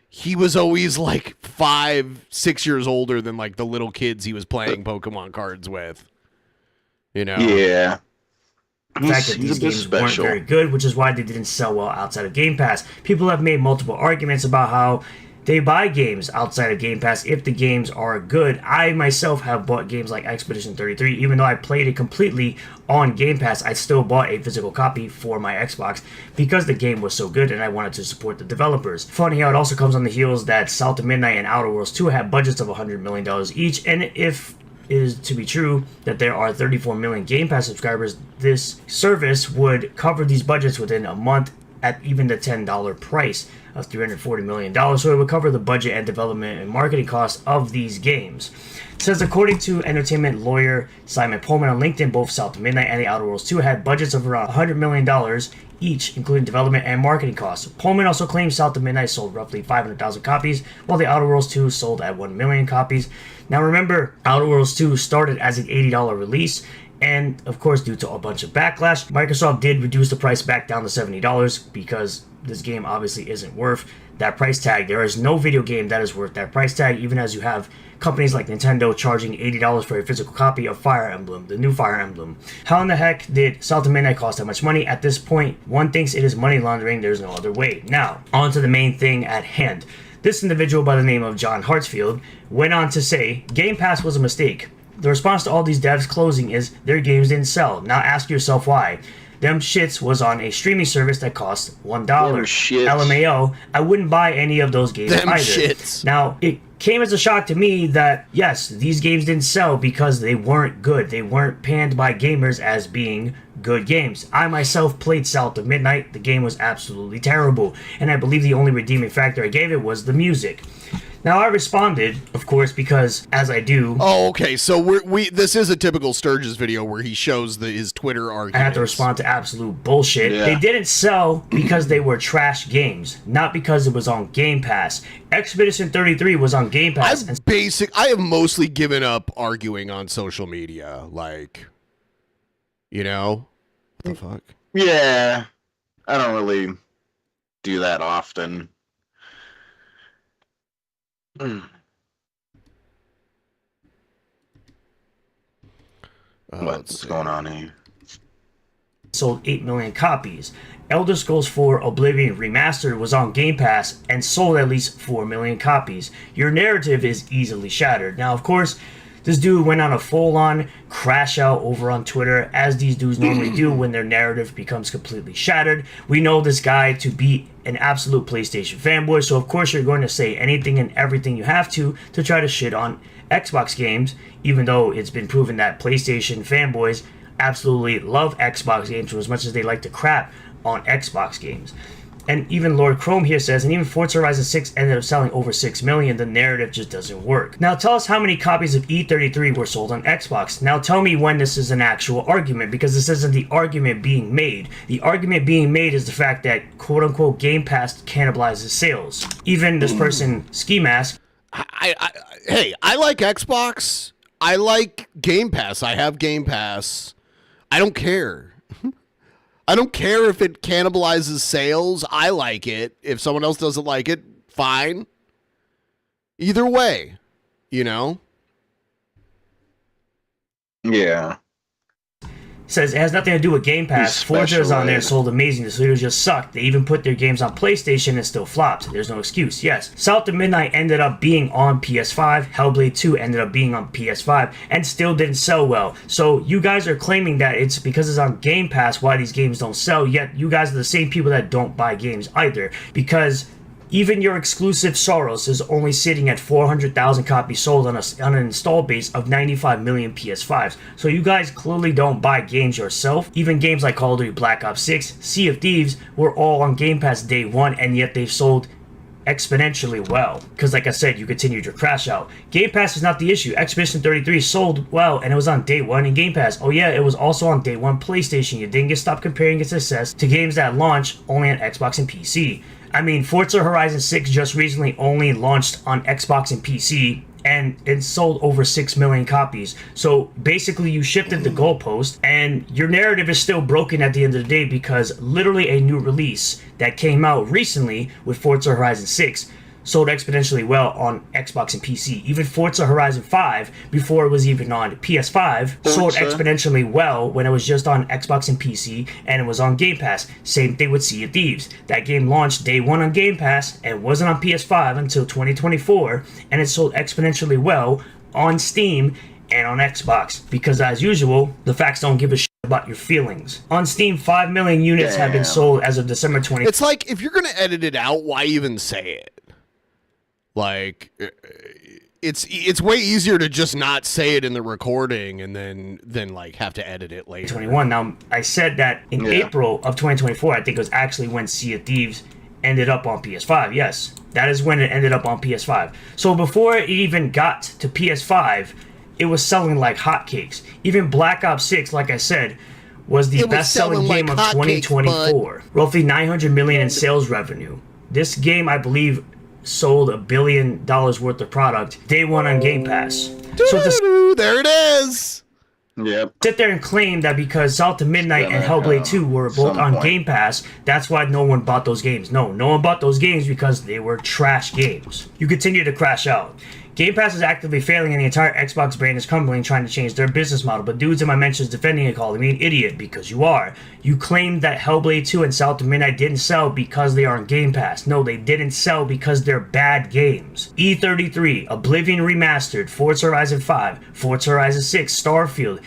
He was always like 5-6 years older than like the little kids he was playing Pokemon cards with. Yeah. The fact that these games weren't very good, which is why they didn't sell well outside of Game Pass. People have made multiple arguments about how they buy games outside of Game Pass if the games are good. I myself have bought games like Expedition 33. Even though I played it completely on Game Pass, I still bought a physical copy for my Xbox because the game was so good and I wanted to support the developers. Funny how it also comes on the heels that South of Midnight and Outer Worlds 2 have budgets of $100 million each, and if is to be true that there are 34 million Game Pass subscribers, this service would cover these budgets within a month at even the $10 price of $340 million. So it would cover the budget and development and marketing costs of these games. It says, according to entertainment lawyer Simon Pullman on LinkedIn, both South of Midnight and The Outer Worlds 2 had budgets of around $100 million each, including development and marketing costs. Pullman also claims South of Midnight sold roughly 500,000 copies, while The Outer Worlds 2 sold at 1 million copies. Now remember, Outer Worlds 2 started as an $80 release, and of course, due to a bunch of backlash, Microsoft did reduce the price back down to $70 because this game obviously isn't worth that price tag. There is no video game that is worth that price tag, even as you have companies like Nintendo charging $80 for a physical copy of Fire Emblem, the new Fire Emblem. How in the heck did South of Midnight cost that much money? At this point, one thinks it is money laundering. There's no other way. Now, on to the main thing at hand. This individual by the name of John Hartsfield went on to say, Game Pass was a mistake. The response to all these devs closing is their games didn't sell. Now ask yourself why. Them shits was on a streaming service that cost $1. LMAO, I wouldn't buy any of those games either. Shits. Now, it came as a shock to me that, yes, these games didn't sell because they weren't good. They weren't panned by gamers as being good games. I myself played South of Midnight. The game was absolutely terrible. And I believe the only redeeming factor I gave it was the music. Now, I responded, of course, because, as I do... Oh, okay, so this is a typical Sturgis video where he shows his Twitter arguments. I have to respond to absolute bullshit. Yeah. They didn't sell because they were trash games, not because it was on Game Pass. Expedition 33 was on Game Pass. I have mostly given up arguing on social media, like, what the fuck? Yeah, I don't really do that often. What's going on here? sold 8 million copies. Elder Scrolls 4 Oblivion Remastered was on Game Pass and sold at least 4 million copies. Your narrative is easily shattered. Now, of course, this dude went on a full-on crash out over on Twitter, as these dudes normally do when their narrative becomes completely shattered. We know this guy to be an absolute PlayStation fanboy, so of course you're going to say anything and everything you have to try to shit on Xbox games, even though it's been proven that PlayStation fanboys absolutely love Xbox games for as much as they like to crap on Xbox games. And even Lord Chrome here says, and even Forza Horizon 6 ended up selling over 6 million, the narrative just doesn't work. Now tell us how many copies of E33 were sold on Xbox. Now tell me when this is an actual argument, because this isn't the argument being made. The argument being made is the fact that quote-unquote Game Pass cannibalizes sales. Even this person, Ski Mask. Hey, I like Xbox. I like Game Pass. I have Game Pass. I don't care. I don't care if it cannibalizes sales. I like it. If someone else doesn't like it, fine. Either way, you know? Yeah. Says it has nothing to do with Game Pass. Forza is on there, sold amazing. The studios just sucked. They even put their games on PlayStation and still flopped. There's no excuse. Yes, South of Midnight ended up being on PS5. Hellblade 2 ended up being on PS5 and still didn't sell well. So you guys are claiming that it's because it's on Game Pass why these games don't sell, yet you guys are the same people that don't buy games either. Because even your exclusive Soros is only sitting at 400,000 copies sold on an install base of 95 million PS5s. So you guys clearly don't buy games yourself. Even games like Call of Duty Black Ops 6, Sea of Thieves were all on Game Pass day one, and yet they've sold exponentially well. Because like I said, you continued your crash out. Game Pass is not the issue. Expedition 33 sold well, and it was on day one in Game Pass. Oh yeah, it was also on day one PlayStation. You didn't get stopped comparing its success to games that launch only on Xbox and PC. I mean, Forza Horizon 6 just recently only launched on Xbox and PC, and it sold over 6 million copies. So basically you shifted the goalpost, and your narrative is still broken at the end of the day, because literally a new release that came out recently with Forza Horizon 6 sold exponentially well on Xbox and PC. Even Forza Horizon 5, before it was even on PS5, sold exponentially well when it was just on Xbox and PC, and it was on Game Pass. Same thing with Sea of Thieves. That game launched day one on Game Pass and wasn't on PS5 until 2024, and it sold exponentially well on Steam and on Xbox, because as usual, the facts don't give a shit about your feelings. On Steam, 5 million units have been sold as of December 20. It's like, if you're gonna edit it out, why even say it? Like, it's way easier to just not say it in the recording and then like have to edit it later. 21. Now, I said that in April of 2024, I think it was actually when Sea of Thieves ended up on PS5. Yes, that is when it ended up on PS5. So before it even got to PS5, it was selling like hotcakes. Even Black Ops 6, like I said, was the best-selling game of 2024. Roughly 900 million in sales revenue. This game, I believe, sold $1 billion worth of product day one on Game Pass. So there it is. Yep. Sit there and claim that because South of Midnight and Hellblade 2 were both on Game Pass, that's why no one bought those games. No one bought those games because they were trash games. You continue to crash out. Game Pass is actively failing, and the entire Xbox brand is crumbling, trying to change their business model. But dudes in my mentions defending it, calling me an idiot, because you are. You claimed that Hellblade 2 and South of Midnight didn't sell because they are on Game Pass. No, they didn't sell because they're bad games. E33, Oblivion Remastered, Forza Horizon 5, Forza Horizon 6, Starfield.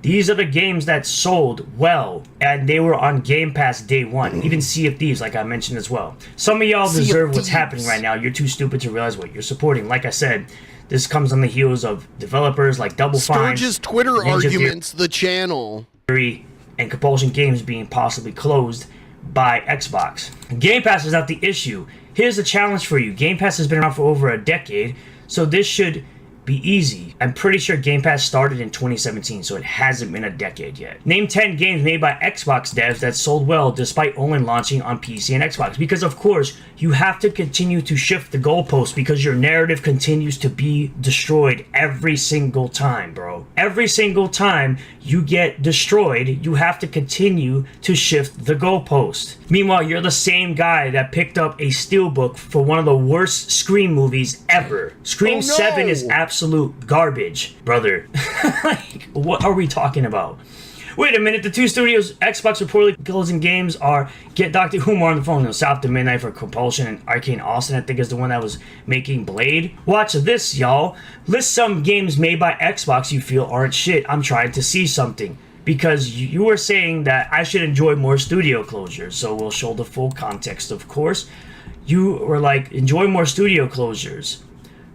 These are the games that sold well, and they were on Game Pass day one. Even Sea of Thieves, like I mentioned as well. Some of y'all deserve what's happening right now. You're too stupid to realize what you're supporting. Like I said, this comes on the heels of developers like Double Fine, Sturge's Twitter Ninja arguments, the channel, and Compulsion Games being possibly closed by Xbox. Game Pass is not the issue. Here's the challenge for you. Game Pass has been around for over a decade, so this should be easy. I'm pretty sure Game Pass started in 2017, so it hasn't been a decade yet. Name 10 games made by Xbox devs that sold well despite only launching on PC and Xbox. Because of course, you have to continue to shift the goalposts because your narrative continues to be destroyed every single time, bro. Every single time you get destroyed, you have to continue to shift the goalpost. Meanwhile, you're the same guy that picked up a steelbook for one of the worst Scream movies ever. Scream 7 is absolute garbage, brother. Like, what are we talking about? Wait a minute, the two studios Xbox reportedly closing games are Get Dr. Humor on the Phone, South to Midnight for Compulsion, and Arcane Austin, I think, is the one that was making Blade. Watch this, y'all. List some games made by Xbox you feel aren't shit. I'm trying to see something. Because you were saying that I should enjoy more studio closures, so we'll show the full context, of course. You were like, enjoy more studio closures.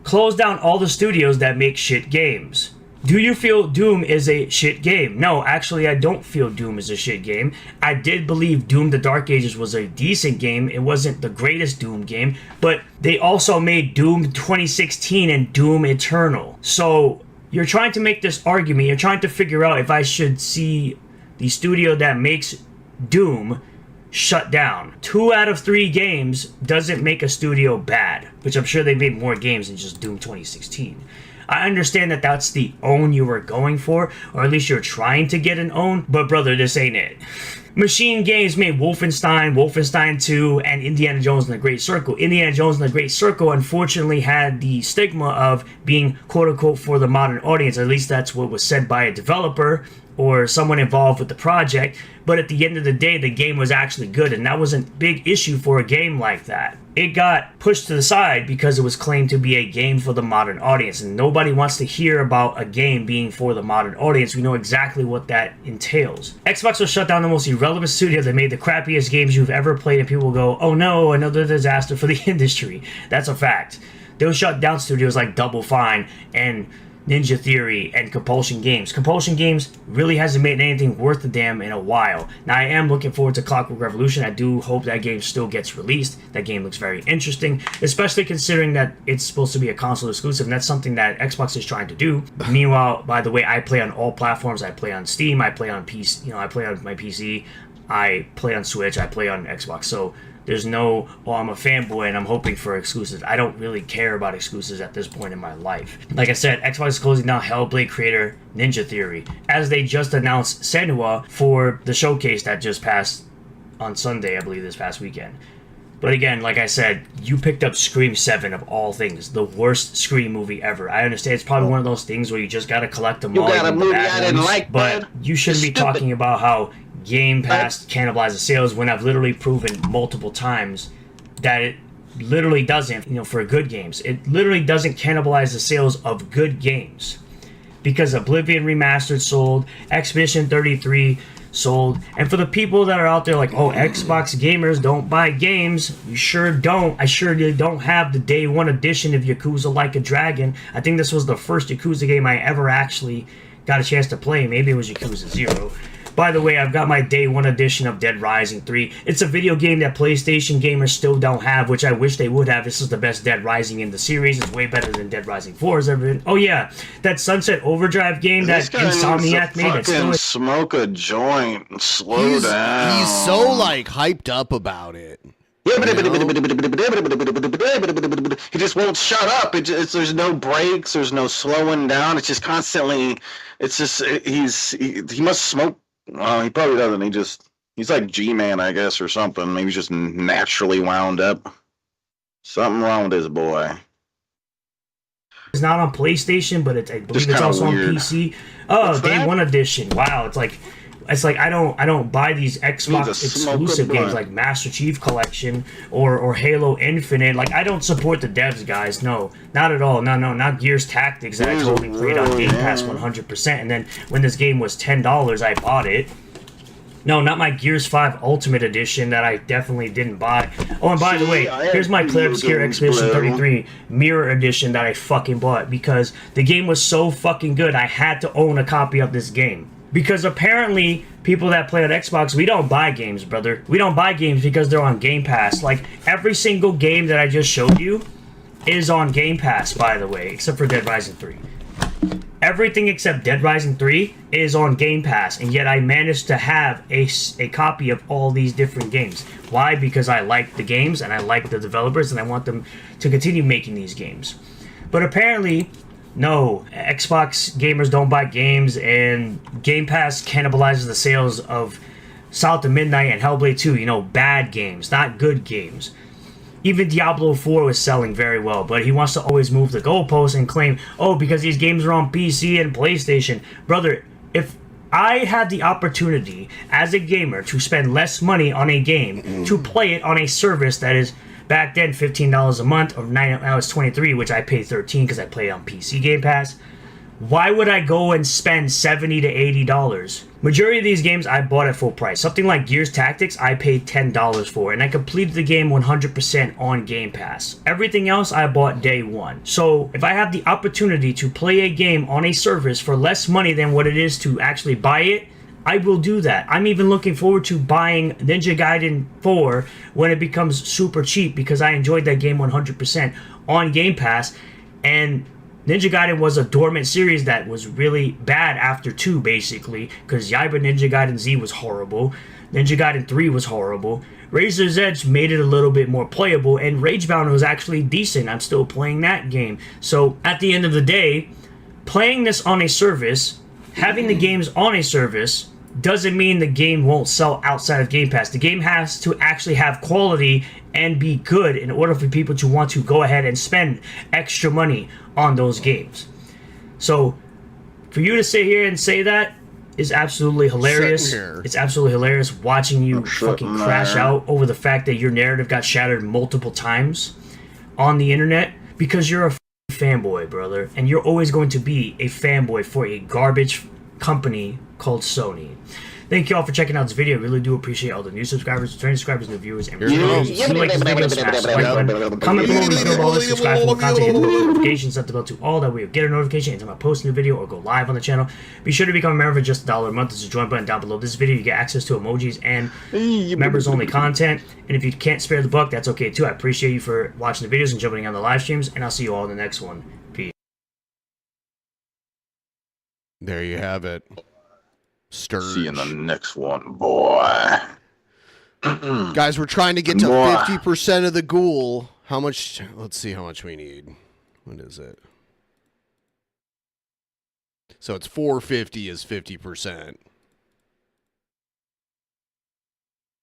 Close down all the studios that make shit games. Do you feel Doom is a shit game? No, actually, I don't feel Doom is a shit game. I did believe Doom the Dark Ages was a decent game. It wasn't the greatest Doom game, but they also made Doom 2016 and Doom Eternal. So you're trying to make this argument. You're trying to figure out if I should see the studio that makes Doom shut down. 2 out of 3 games doesn't make a studio bad, which I'm sure they made more games than just Doom 2016. I understand that that's the own you were going for, or at least you're trying to get an own, but brother, this ain't it. Machine Games made Wolfenstein, Wolfenstein 2, and Indiana Jones and the Great Circle. Indiana Jones and the Great Circle unfortunately had the stigma of being quote-unquote for the modern audience. At least that's what was said by a developer or someone involved with the project. But at the end of the day, the game was actually good, and that wasn't a big issue for a game like that. It got pushed to the side because it was claimed to be a game for the modern audience, and nobody wants to hear about a game being for the modern audience. We know exactly what that entails. Xbox will shut down the most irrelevant studio that made the crappiest games you've ever played, and people will go, oh no, another disaster for the industry. That's a fact. They'll shut down studios like Double Fine and Ninja Theory and Compulsion Games. Compulsion Games really hasn't made anything worth a damn in a while. Now, I am looking forward to Clockwork Revolution. I do hope that game still gets released. That game looks very interesting, especially considering that it's supposed to be a console exclusive, and that's something that Xbox is trying to do. Meanwhile, by the way, I play on all platforms. I play on Steam. I play on PC. I play on my PC. I play on Switch. I play on Xbox. So there's no, oh, I'm a fanboy and I'm hoping for exclusives. I don't really care about exclusives at this point in my life. Like I said, Xbox is closing down Hellblade creator Ninja Theory, as they just announced Senua for the showcase that just passed on Sunday, I believe, this past weekend. But again, like I said, you picked up Scream 7 of all things, the worst Scream movie ever. I understand it's probably one of those things where you just gotta collect them all. You got a movie I didn't like, but you shouldn't be talking about how Game Pass cannibalizes sales when I've literally proven multiple times that it literally doesn't, for good games. It literally doesn't cannibalize the sales of good games. Because Oblivion Remastered sold, Expedition 33 sold, and for the people that are out there like, oh, Xbox gamers don't buy games, you sure don't. I sure don't have the day one edition of Yakuza Like a Dragon. I think this was the first Yakuza game I ever actually got a chance to play. Maybe it was Yakuza 0. By the way, I've got my day one edition of Dead Rising 3. It's a video game that PlayStation gamers still don't have, which I wish they would have. This is the best Dead Rising in the series. It's way better than Dead Rising 4 has ever been. Oh yeah, that Sunset Overdrive game that Insomniac made. It's still smoke a joint and slow down. He's so hyped up about it. He just won't shut up. There's no breaks. There's no slowing down. It's just constantly. It's just he must smoke. He probably doesn't. He's like G-Man, I guess, or something. Maybe he's just naturally wound up. Something wrong with this boy. It's not on PlayStation, but I believe it's also weird. On PC. Oh, Day One Edition. Wow, it's like I don't buy these Xbox exclusive games like Master Chief Collection or Halo Infinite. Like, I don't support the devs, guys. No, not at all. No, not Gears Tactics that I totally played on Game Pass 100%. And then when this game was $10, I bought it. No, not my Gears 5 Ultimate Edition that I definitely didn't buy. Oh, and by the way, here's my Clear's Gear Expedition 33 Mirror Edition that I fucking bought because the game was so fucking good, I had to own a copy of this game. Because apparently, people that play on Xbox, we don't buy games, brother. We don't buy games because they're on Game Pass. Like, every single game that I just showed you is on Game Pass, by the way, except for Dead Rising 3. Everything except Dead Rising 3 is on Game Pass, and yet I managed to have a copy of all these different games. Why? Because I like the games, and I like the developers, and I want them to continue making these games. But apparently, no, Xbox gamers don't buy games, and Game Pass cannibalizes the sales of South of Midnight and Hellblade 2, bad games, not good games. Even Diablo 4 was selling very well, but he wants to always move the goalposts and claim, oh, because these games are on PC and PlayStation. Brother, if I had the opportunity as a gamer to spend less money on a game to play it on a service that is back then $15 a month, or now it's $23, which I pay $13 because I play it on PC Game Pass. Why would I go and spend $70 to $80? Majority of these games I bought at full price. Something like Gears Tactics I paid $10 for, and I completed the game 100% on Game Pass. Everything else I bought day one. So if I have the opportunity to play a game on a service for less money than what it is to actually buy it, I will do that. I'm even looking forward to buying Ninja Gaiden 4 when it becomes super cheap, because I enjoyed that game 100% on Game Pass, and Ninja Gaiden was a dormant series that was really bad after 2, basically, because Yaiba Ninja Gaiden Z was horrible, Ninja Gaiden 3 was horrible, Razor's Edge made it a little bit more playable, and Ragebound was actually decent. I'm still playing that game. So, at the end of the day, playing this on a service, having the games on a service, doesn't mean the game won't sell outside of Game Pass. The game has to actually have quality and be good in order for people to want to go ahead and spend extra money on those games. So, for you to sit here and say that is absolutely hilarious. It's absolutely hilarious watching you fucking crash out over the fact that your narrative got shattered multiple times on the internet because you're a fanboy, brother. And you're always going to be a fanboy for a garbage company called Sony. Thank you all for checking out this video. I really do appreciate all the new subscribers, returning subscribers, new viewers, and returning. If you like this video, smash the like button. Comment below to feel all this, subscribe for more content, hit the notifications, set the bell to all, that way you get a notification anytime I post a new video or go live on the channel. Be sure to become a member for just $1 a month. There's a join button down below this video. You get access to emojis and members-only content. And if you can't spare the buck, that's okay too. I appreciate you for watching the videos and jumping on the live streams, and I'll see you all in the next one. Peace. There you have it. Sturge. See you in the next one, boy. Guys, we're trying to get to 50% of the ghoul. How much? Let's see how much we need. What is it? So it's 450 is 50%.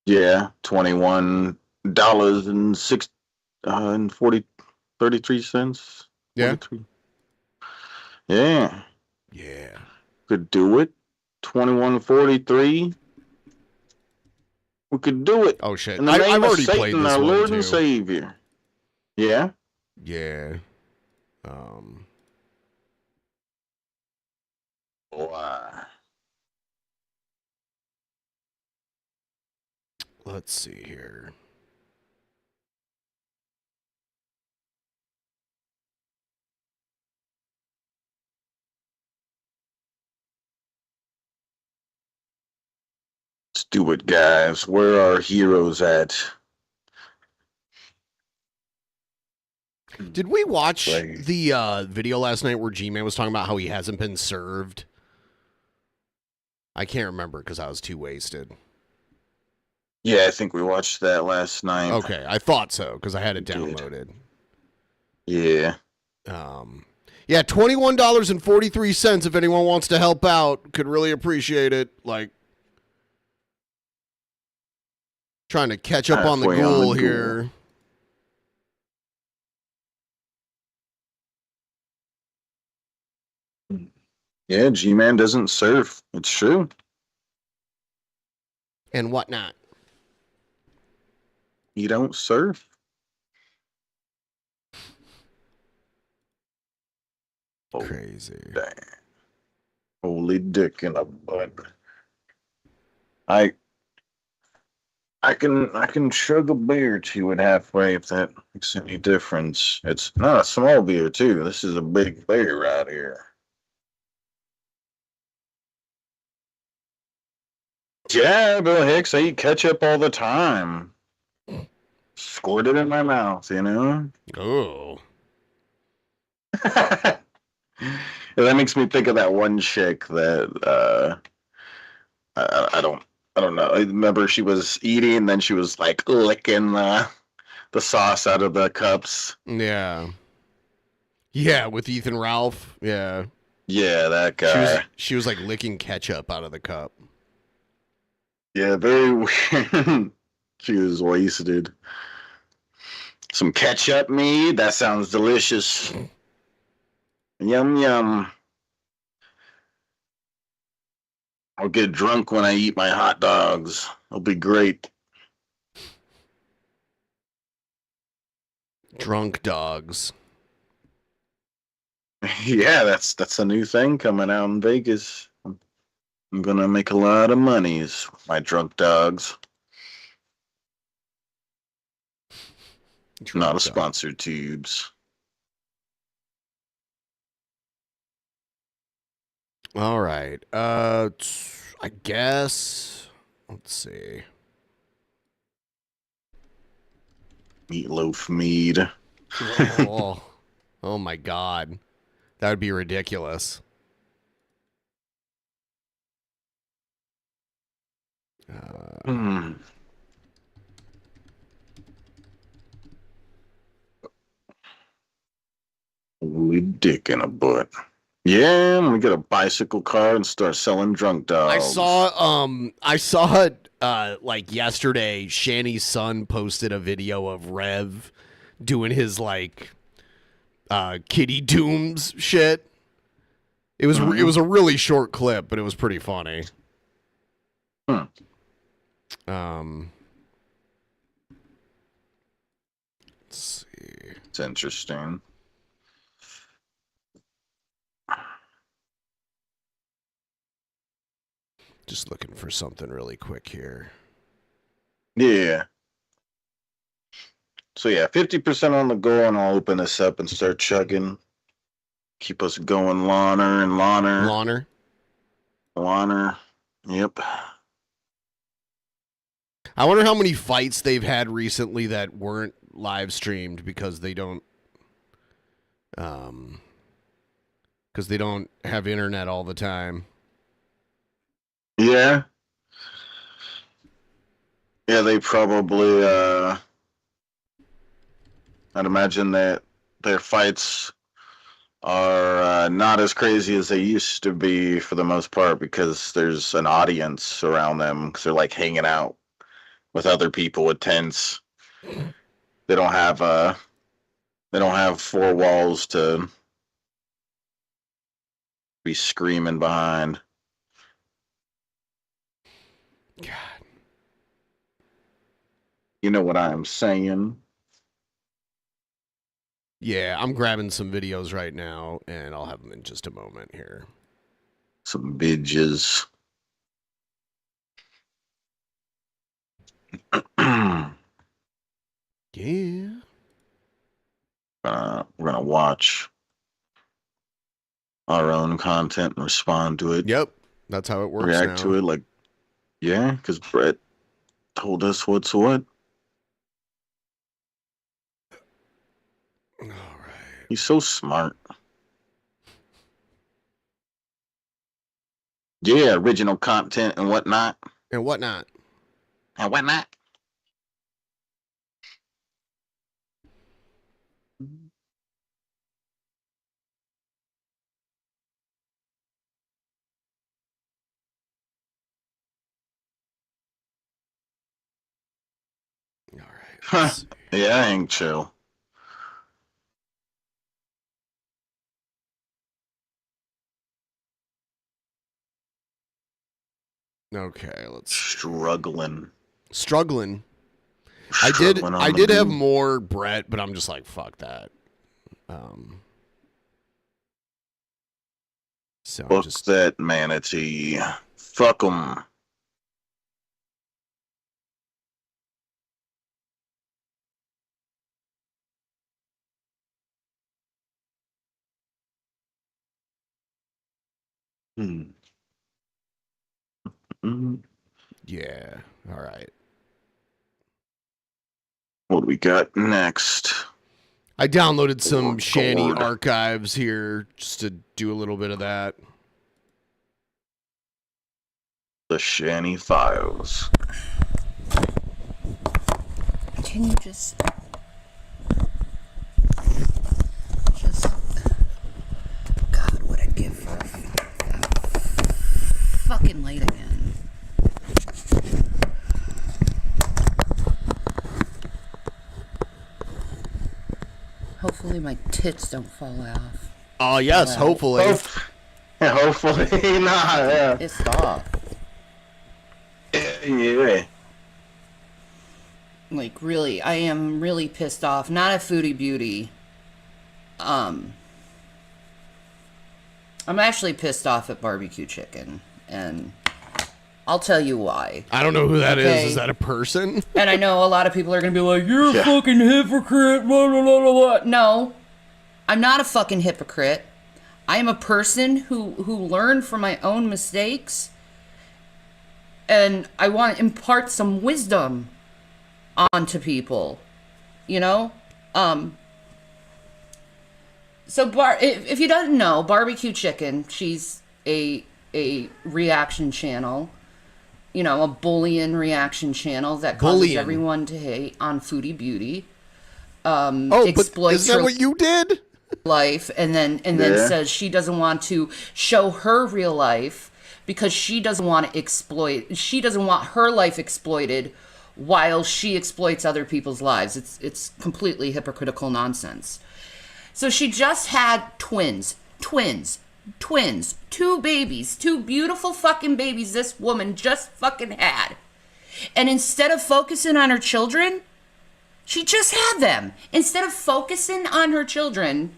Yeah, $21.33. Yeah. 43. Yeah. Yeah. Could do it. 21.43. We could do it. Oh shit! In the name I've of already Satan, played this our one Lord too. and Savior. Yeah. Yeah. Why? Let's see here. Let's do it, guys. Where are heroes at? Did we watch the video last night where G-Man was talking about how he hasn't been served? I can't remember because I was too wasted. Yeah, I think we watched that last night. Okay, I thought so because I had it downloaded. Yeah. Yeah, $21.43 if anyone wants to help out. Could really appreciate it. Like, trying to catch up on the ghoul here. Yeah, G-Man doesn't surf. It's true. And whatnot. You don't surf? Crazy. Dang. Holy dick in a butt. I can chug a beer to it halfway if that makes any difference. It's not a small beer too. This is a big beer right here. Yeah, Bill Hicks, I eat ketchup all the time. Squirt it in my mouth, you know? Oh. That makes me think of that one chick that I don't know. I remember she was eating and then she was like licking the sauce out of the cups. Yeah. Yeah, with Ethan Ralph. Yeah. Yeah, that guy. She was like licking ketchup out of the cup. Yeah, very weird. She was wasted. Some ketchup mead? That sounds delicious. Yum, yum. I'll get drunk when I eat my hot dogs. It'll be great. Drunk dogs. Yeah, that's a new thing coming out in Vegas. I'm gonna make a lot of money with my drunk dogs. Not a sponsor, Tubes. All right. I guess. Let's see. Meatloaf mead. Oh my God. That would be ridiculous. Holy dick in a butt. Yeah, I'm gonna get a bicycle car and start selling drunk dogs. I saw it like yesterday. Shanny's son posted a video of Rev doing his like Kitty Dooms shit. It was a really short clip, but it was pretty funny. Let's see. It's interesting. Just looking for something really quick here. Yeah. So yeah, 50% on the go, and I'll open this up and start chugging. Keep us going, Lawner and Lawner. Lawner. Yep. I wonder how many fights they've had recently that weren't live streamed because they don't have internet all the time. Yeah. Yeah, they probably I'd imagine that their fights are not as crazy as they used to be for the most part because there's an audience around them because they're like hanging out with other people with tents. They don't have four walls to be screaming behind. God. You know what I am saying? Yeah, I'm grabbing some videos right now, and I'll have them in just a moment here. Some bitches. Yeah. We're gonna watch our own content and respond to it. Yep, that's how it works. React to it, like, yeah, because Brett told us what's what. All right. He's so smart. Yeah, original content and whatnot. And whatnot. And whatnot. All right. Huh. Yeah, I ain't chill. Okay, let's struggling. I did have more Brett, but I'm just like, fuck that. So Fuck that manatee. Fuck 'em. Yeah. All right. What do we got next? I downloaded some Shanny archives here just to do a little bit of that. The Shanny Files. Can you just God, what I'd give for fucking late again. Hopefully my tits don't fall off. Oh yes, hopefully. Yeah, hopefully not. Yeah. Pissed off. Yeah. Like, really, I am really pissed off. Not at Foodie Beauty. I'm actually pissed off at Barbecue Chicken, and I'll tell you why. I don't know who that is. Is that a person? And I know a lot of people are going to be like, you're a fucking hypocrite, blah, blah, blah, blah. No, I'm not a fucking hypocrite. I am a person who learned from my own mistakes, and I want to impart some wisdom onto people, you know? So if you don't know, Barbecue Chicken, she's a reaction channel, you know, a bullying reaction channel that causes everyone to hate on Foodie Beauty. But is that what you did? Life, and then says she doesn't want to show her real life because she doesn't want her life exploited while she exploits other people's lives. It's completely hypocritical nonsense. So she just had twins, 2 babies, 2 beautiful fucking babies this woman just fucking had. And instead of focusing on her children, she just had them. Instead of focusing on her children,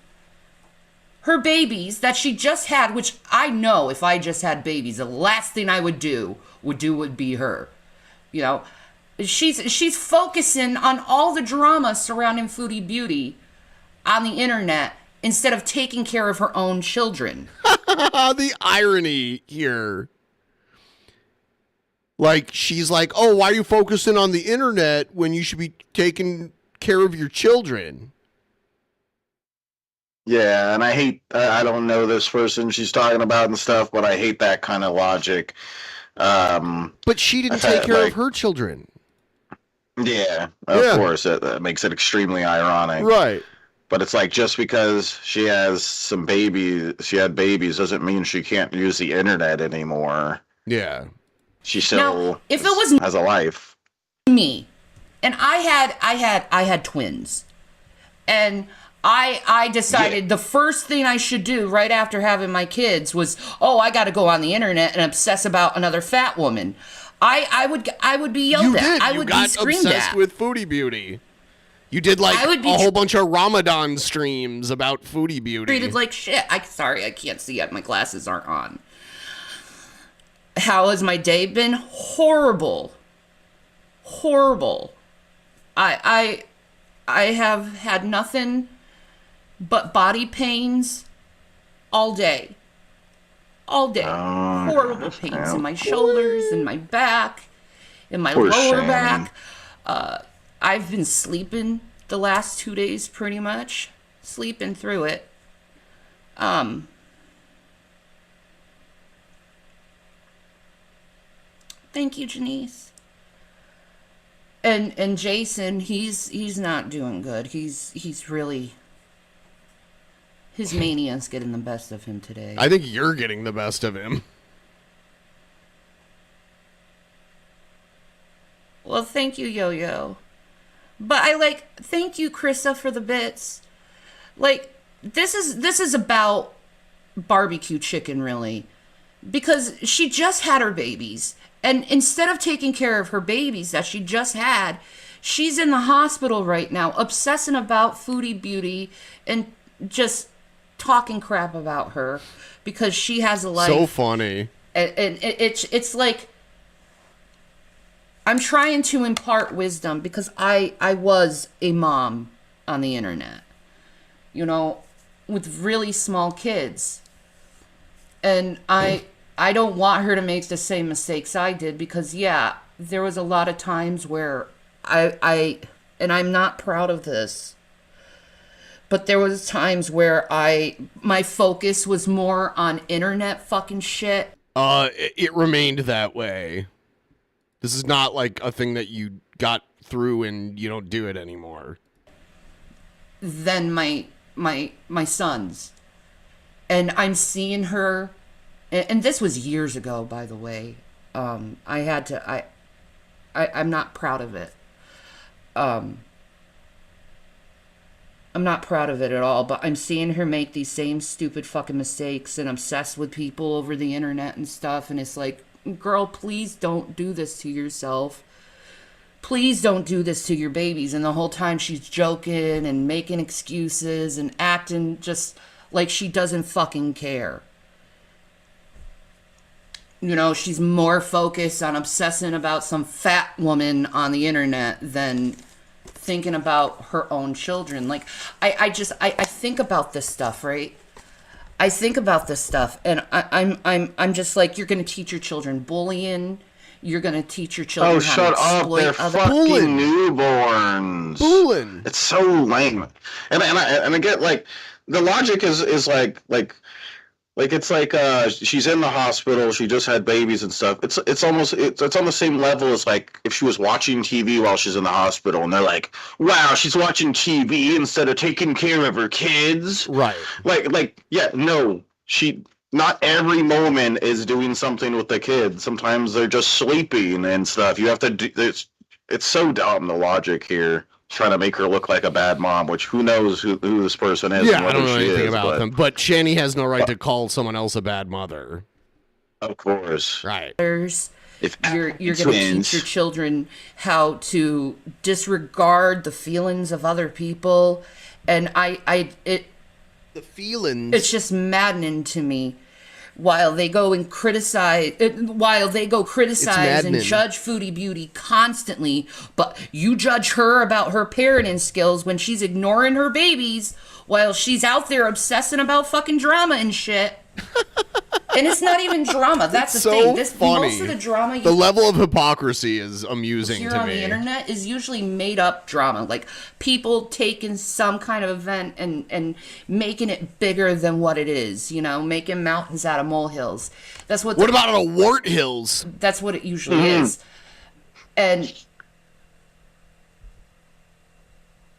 her babies that she just had, which I know if I just had babies, the last thing I would be her. You know, she's focusing on all the drama surrounding Foodie Beauty on the internet instead of taking care of her own children. The irony here. Like, she's like, oh, why are you focusing on the internet when you should be taking care of your children? Yeah, and I hate, I don't know this person she's talking about and stuff, but I hate that kind of logic. But she didn't take care of her children. Yeah, of course. That makes it extremely ironic. Right. But it's like, just because she had babies doesn't mean she can't use the internet anymore. Yeah. She still has a life. Me. And I had twins. And I decided the first thing I should do right after having my kids was, I got to go on the internet and obsess about another fat woman. I would be yelled at. I would be screamed at. You got obsessed with Foodie Beauty. You did like a whole bunch of Ramadan streams about Foodie Beauty. Treated like shit. Sorry, I can't see it. My glasses aren't on. How has my day been? Horrible. Horrible. I have had nothing but body pains all day. All day. Horrible pains in my shoulders, in my back, in my lower back. I've been sleeping the last 2 days pretty much. Sleeping through it. Thank you, Janice. And Jason, he's not doing good. He's really, his mania's getting the best of him today. I think you're getting the best of him. Well, thank you, Yo-Yo. But thank you, Krista, for the bits. Like, this is about Barbecue Chicken, really. Because she just had her babies. And instead of taking care of her babies that she just had, she's in the hospital right now, obsessing about Foodie Beauty and just talking crap about her because she has a life. So funny. And it's like, I'm trying to impart wisdom because I was a mom on the internet, you know, with really small kids. And I don't want her to make the same mistakes I did because, there was a lot of times where and I'm not proud of this, but there was times where my focus was more on internet fucking shit. It remained that way. This is not like a thing that you got through and you don't do it anymore. Than my sons. And I'm seeing her, and this was years ago, by the way. I'm not proud of it. I'm not proud of it at all, but I'm seeing her make these same stupid fucking mistakes and obsess with people over the internet and stuff, and it's like, girl, please don't do this to yourself. Please don't do this to your babies. And the whole time she's joking and making excuses and acting just like she doesn't fucking care. You know, she's more focused on obsessing about some fat woman on the internet than thinking about her own children. Like, I think about this stuff, right? I think about this stuff, and I'm just like, you're gonna teach your children bullying. You're gonna teach your children how shut to up! exploit They're other fucking newborns. Bullying. It's so lame, and I get like the logic is like it's like she's in the hospital, she just had babies and stuff. It's almost on the same level as like if she was watching TV while she's in the hospital, and they're like, wow, she's watching TV instead of taking care of her kids. Right. Like yeah, no, not every moment is doing something with the kids. Sometimes they're just sleeping and stuff. You have to do it's so dumb, the logic here. Trying to make her look like a bad mom, which who knows who this person is. Yeah, I don't know anything about them. But Shani has no right to call someone else a bad mother. Of course. Right. If you're going to teach your children how to disregard the feelings of other people, and the feelings. It's just maddening to me. While they go criticize and judge Foodie Beauty constantly, but you judge her about her parenting skills when she's ignoring her babies while she's out there obsessing about fucking drama and shit. And it's not even drama. That's the thing. Funny. Most of the drama the level of hypocrisy is amusing here to on me. The internet is usually made up drama, like people taking some kind of event and making it bigger than what it is. You know, making mountains out of molehills. That's what. What about out of wart hills? That's what it usually is, and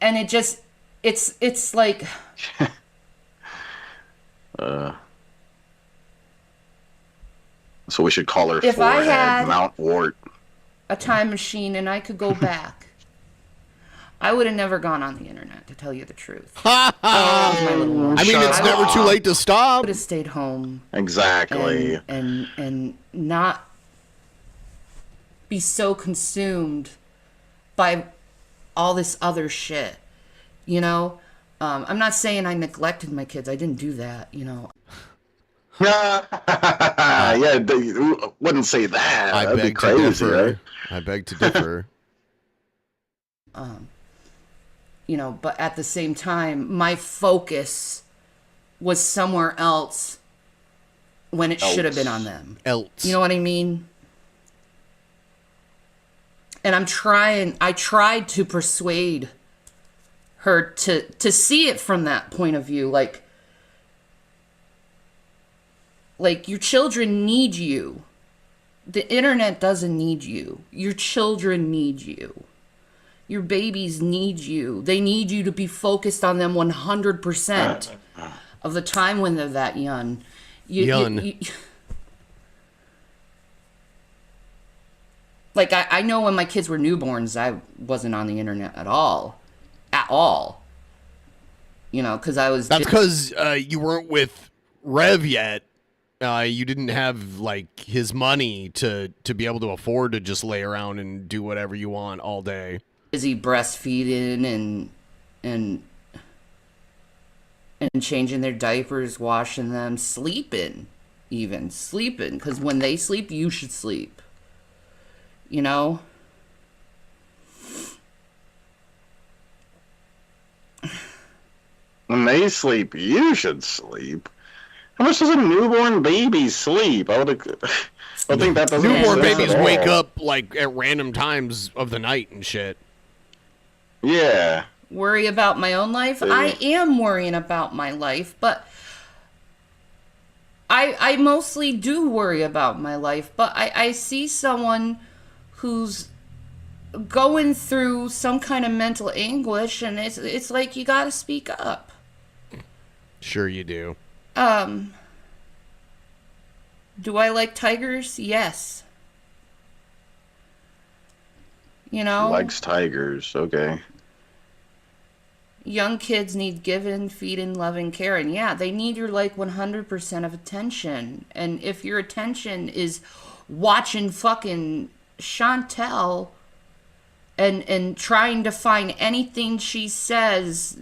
it just it's like. So we should call her if I forehead had Mount Wart. A time machine and I could go back, I would have never gone on the internet, to tell you the truth. I mean, it's never too late to stop. I would have stayed home. Exactly. And not be so consumed by all this other shit. You know? I'm not saying I neglected my kids. I didn't do that, you know. Yeah, you wouldn't say that. That'd be crazy, right? I beg to differ. You know, but at the same time, my focus was somewhere else when it should have been on them. You know what I mean? And I tried to persuade her to see it from that point of view, like your children need you. The internet doesn't need you. Your children need you. Your babies need you. They need you to be focused on them 100% of the time when they're that young. Like, I know when my kids were newborns, I wasn't on the internet at all. At all. You know, because I was... That's because you weren't with Rev yet. You didn't have, like, his money to be able to afford to just lay around and do whatever you want all day. Busy breastfeeding and changing their diapers, washing them, sleeping, because when they sleep, you should sleep. You know? When they sleep, you should sleep. How much does a newborn baby sleep? I think that doesn't. Newborn babies wake up like at random times of the night and shit. Yeah. Worry about my own life? I am worrying about my life, but I mostly do worry about my life, but I see someone who's going through some kind of mental anguish, and it's like, you gotta speak up. Sure you do. Do I like tigers? Yes. You know? She likes tigers, okay. Young kids need giving, feeding, loving, caring. Yeah, they need your, 100% of attention. And if your attention is watching fucking Chantel and trying to find anything she says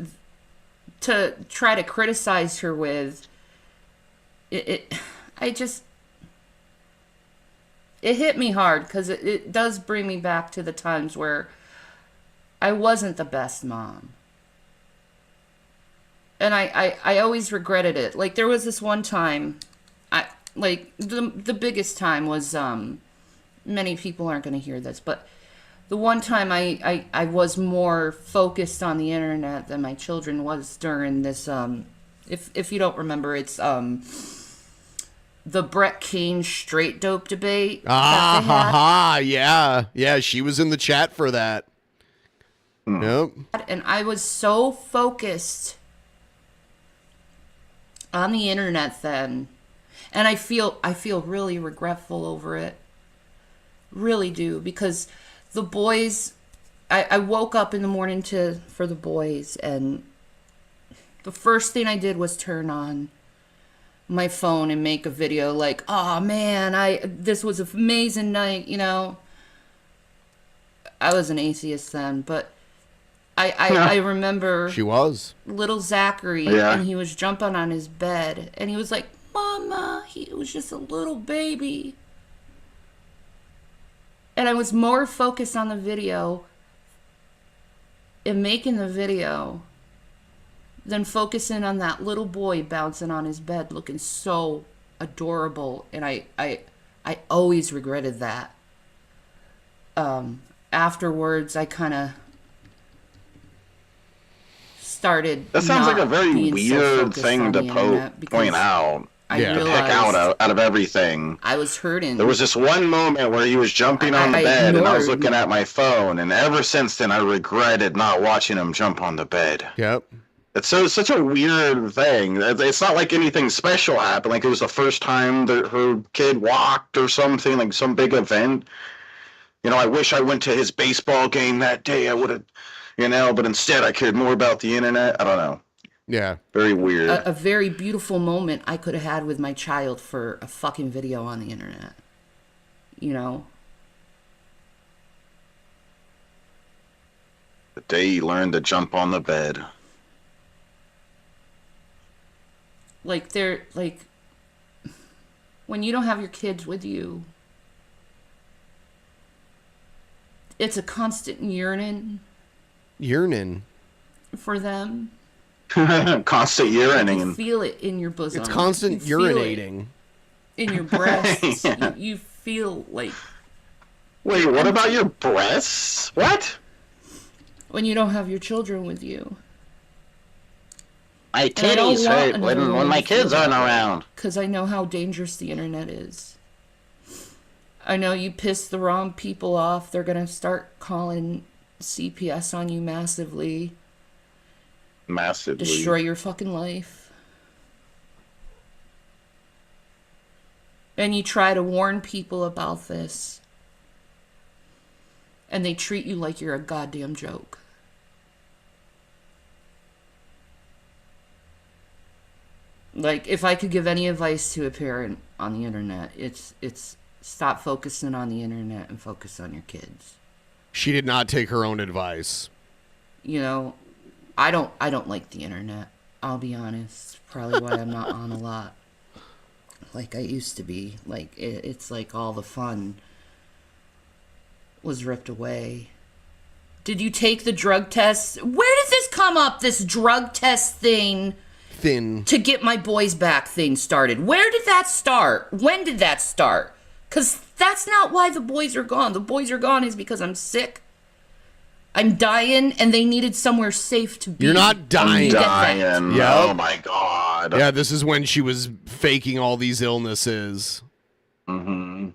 to try to criticize her with. It hit me hard because it does bring me back to the times where I wasn't the best mom. And I always regretted it. Like, there was this one time, the biggest time was, many people aren't going to hear this, but the one time I was more focused on the internet than my children was during this, if you don't remember, it's, the Brett Keane straight dope debate. Yeah. Yeah, she was in the chat for that. Yep. And I was so focused on the internet then, and I feel really regretful over it. Really do, because the boys, I woke up in the morning for the boys, and the first thing I did was turn on my phone and make a video like, oh man, this was an amazing night, you know. I was an atheist then, but I remember she was little Zachary, and he was jumping on his bed, and he was like, Mama, he was just a little baby. And I was more focused on the video and making the video than focusing on that little boy bouncing on his bed looking so adorable. And I always regretted that. Afterwards, I kind of started. That sounds like a very weird thing to point out. I realized pick out of everything. I was hurting. There was this one moment where he was jumping on the bed, and I was looking at my phone, and ever since then, I regretted not watching him jump on the bed. Yep. It's such a weird thing. It's not like anything special happened. Like it was the first time that her kid walked or something, like some big event. You know, I wish I went to his baseball game that day. I would have, but instead I cared more about the internet. I don't know. Yeah. Very weird. A very beautiful moment I could have had with my child for a fucking video on the internet. You know? The day he learned to jump on the bed. When you don't have your kids with you, it's a constant yearning. Yearning? For them. Constant urinating. You feel it in your bosom. It's constant urinating. In your breasts. You feel like... Wait, what about your breasts? What? When you don't have your children with you. My titties hurt when my kids aren't around. Because I know how dangerous the internet is. I know you piss the wrong people off. They're going to start calling CPS on you massively. Massively. Destroy your fucking life. And you try to warn people about this. And they treat you like you're a goddamn joke. Like, if I could give any advice to a parent on the internet, it's stop focusing on the internet and focus on your kids. She did not take her own advice. You know, I don't like the internet. I'll be honest. Probably why I'm not on a lot. Like I used to be. Like, it's like all the fun was ripped away. Did you take the drug test? Where does this come up, this drug test thing? To get my boys back thing started. Where did that start? When did that start? Because that's not why the boys are gone. The boys are gone is because I'm sick. I'm dying, and they needed somewhere safe to be. You're not dying. Dying. Oh, my God. Yeah, this is when she was faking all these illnesses. Mm-hmm.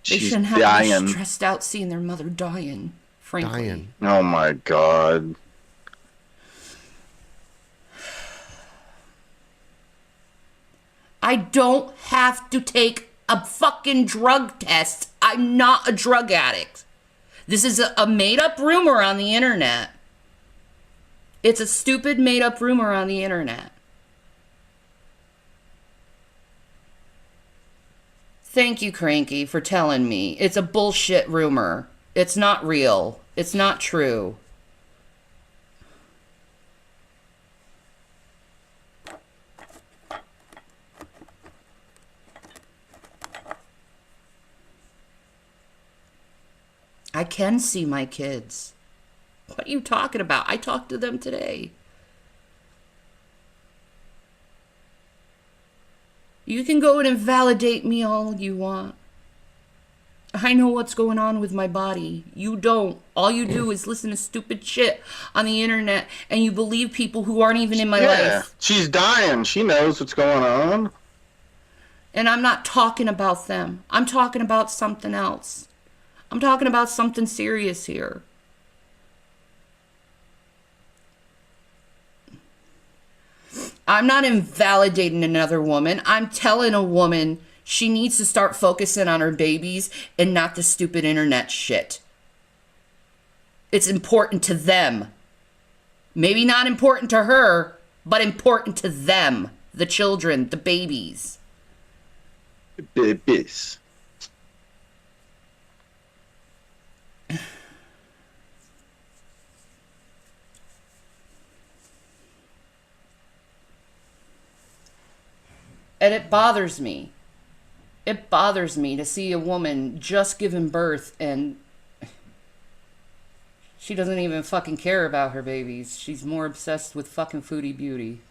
They shouldn't have to be stressed out seeing their mother dying, frankly. Oh, my God. I don't have to take a fucking drug test. I'm not a drug addict. This is a made-up rumor on the internet. It's a stupid made-up rumor on the internet. Thank you, Cranky, for telling me. It's a bullshit rumor. It's not real. It's not true. I can see my kids. What are you talking about? I talked to them today. You can go and invalidate me all you want. I know what's going on with my body. You don't. All you do is listen to stupid shit on the internet and you believe people who aren't even in my life. She's dying. She knows what's going on. And I'm not talking about them. I'm talking about something else. I'm talking about something serious here. I'm not invalidating another woman. I'm telling a woman she needs to start focusing on her babies and not the stupid internet shit. It's important to them. Maybe not important to her, but important to them. The children, the babies. Babies. And it bothers me. It bothers me to see a woman just giving birth and she doesn't even fucking care about her babies. She's more obsessed with fucking Foodie Beauty.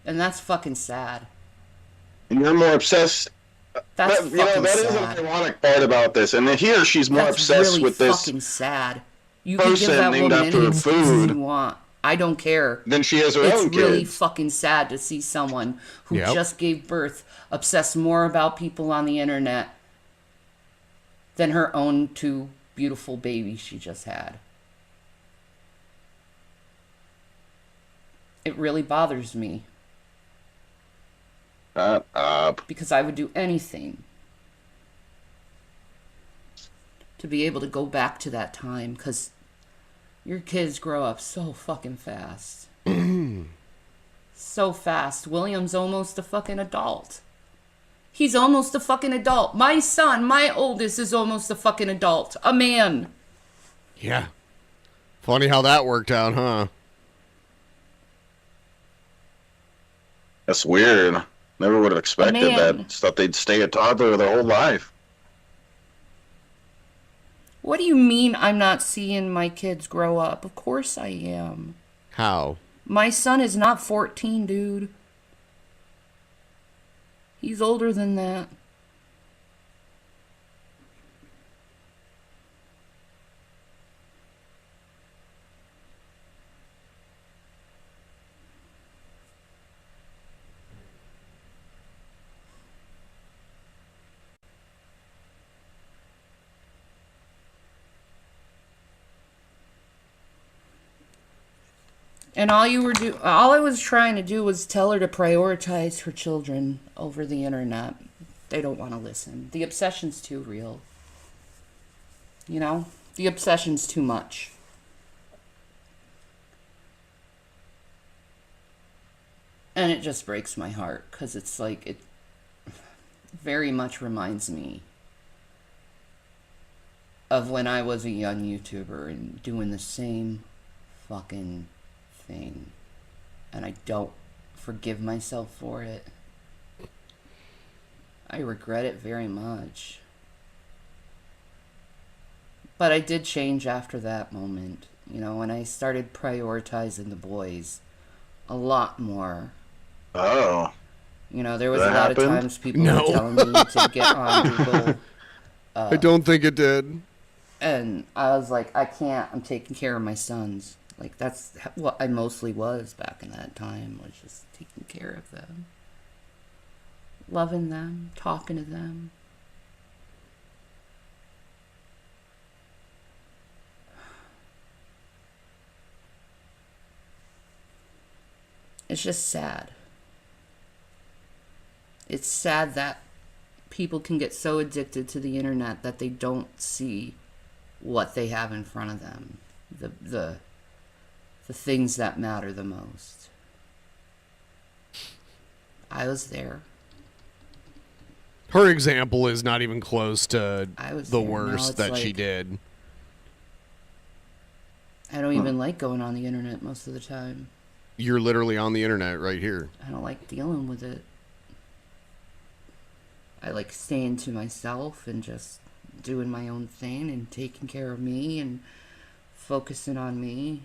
And that's fucking sad. And you're more obsessed. That's that, fucking that sad. is an ironic part about this. And here she's more That's obsessed really with this fucking sad. You can give person that named woman after any her excuses food. you want. I don't care. Then she has her It's own really kids. fucking sad to see someone who Yep. just gave birth obsess more about people on the internet than her own two beautiful babies she just had. It really bothers me. Shut up. Because I would do anything to be able to go back to that time, because your kids grow up so fucking fast. So fast. William's almost a fucking adult. He's almost a fucking adult. My son, my oldest, is almost a fucking adult. A man. Yeah. Funny how that worked out, huh? That's weird. Never would have expected man. that. Just thought they'd stay a toddler their whole life. What do you mean I'm not seeing my kids grow up? Of course I am. How? My son is not 14, dude. He's older than that. And all I was trying to do was tell her to prioritize her children over the internet. They don't want to listen. The obsession's too real. You know? The obsession's too much. And it just breaks my heart, because it's like, it very much reminds me of when I was a young YouTuber and doing the same fucking thing, and I don't forgive myself for it. I regret it very much. But I did change after that moment, you know, when I started prioritizing the boys a lot more. Oh. You know, there was That a lot happened? of times people were telling me to get on Google. I don't think it did. And I was like, I can't. I'm taking care of my sons. Like, that's what I mostly was back in that time, was just taking care of them. Loving them, talking to them. It's just sad. It's sad that people can get so addicted to the internet that they don't see what they have in front of them. The things that matter the most. I was there. Her example is not even close to the there. worst that she like, did. I don't even like going on the internet most of the time. You're literally on the internet right here. I don't like dealing with it. I like staying to myself and just doing my own thing and taking care of me and focusing on me.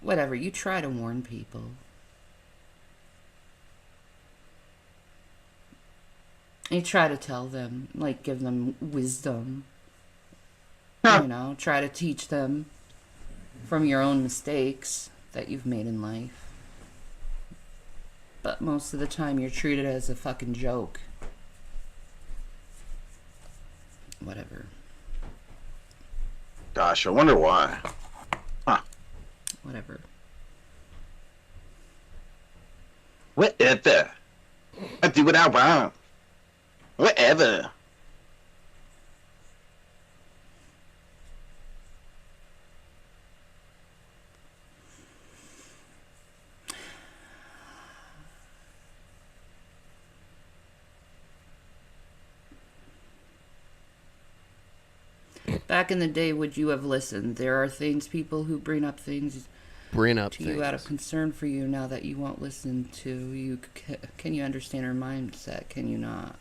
Whatever, you try to warn people. You try to tell them, like, give them wisdom. You know, try to teach them from your own mistakes that you've made in life. But most of the time you're treated as a fucking joke. Whatever. Gosh, I wonder why. Huh. Whatever. Whatever. I do what I want. Whatever. Back in the day, would you have listened? There are people who bring up things to you out of concern for you. Now that you won't listen to you, can you understand her mindset? Can you not?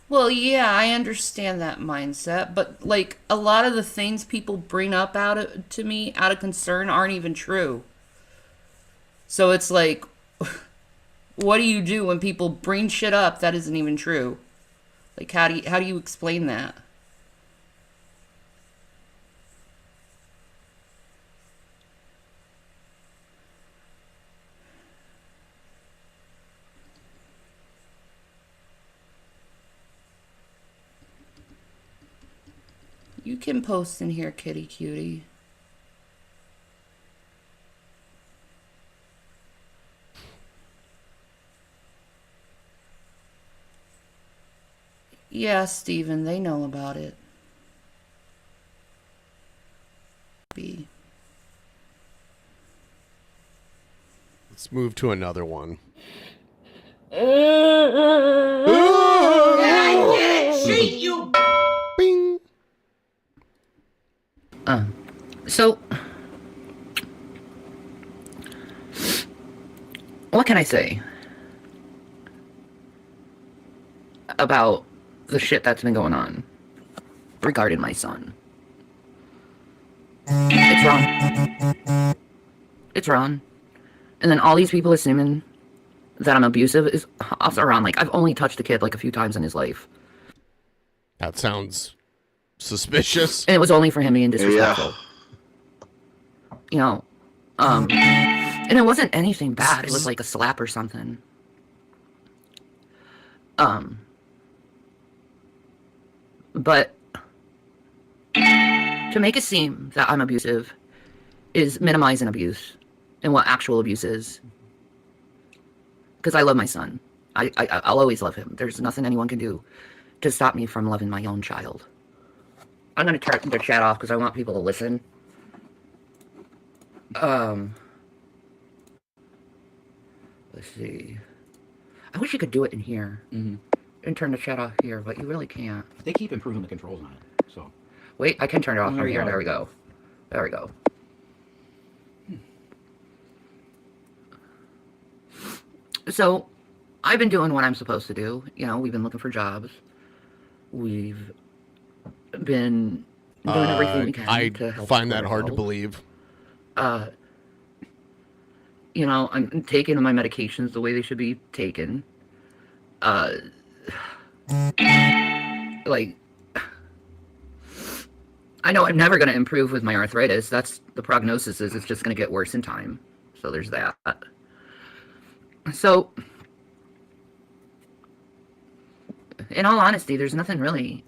Well, yeah, I understand that mindset, but like a lot of the things people bring up to me out of concern aren't even true. So it's like, what do you do when people bring shit up that isn't even true? Like, how do you explain that? You can post in here, kitty cutie. Yeah, Steven, they know about it. Let's move to another one. See you. Bing. So, what can I say about the shit that's been going on regarding my son? It's wrong. It's wrong. And then all these people assuming that I'm abusive is also wrong. Like, I've only touched the kid like a few times in his life. That sounds suspicious. And it was only for him being disrespectful. Yeah. You know, and it wasn't anything bad. It was like a slap or something. But to make it seem that I'm abusive is minimizing abuse and what actual abuse is. Because I love my son. I'll always love him. There's nothing anyone can do to stop me from loving my own child. I'm going to turn the chat off because I want people to listen. Let's see. I wish you could do it in here. And turn the chat off here, but you really can't. They keep improving the controls on it, so. Wait, I can turn it off from here. Go. There we go. There we go. So, I've been doing what I'm supposed to do. You know, we've been looking for jobs. We've been doing everything we can to help. I find that hard to believe. You know, I'm taking my medications the way they should be taken. Like, I know I'm never going to improve with my arthritis. That's the prognosis is it's just going to get worse in time. So there's that. So, in all honesty, there's nothing really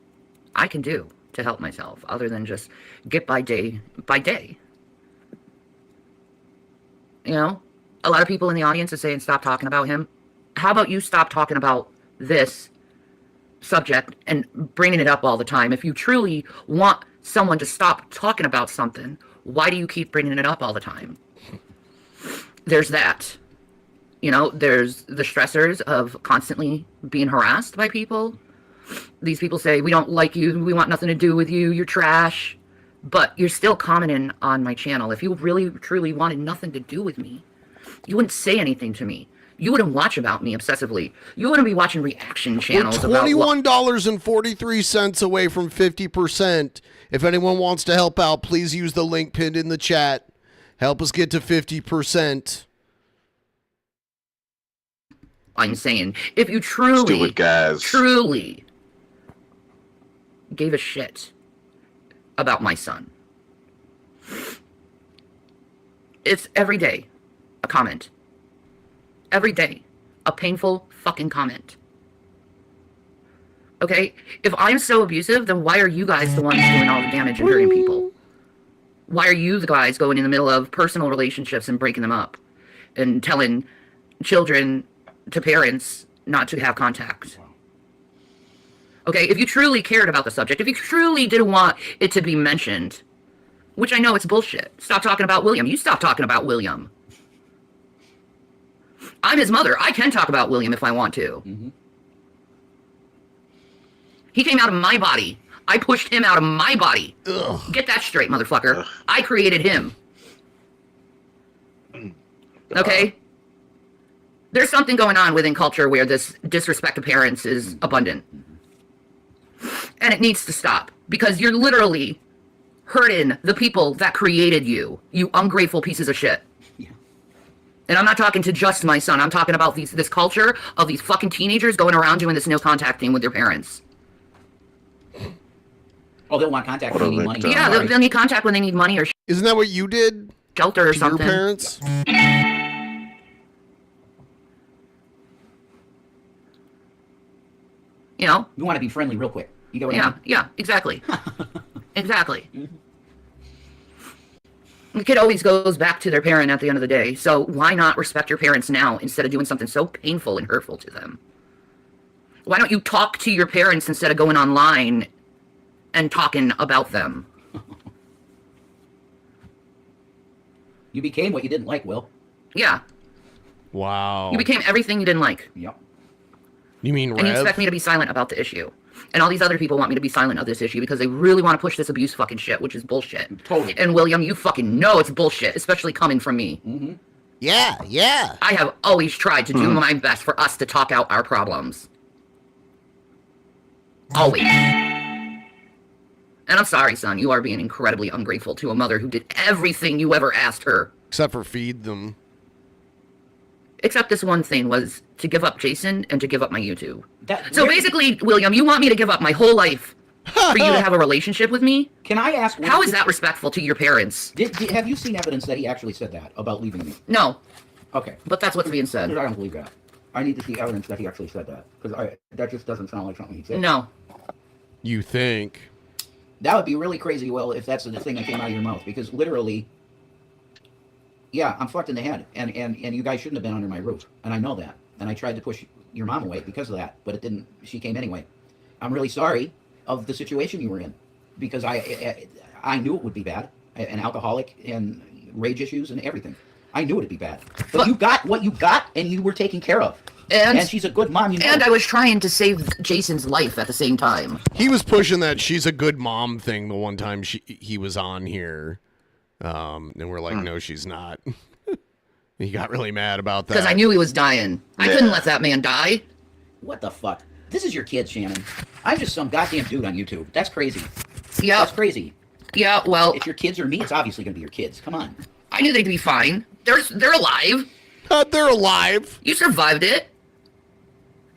I can do to help myself other than just get by day by day. You know, a lot of people in the audience are saying stop talking about him. How about you stop talking about this subject and bringing it up all the time? If you truly want someone to stop talking about something, why do you keep bringing it up all the time? There's that. You know, there's the stressors of constantly being harassed by people. These people say, we don't like you, we want nothing to do with you, you're trash. But you're still commenting on my channel. If you really, truly wanted nothing to do with me, you wouldn't say anything to me. You wouldn't watch about me obsessively. You wouldn't be watching reaction channels about $21.43 away from 50%. If anyone wants to help out, please use the link pinned in the chat. Help us get to 50%. I'm saying, if you truly gave a shit about my son, it's every day a comment. Every day, a painful fucking comment. Okay? If I'm so abusive, then why are you guys the ones doing all the damage and hurting people? Why are you the guys going in the middle of personal relationships and breaking them up? And telling children to parents not to have contact? Okay, if you truly cared about the subject, if you truly didn't want it to be mentioned, which I know it's bullshit. Stop talking about William. You stop talking about William. I'm his mother. I can talk about William if I want to. He came out of my body. I pushed him out of my body. Ugh. Get that straight, motherfucker. Ugh. I created him. Okay? There's something going on within culture where this disrespect to parents is abundant. And it needs to stop. Because you're literally hurting the people that created you. You ungrateful pieces of shit. And I'm not talking to just my son. I'm talking about this culture of these fucking teenagers going around doing this no contact thing with their parents. Oh, they'll want contact when they need money. Yeah, they'll need contact when they need money or Isn't that what you did? Shelter or to something. Your parents? You know? You want to be friendly real quick. You get what I mean? Yeah, exactly. Exactly. The kid always goes back to their parent at the end of the day. So why not respect your parents now instead of doing something so painful and hurtful to them? Why don't you talk to your parents instead of going online and talking about them? You became what you didn't like, Will. Yeah. Wow. You became everything you didn't like. Yep. You mean Rev? And you expect me to be silent about the issue. And all these other people want me to be silent of this issue because they really want to push this abuse fucking shit, which is bullshit. Totally. And William, you fucking know it's bullshit, especially coming from me. Mm-hmm. Yeah. I have always tried to do my best for us to talk out our problems. Always. And I'm sorry, son. You are being incredibly ungrateful to a mother who did everything you ever asked her. Except for feed them. Except this one thing was to give up Jason and to give up my YouTube. So basically, William, you want me to give up my whole life for you to have a relationship with me? Can I ask... How is that respectful to your parents? Have you seen evidence that he actually said that about leaving me? No. Okay. But that's what's being said. I don't believe that. I need to see evidence that he actually said that. Because that just doesn't sound like something he said. No. You think? That would be really crazy, Will, if that's the thing that came out of your mouth. Because literally... Yeah, I'm fucked in the head, and you guys shouldn't have been under my roof, and I know that. And I tried to push your mom away because of that, but it didn't. She came anyway. I'm really sorry of the situation you were in, because I knew it would be bad, an alcoholic and rage issues and everything. I knew it'd be bad, but you got what you got, and you were taken care of. And she's a good mom. You know. And I was trying to save Jason's life at the same time. He was pushing that she's a good mom thing the one time he was on here. And we're like, no, she's not. He got really mad about that. Because I knew he was dying. I couldn't let that man die. What the fuck? This is your kid, Shannon. I'm just some goddamn dude on YouTube. That's crazy. Yeah. That's crazy. Yeah, well... If your kids or me, it's obviously going to be your kids. Come on. I knew they'd be fine. They're alive. They're alive. You survived it.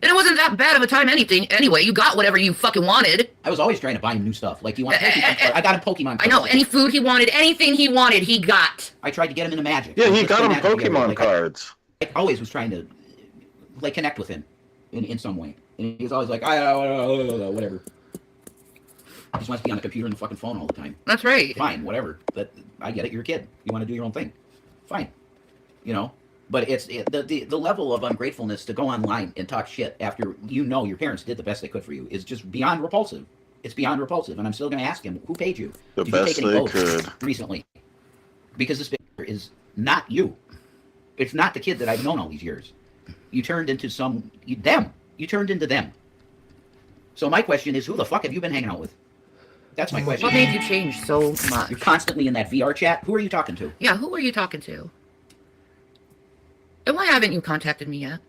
And it wasn't that bad of a time anyway. You got whatever you fucking wanted. I was always trying to buy him new stuff. Like, you want Pokemon cards? I got him Pokemon cards. I know. Any food he wanted, anything he wanted, he got. I tried to get him into Magic. Yeah, he got him Pokemon cards. I always was trying to, like, connect with him in some way. And he was always like, whatever. He just wants to be on the computer and the fucking phone all the time. That's right. Fine, whatever. But I get it. You're a kid. You want to do your own thing. Fine. you know. But the level of ungratefulness to go online and talk shit after you know your parents did the best they could for you is just beyond repulsive. It's beyond repulsive, and I'm still going to ask him, who paid you? The Did best you take any they oaths could. recently? Because this picture is not you. It's not the kid that I've known all these years. You turned into them. You turned into them. So my question is, who the fuck have you been hanging out with? That's my question. What made you change so much? You're constantly in that VR chat. Who are you talking to? Yeah, who are you talking to? And why haven't you contacted me yet?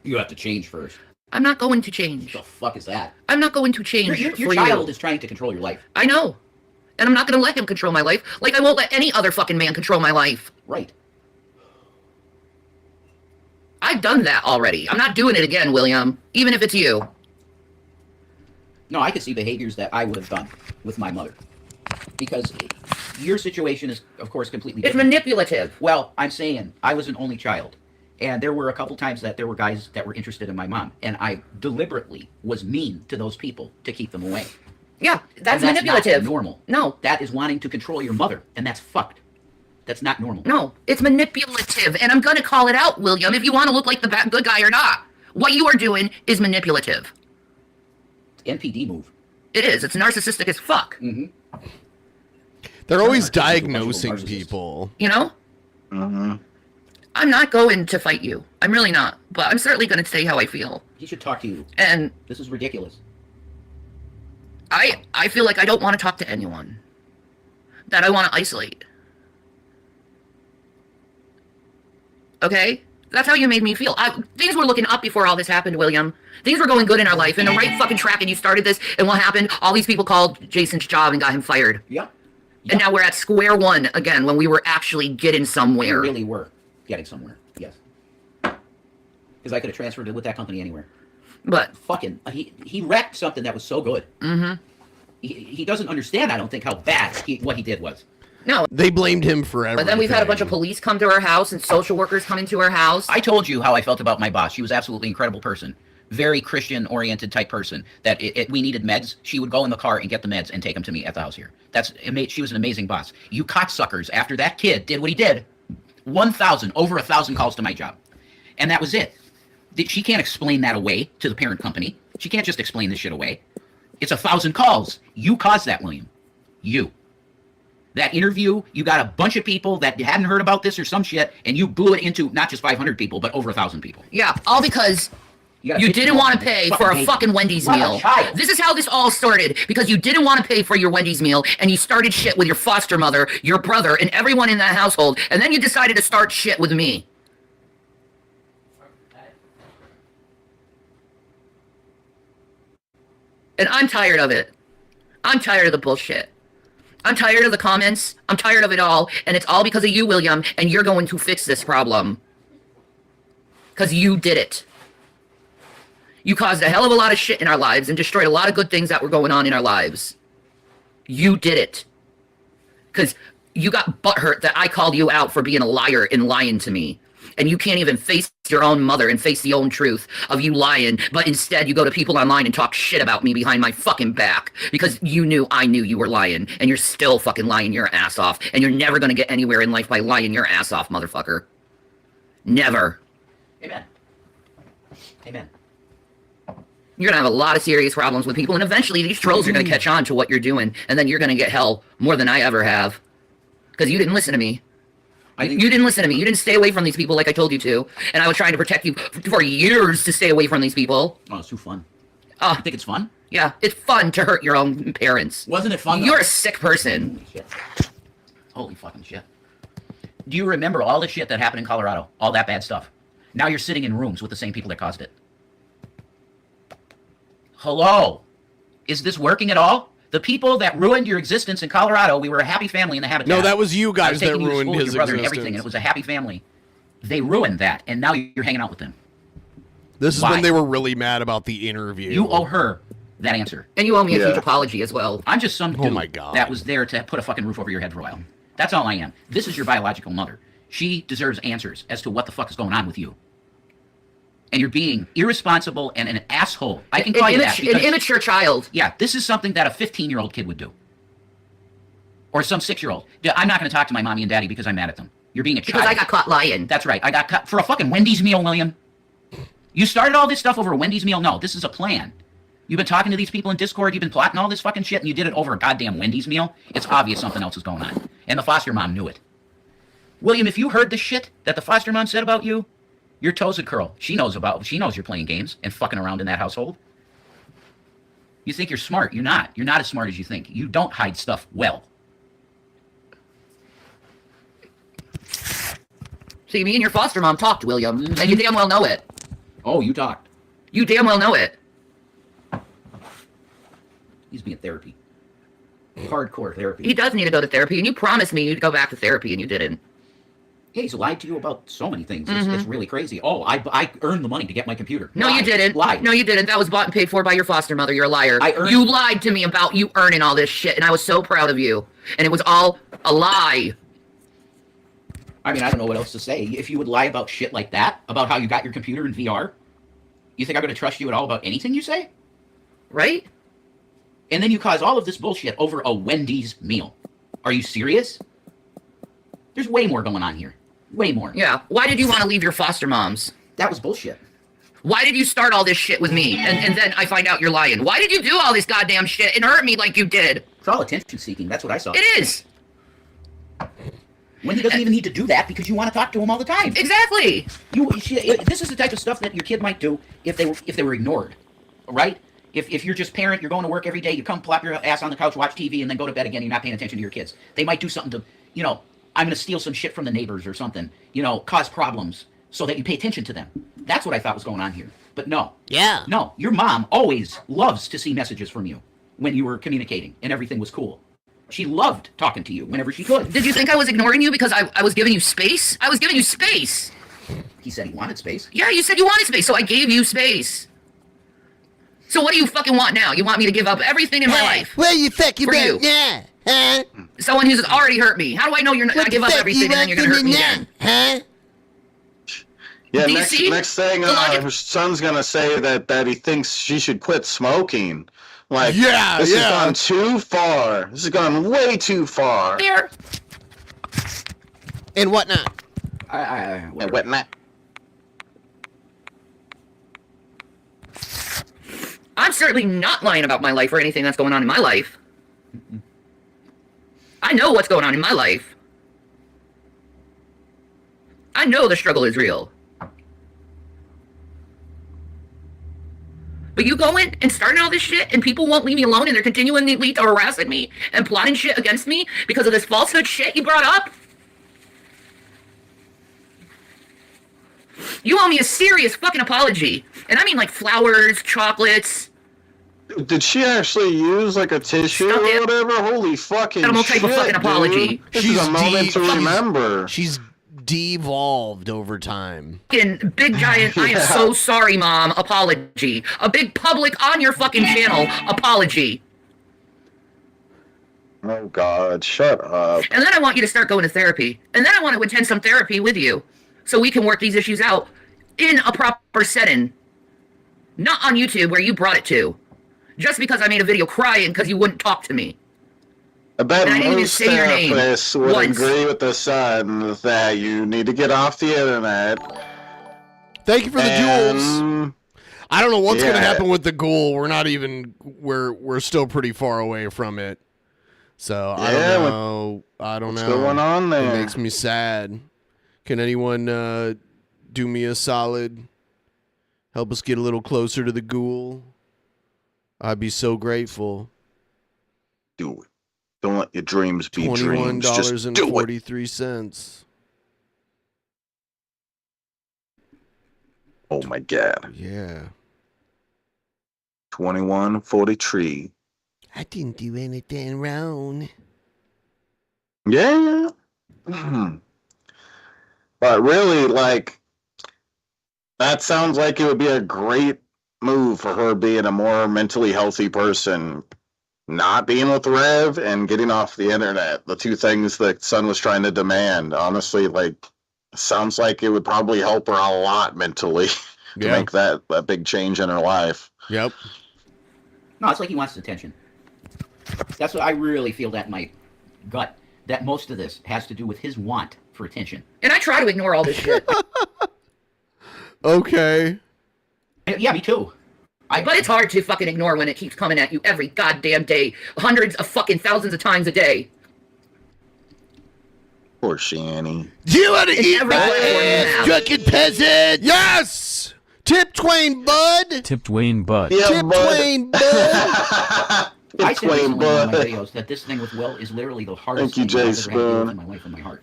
You have to change first. I'm not going to change. What the fuck is that? I'm not going to change Your child is trying to control your life. I know. And I'm not going to let him control my life, like I won't let any other fucking man control my life. Right. I've done that already. I'm not doing it again, William, even if it's you. No, I could see behaviors that I would have done with my mother. Because your situation is, of course, completely different. It's manipulative. Well, I'm saying I was an only child. And there were a couple times that there were guys that were interested in my mom. And I deliberately was mean to those people to keep them away. Yeah, that's And manipulative. Not normal. No. That is wanting to control your mother. And that's fucked. That's not normal. No, it's manipulative. And I'm going to call it out, William, if you want to look like the good guy or not. What you are doing is manipulative. NPD move. It is. It's narcissistic as fuck. Mm-hmm. They're always diagnosing people. You know? I'm not going to fight you. I'm really not. But I'm certainly going to say how I feel. He should talk to you. And this is ridiculous. I feel like I don't want to talk to anyone. That I want to isolate. Okay? That's how you made me feel. Things were looking up before all this happened, William. Things were going good in our life, in the right fucking track, and you started this, and what happened? All these people called Jason's job and got him fired. Yeah. And now we're at square one again, when we were actually getting somewhere. We really were getting somewhere, yes. Because I could have transferred it with that company anywhere. But fucking, he wrecked something that was so good. Mm-hmm. He doesn't understand, I don't think, how bad what he did was. No. They blamed him for everything. But then we've had a bunch of police come to our house and social workers come into our house. I told you how I felt about my boss. She was absolutely incredible person. Very Christian-oriented type person. That we needed meds, she would go in the car and get the meds and take them to me at the house here. She was an amazing boss. You cocksuckers, after that kid did what he did, over 1,000 calls to my job. And that was it. She can't explain that away to the parent company. She can't just explain this shit away. It's 1,000 calls. You caused that, William. You. That interview, you got a bunch of people that hadn't heard about this or some shit, and you blew it into not just 500 people, but over 1,000 people. Yeah, all because you didn't want to pay for a fucking Wendy's meal. This is how this all started, because you didn't want to pay for your Wendy's meal, and you started shit with your foster mother, your brother, and everyone in that household, and then you decided to start shit with me. And I'm tired of it. I'm tired of the bullshit. I'm tired of the comments. I'm tired of it all. And it's all because of you, William. And you're going to fix this problem. Because you did it. You caused a hell of a lot of shit in our lives and destroyed a lot of good things that were going on in our lives. You did it. Because you got butthurt that I called you out for being a liar and lying to me. And you can't even face your own mother and face the own truth of you lying, but instead you go to people online and talk shit about me behind my fucking back because I knew you were lying, and you're still fucking lying your ass off, and you're never gonna get anywhere in life by lying your ass off, motherfucker. Never. Amen. Amen. You're gonna have a lot of serious problems with people, and eventually these trolls are gonna catch on to what you're doing, and then you're gonna get hell more than I ever have. Because you didn't listen to me. You didn't listen to me. You didn't stay away from these people like I told you to. And I was trying to protect you for years to stay away from these people. Oh, it's too fun. You think it's fun? Yeah, it's fun to hurt your own parents. Wasn't it fun, though? You're a sick person. Holy shit. Holy fucking shit. Do you remember all the shit that happened in Colorado? All that bad stuff. Now you're sitting in rooms with the same people that caused it. Hello? Is this working at all? The people that ruined your existence in Colorado, we were a happy family in the Habitat. No, that was you guys that ruined his existence. And everything, existence. and it was a happy family. They ruined that, and now you're hanging out with them. This is Why? when they were really mad about the interview. You owe her that answer. And you owe me a huge apology as well. I'm just some dude my God. that was there to put a fucking roof over your head for a while. That's all I am. This is your biological mother. She deserves answers as to what the fuck is going on with you. And you're being irresponsible and an asshole. I can call you that. An immature child. Yeah, this is something that a 15-year-old kid would do. Or some 6-year-old. I'm not going to talk to my mommy and daddy because I'm mad at them. You're being a child. Because I got caught lying. That's right. I got caught for a fucking Wendy's meal, William. You started all this stuff over a Wendy's meal? No, this is a plan. You've been talking to these people in Discord, you've been plotting all this fucking shit, and you did it over a goddamn Wendy's meal? It's obvious something else is going on. And the foster mom knew it. William, if you heard the shit that the foster mom said about you, your toes would curl. She knows you're playing games and fucking around in that household. You think you're smart. You're not. You're not as smart as you think. You don't hide stuff well. See, me and your foster mom talked, William, and you damn well know it. Oh, you talked. You damn well know it. He's being therapy. Hardcore therapy. He does need to go to therapy, and you promised me you'd go back to therapy, and you didn't. Yeah, he's lied to you about so many things. It's really crazy. Oh, I earned the money to get my computer. No, you didn't. Lied. No, you didn't. That was bought and paid for by your foster mother. You're a liar. You lied to me about you earning all this shit, and I was so proud of you. And it was all a lie. I mean, I don't know what else to say. If you would lie about shit like that, about how you got your computer in VR, you think I'm going to trust you at all about anything you say? Right? And then you cause all of this bullshit over a Wendy's meal. Are you serious? There's way more going on here. Way more. Yeah. Why did you want to leave your foster moms? That was bullshit. Why did you start all this shit with me? And then I find out you're lying. Why did you do all this goddamn shit and hurt me like you did? It's all attention seeking. That's what I saw. It is. When he doesn't even need to do that because you want to talk to him all the time. Exactly. This is the type of stuff that your kid might do if they were ignored, right? If you're just parent, you're going to work every day, you come plop your ass on the couch, watch TV, and then go to bed again, you're not paying attention to your kids. They might do something to, I'm going to steal some shit from the neighbors or something, cause problems so that you pay attention to them. That's what I thought was going on here. But no. Yeah. No, your mom always loves to see messages from you when you were communicating and everything was cool. She loved talking to you whenever she could. Did you think I was ignoring you because I was giving you space? I was giving you space. He said he wanted space. Yeah, you said you wanted space, so I gave you space. So what do you fucking want now? You want me to give up everything in my life? Well, you fucking for you. Yeah. Huh? Someone who's already hurt me. How do I know you're not going to give up everything and then you're going to hurt me again? Huh? Yeah, next thing, her son's going to say that he thinks she should quit smoking. Like, this has gone too far. This has gone way too far. Here. And whatnot. And whatnot. I'm certainly not lying about my life or anything that's going on in my life. I know what's going on in my life. I know the struggle is real. But you go in and starting all this shit, and people won't leave me alone, and they're continually harassing me and plotting shit against me because of this falsehood shit you brought up. You owe me a serious fucking apology. And I mean like flowers, chocolates. Did she actually use like a tissue or whatever? Holy fucking shit, type of fucking apology. This is a moment to remember. She's devolved over time. Fucking big giant, I am so sorry, Mom, apology. A big public on your fucking channel apology. Oh God, shut up. And then I want you to start going to therapy. And then I want to attend some therapy with you. So we can work these issues out in a proper setting. Not on YouTube where you brought it to. Just because I made a video crying because you wouldn't talk to me. I bet most therapists would agree with the son that you need to get off the internet. Thank you for the jewels. I don't know what's going to happen with the ghoul. We're not even, we're still pretty far away from it. So I don't know. What's going on there? It makes me sad. Can anyone do me a solid? Help us get a little closer to the ghoul. I'd be so grateful. Do it. Don't let your dreams be dreams. Just do it. $21.43. Oh my God. Yeah. 21.43. I didn't do anything wrong. Yeah. But really, like, that sounds like it would be a great move for her being a more mentally healthy person. Not being with Rev and getting off the internet. The two things that son was trying to demand. Honestly, like, sounds like it would probably help her a lot mentally to make that big change in her life. Yep. No, it's like he wants attention. That's what I really feel that might gut that most of this has to do with his want for attention. And I try to ignore all this shit. Okay. Yeah, me too. But it's hard to fucking ignore when it keeps coming at you every goddamn day, hundreds of fucking thousands of times a day. Poor Shanny. You want to eat my ass, drunken peasant? Yes! Tip Twain, bud! Tip Twain, bud. Yeah, Tip Twain, bud! I said recently in one of my videos that this thing with Will is literally the hardest thing I've ever had to deal with in my life and my heart.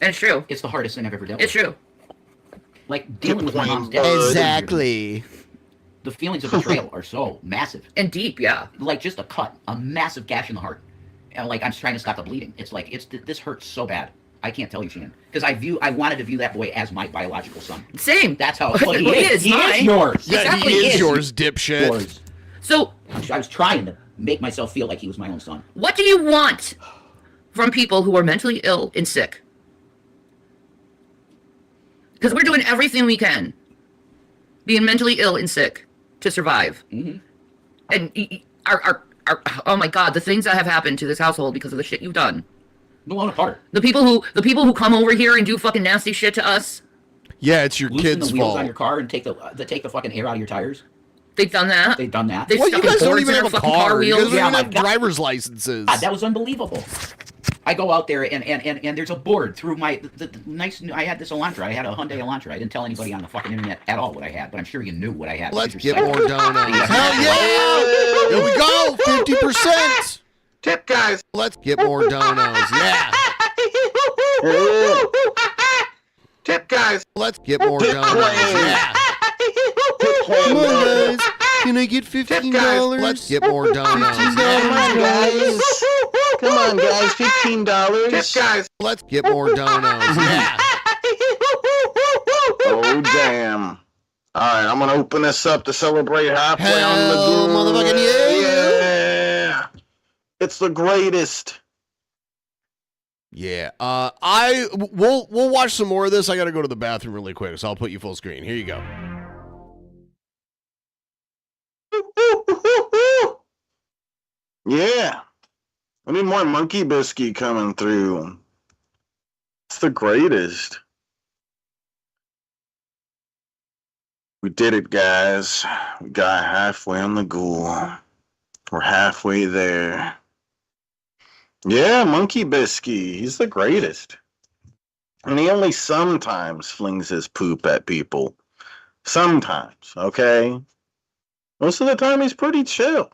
And it's true. It's the hardest thing I've ever dealt with. It's true. Like, dealing with my mom's death. Exactly. The feelings of betrayal are so massive. And deep, yeah. Like, just a cut. A massive gash in the heart. And, like, I'm trying to stop the bleeding. It's like, this hurts so bad. I can't tell you, Shannon. Because I wanted to view that boy as my biological son. Same. That's how Well, he is. He mine. is yours. Yeah, Exactly. he is yours, dipshit. Yours. So, I was trying to make myself feel like he was my own son. what do you want from people who are mentally ill and sick? Because we're doing everything we can, being mentally ill and sick, to survive. Mm-hmm. And our oh my God, the things that have happened to this household because of the shit you've done. Blown apart. The people who come over here and do fucking nasty shit to us. Yeah, it's your Loosen kid's the wheels fault. on your car and take the fucking air out of your tires. They've done that. They've done that. They've Well, stuck you guys don't boards even in have our a fucking car. You guys wheels. don't even my have God. driver's licenses. God, that was unbelievable. I go out there and there's a board through the nice. I had this Elantra. I had a Hyundai Elantra. I didn't tell anybody on the fucking internet at all what I had, but I'm sure you knew what I had. Let's because you're get more donuts. Hell yeah! Here we go. 50%. Tip, guys. Let's get more donuts. Yeah. Tip, guys. Let's get more donuts. Yeah. Come on, guys. Can I get $15? Let's get more donuts. guys. Come on, guys. $15. Tip, guys. Let's get more donuts. Yeah. Oh, damn. All right, I'm going to open this up to celebrate halfway on the Hell, motherfucking yeah. It's the greatest. Yeah. We'll watch some more of this. I got to go to the bathroom really quick, so I'll put you full screen. Here you go. Yeah. I need more Monkey Biscuit coming through. It's the greatest. We did it, guys. We got halfway on the ghoul. We're halfway there. Yeah, Monkey Biscuit. He's the greatest. And he only sometimes flings his poop at people. Sometimes, okay? Most of the time, he's pretty chill.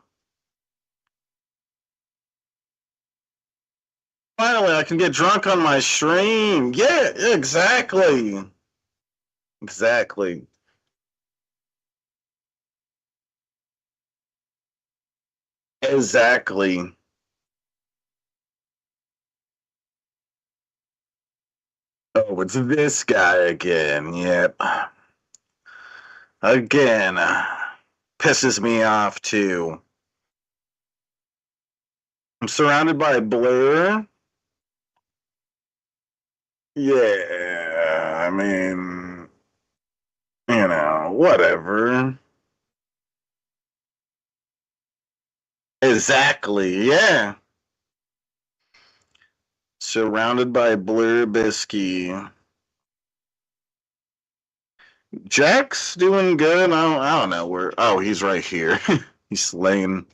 Finally, I can get drunk on my stream. Yeah, exactly. Exactly. Exactly. Oh, it's this guy again. Yep. Again. Pisses me off, too. I'm surrounded by blur. Yeah, I mean, you know, whatever. Exactly, yeah. Surrounded by blur biscuit. Jack's doing good. I don't know where. Oh, he's right here. He's laying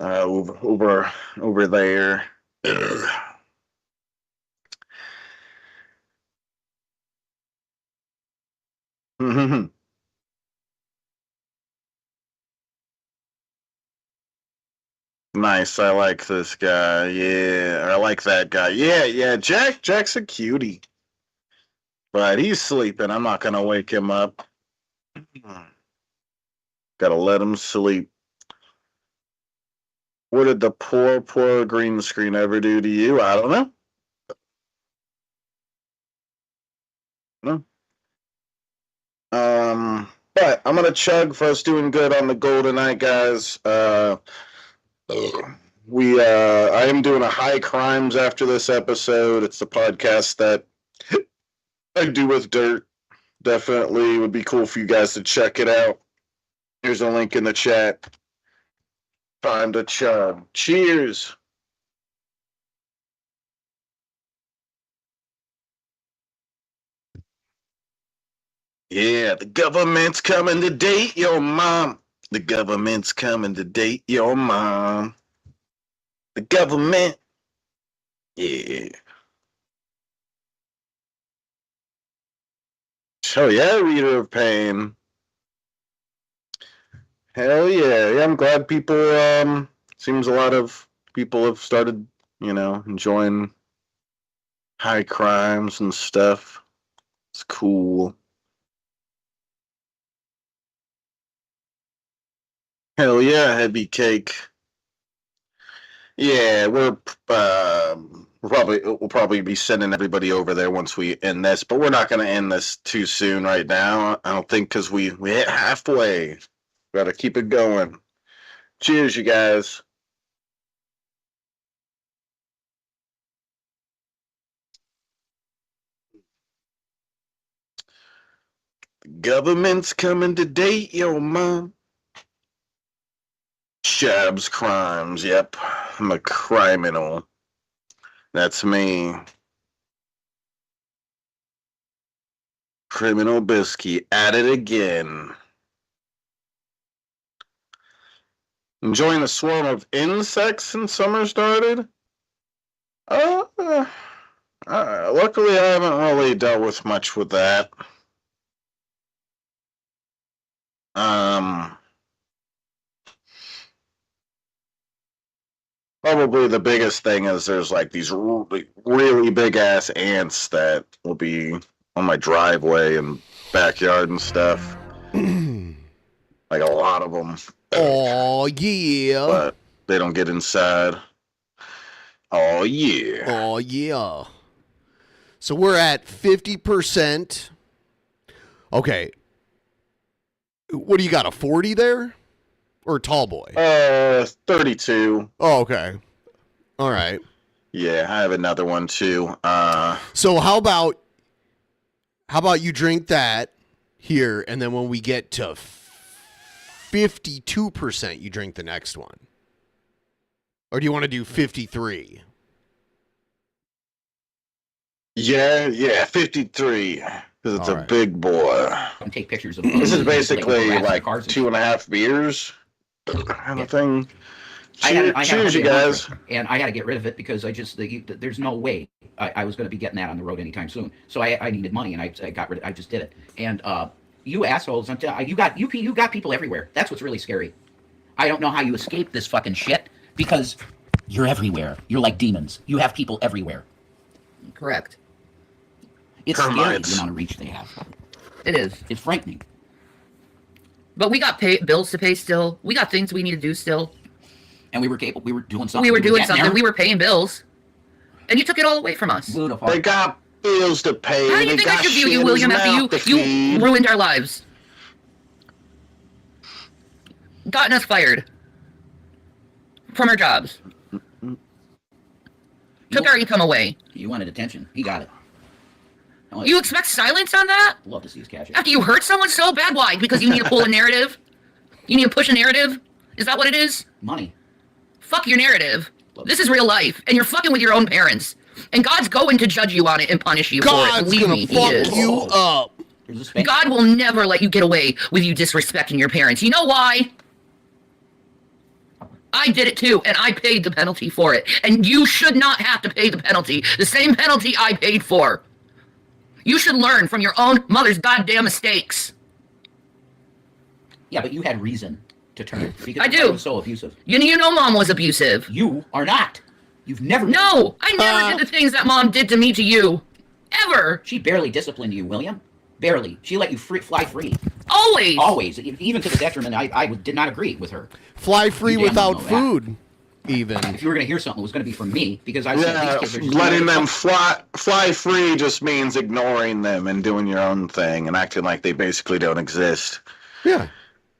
over there. Ugh. Nice. I like this guy. Yeah, I like that guy. Yeah. Jack's a cutie. But he's sleeping. I'm not gonna wake him up. Gotta let him sleep. What did the poor green screen ever do to you? I don't know. No. But I'm gonna chug for us doing good on the goal tonight, guys. I am doing a high crimes after this episode. It's the podcast that I do with Dirt. Definitely would be cool for you guys to check it out. Here's a link in the chat. Time to chug. Cheers. Yeah, the government's coming to date your mom. The government's coming to date your mom. The government. Yeah. Oh yeah, Reader of Pain. Hell yeah. Yeah, I'm glad people, seems a lot of people have started, enjoying high crimes and stuff. It's cool. Hell yeah, Heavy Cake. Yeah, we'll probably be sending everybody over there once we end this, but we're not going to end this too soon right now. I don't think, because we hit halfway. Got to keep it going. Cheers, you guys. The government's coming to date your mom. Shabs crimes. Yep, I'm a criminal. That's me. Criminal Biscuit at it again. Enjoying the swarm of insects since summer started? Luckily I haven't really dealt with much with that. Probably the biggest thing is there's like these really big ass ants that will be on my driveway and backyard and stuff. Like a lot of them. Oh yeah. But they don't get inside. Oh yeah. Oh yeah. So we're at 50%. Okay. What do you got, a 40 there? Or a tall boy? 32. Oh, okay. All right. Yeah, I have another one too. So how about you drink that here, and then when we get to 52%, you drink the next one? Or do you want to do 53? Yeah, 53. Because it's a big boy. And take pictures of this is basically like 2.5 beers kind of thing. Cheers, you guys. And I had to get rid of it because there's no way I was going to be getting that on the road anytime soon. So I needed money, and I got rid of it. I just did it. And you assholes, you got people everywhere. That's what's really scary. I don't know how you escape this fucking shit because you're everywhere. You're like demons. You have people everywhere. Correct. It's scary the amount of reach they have. It is. It's frightening. But we got bills to pay still. We got things we need to do still. And we were capable. We were doing something. We were doing something. We were paying bills. And you took it all away from us. Beautiful. They got bills to pay. How do you think I should view you, William, after you ruined our lives? Gotten us fired. From our jobs. Took our income away. You wanted attention. He got it. You expect silence on that? Love to see his cash. After you hurt someone so bad, why? Because you need to pull a narrative? You need to push a narrative? Is that what it is? Money. Fuck your narrative. This is real life, and you're fucking with your own parents. And God's going to judge you on it and punish you for it. Believe me, He is. Fuck you up. God will never let you get away with you disrespecting your parents. You know why? I did it too, and I paid the penalty for it. And you should not have to pay the penalty. The same penalty I paid for. You should learn from your own mother's goddamn mistakes. Yeah, but you had reason to turn. Because I do. Was so abusive. You know Mom was abusive. You are not. You've never. No, I never did the things that Mom did to me to you. Ever. She barely disciplined you, William. Barely. She let you fly free. Always. Always. Even to the detriment. I did not agree with her. Fly free without food. Even if you were going to hear something, it was going to be from me because I said these kids are letting them fly free just means ignoring them and doing your own thing and acting like they basically don't exist. Yeah,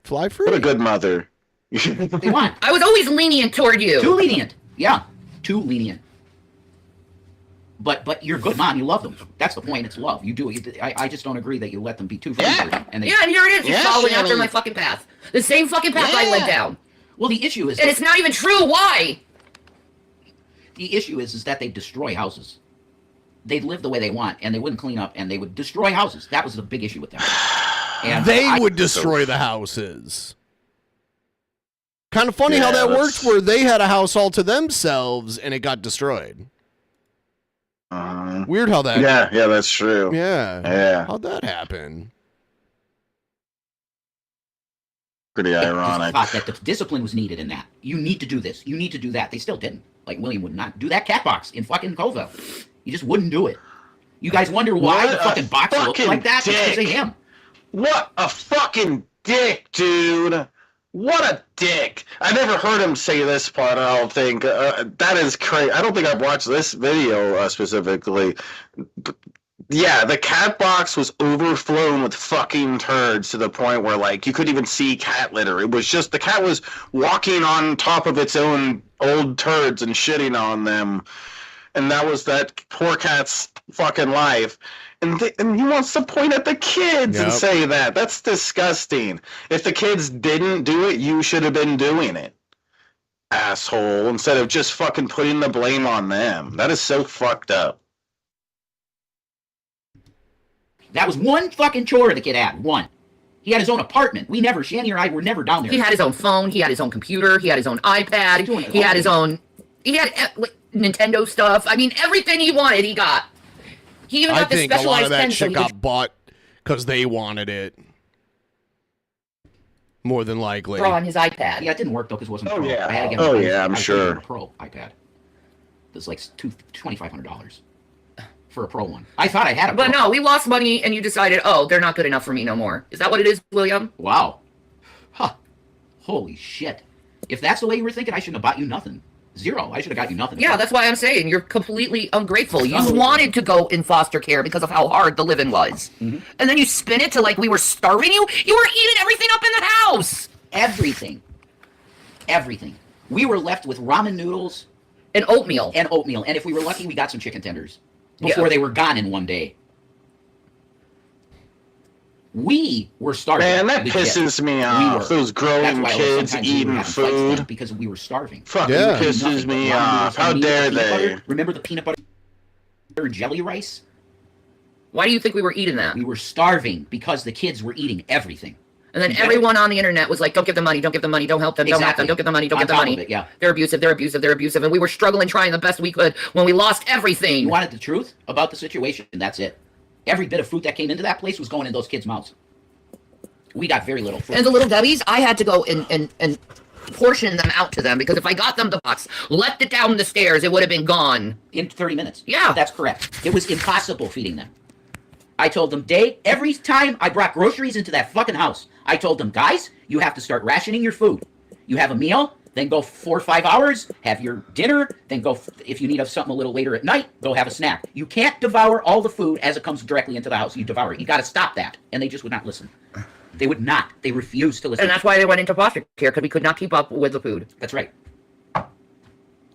fly free. What a good mother. They want. I was always lenient toward you. Too lenient. Yeah, too lenient. But you're a good mom. You love them. That's the point. It's love. You do. I just don't agree that you let them be too free. Yeah. And here it is. You're following after my fucking path. The same fucking path I went down. Well, the issue is... And it's not even true. Why? The issue is that they destroy houses. They'd live the way they want, and they wouldn't clean up, and they would destroy houses. That was the big issue with them. And they would destroy the houses. Kind of funny how that worked, where they had a house all to themselves and it got destroyed. Weird how that. Yeah, that's true. Yeah. How'd that happen? Pretty ironic. Thought that the discipline was needed in that. You need to do this. You need to do that. They still didn't. Like, William would not do that cat box in fucking Covell. He just wouldn't do it. You guys wonder why the fucking box looks like that? It's because of him. What a fucking dick, dude. What a dick. I never heard him say this part, I don't think. That is crazy. I don't think I've watched this video specifically. But yeah, the cat box was overflown with fucking turds to the point where, like, you couldn't even see cat litter. It was just, the cat was walking on top of its own old turds and shitting on them. And that was that poor cat's fucking life. And he wants to point at the kids and say that. That's disgusting. If the kids didn't do it, you should have been doing it, asshole, instead of just fucking putting the blame on them. That is so fucked up. That was one fucking chore the kid had. One. He had his own apartment. Shanny or I were never down there. He had his own phone. He had his own computer. He had his own iPad. He had his own... He had Nintendo stuff. I mean, everything he wanted, he got. He even got the specialized a lot of that pen, shit got bought because they wanted it. More than likely. Draw on his iPad. Yeah, it didn't work though because it wasn't a pro. Yeah. I had to get I'm sure. A pro iPad. It was like $2,500 for a pro one. I thought I had a pro. But no, we lost money and you decided, oh, they're not good enough for me no more. Is that what it is, William? Wow. Huh. Holy shit. If that's the way you were thinking, I shouldn't have bought you nothing. Zero. I should have got you nothing. Yeah, that's why I'm saying you're completely ungrateful. You wanted to go in foster care because of how hard the living was. And then you spin it to like we were starving you. You were eating everything up in the house. Everything. Everything. We were left with ramen noodles. And oatmeal. And if we were lucky, we got some chicken tenders before they were gone in one day. We were starving. Man, that pisses me off. Those growing kids eating food. Because we were starving. Fucking pisses me off. How dare they? Remember the peanut butter and jelly rice? Why do you think we were eating that? We were starving because the kids were eating everything. And then everyone on the internet was like, don't give them money, don't give them money, don't help them, don't help them, don't give them money, don't give them money. They're abusive, they're abusive, they're abusive. And we were struggling, trying the best we could when we lost everything. You wanted the truth about the situation, and that's it. Every bit of fruit that came into that place was going in those kids' mouths. We got very little fruit. And the little Debbies, I had to go and portion them out to them because if I got them the box, left it down the stairs, it would have been gone. In 30 minutes. Yeah. That's correct. It was impossible feeding them. I told them, every time I brought groceries into that fucking house, I told them, guys, you have to start rationing your food. You have a meal, then go 4 or 5 hours, have your dinner, then go, if you need something a little later at night, go have a snack. You can't devour all the food as it comes directly into the house. You devour it. You got to stop that. And they just would not listen. They would not. They refused to listen. And that's why they went into foster care, because we could not keep up with the food. That's right.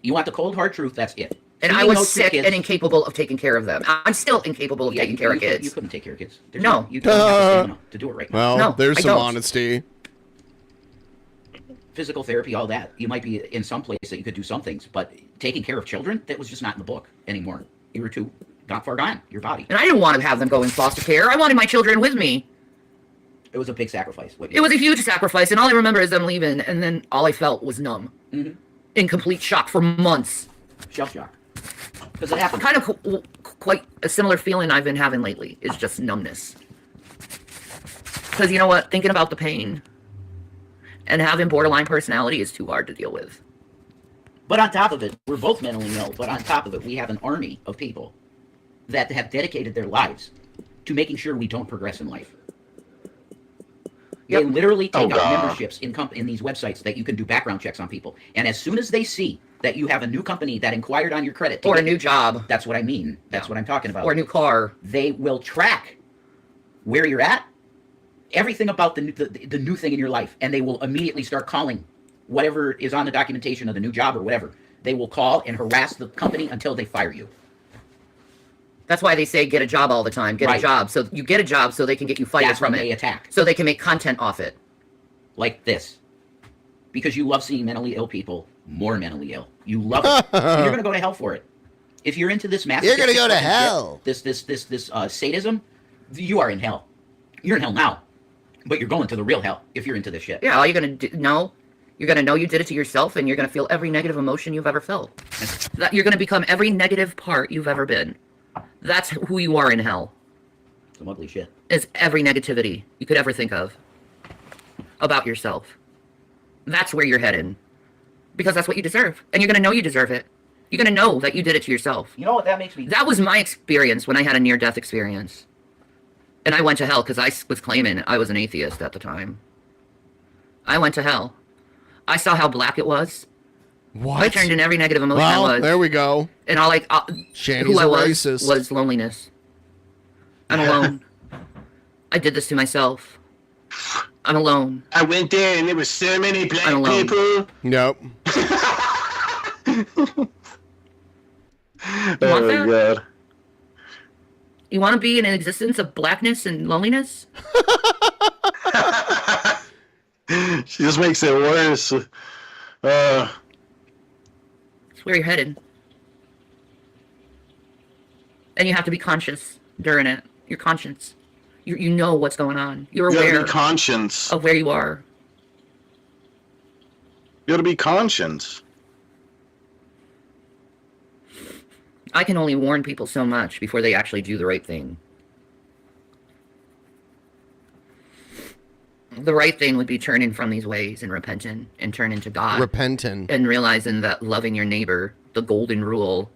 You want the cold, hard truth, that's it. And I was sick and incapable of taking care of them. I'm still incapable of taking care of kids. You couldn't take care of kids. No. You don't have the to do it right now. Well, no, there's some honesty. Physical therapy, all that. You might be in some place that you could do some things, but taking care of children, that was just not in the book anymore. You were too far gone, your body. And I didn't want to have them go in foster care. I wanted my children with me. It was a big sacrifice. It was a huge sacrifice, and all I remember is them leaving, and then all I felt was numb. In complete shock for months. Shell shock. Because it happened. Kind of quite a similar feeling I've been having lately is just numbness. Because you know what? Thinking about the pain and having borderline personality is too hard to deal with. But on top of it, we're both mentally ill, but on top of it, we have an army of people that have dedicated their lives to making sure we don't progress in life. They literally take out memberships in these websites that you can do background checks on people. And as soon as they see that you have a new company that inquired on your credit. Or a new job. That's what I mean. That's what I'm talking about. Or a new car. They will track where you're at, everything about the new thing in your life, and they will immediately start calling whatever is on the documentation of the new job or whatever. They will call and harass the company until they fire you. That's why they say get a job all the time. Get a job. So you get a job so they can get you fired from it. They attack. So they can make content off it. Like this. Because you love seeing mentally ill people more mentally ill. You love it. And you're going to go to hell for it. If you're into this massive... You're going to go to hell. This sadism, you are in hell. You're in hell now. But you're going to the real hell if you're into this shit. Yeah, all you're gonna know, you're gonna know you did it to yourself, and you're gonna feel every negative emotion you've ever felt. That you're gonna become every negative part you've ever been. That's who you are in hell. Some ugly shit. Is every negativity you could ever think of about yourself. That's where you're headed. Because that's what you deserve. And you're gonna know you deserve it. You're gonna know that you did it to yourself. You know what that makes me... That was my experience when I had a near-death experience. And I went to hell because I was claiming I was an atheist at the time. I went to hell. I saw how black it was. What? I turned in every negative emotion I was. There we go. And all Shanny's who I a was racist. loneliness. I'm alone. I did this to myself. I'm alone. I went there and there was so many black people. Nope. Oh my god. You want to be in an existence of blackness and loneliness? She just makes it worse. That's where you're headed. And you have to be conscious during it. Your conscience. You know what's going on. You're You aware gotta be conscious. of where you are. You gotta be conscious. I can only warn people so much before they actually do the right thing. The right thing would be turning from these ways and repenting and turning to God. Repenting. And realizing that loving your neighbor, the golden rule,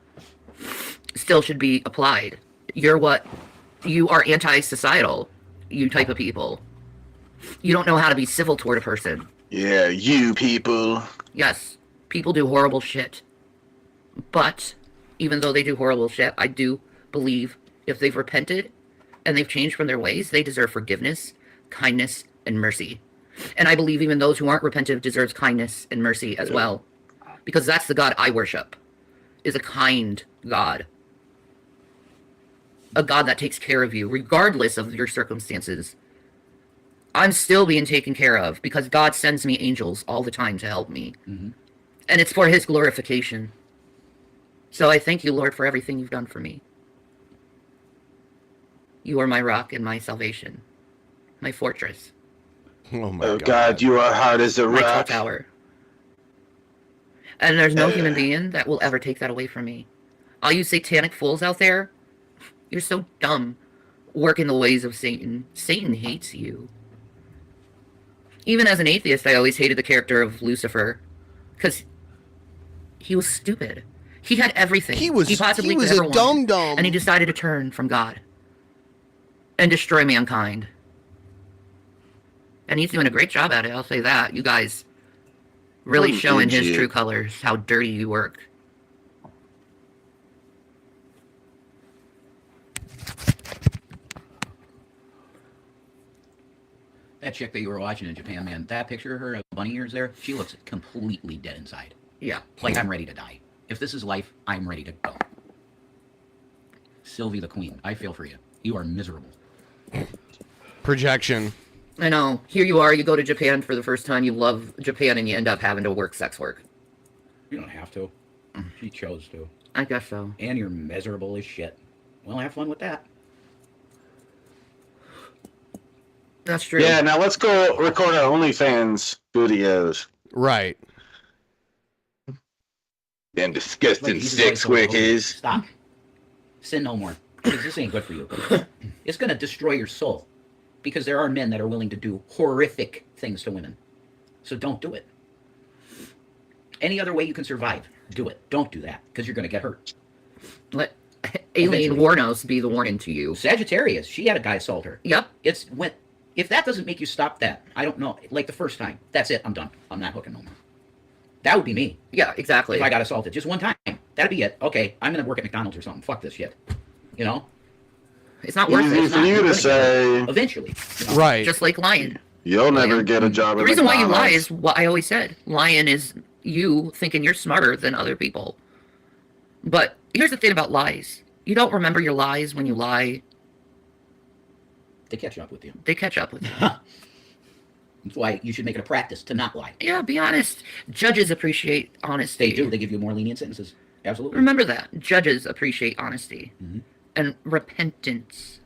still should be applied. You are anti-societal, you type of people. You don't know how to be civil toward a person. Yeah, you people. Yes, people do horrible shit. But even though they do horrible shit, I do believe if they've repented and they've changed from their ways, they deserve forgiveness, kindness, and mercy. And I believe even those who aren't repentant deserves kindness and mercy as well. Because that's the God I worship, is a kind God. A God that takes care of you, regardless of your circumstances. I'm still being taken care of because God sends me angels all the time to help me. Mm-hmm. And it's for his glorification. So I thank you, Lord, for everything you've done for me. You are my rock and my salvation. My fortress. Oh my Oh God, you are hard as a My rock. tower. And there's no human being that will ever take that away from me. All you satanic fools out there, you're so dumb, working the ways of Satan. Satan hates you. Even as an atheist, I always hated the character of Lucifer, because he was stupid. He had everything he possibly could ever a want, dum-dum. and he decided to turn from God and destroy mankind. And he's doing a great job at it, I'll say that. You guys really showing his true colors, how dirty you work. That chick that you were watching in Japan, man, that picture of her, bunny ears there, she looks completely dead inside. Yeah. Like I'm ready to die. If this is life, I'm ready to go. Sylvie the Queen, I feel for you. You are miserable. Projection. I know. Here you are, you go to Japan for the first time, you love Japan, and you end up having to work sex work. You don't have to. She chose to. I guess so. And you're miserable as shit. Well, have fun with that. That's true. Yeah, now let's go record our OnlyFans videos. Right. Them disgusting sex workers. Stop. Sin no more. Because this ain't good for you. It's going to destroy your soul. Because there are men that are willing to do horrific things to women. So don't do it. Any other way you can survive, do it. Don't do that, because you're going to get hurt. Let Alien Warnos be the warning to you. Sagittarius, she had a guy assault her. Yep. If that doesn't make you stop that, I don't know. Like the first time, that's it. I'm done. I'm not hooking no more. That would be me. Yeah, exactly. If I got assaulted just one time, that'd be it. Okay, I'm gonna work at McDonald's or something. Fuck this shit. You know? It's not worth it. Easy for you to say. Eventually. You know? Right. Just like lying. You'll never get a job at The reason why you lie McDonald's. is what I always said. Lying is you thinking you're smarter than other people. But here's the thing about lies. You don't remember your lies when you lie. They catch up with you. They catch up with you. That's why you should make it a practice to not lie. Yeah, be honest. Judges appreciate honesty. They do. They give you more lenient sentences. Absolutely. Remember that. Judges appreciate honesty. Mm-hmm. And repentance.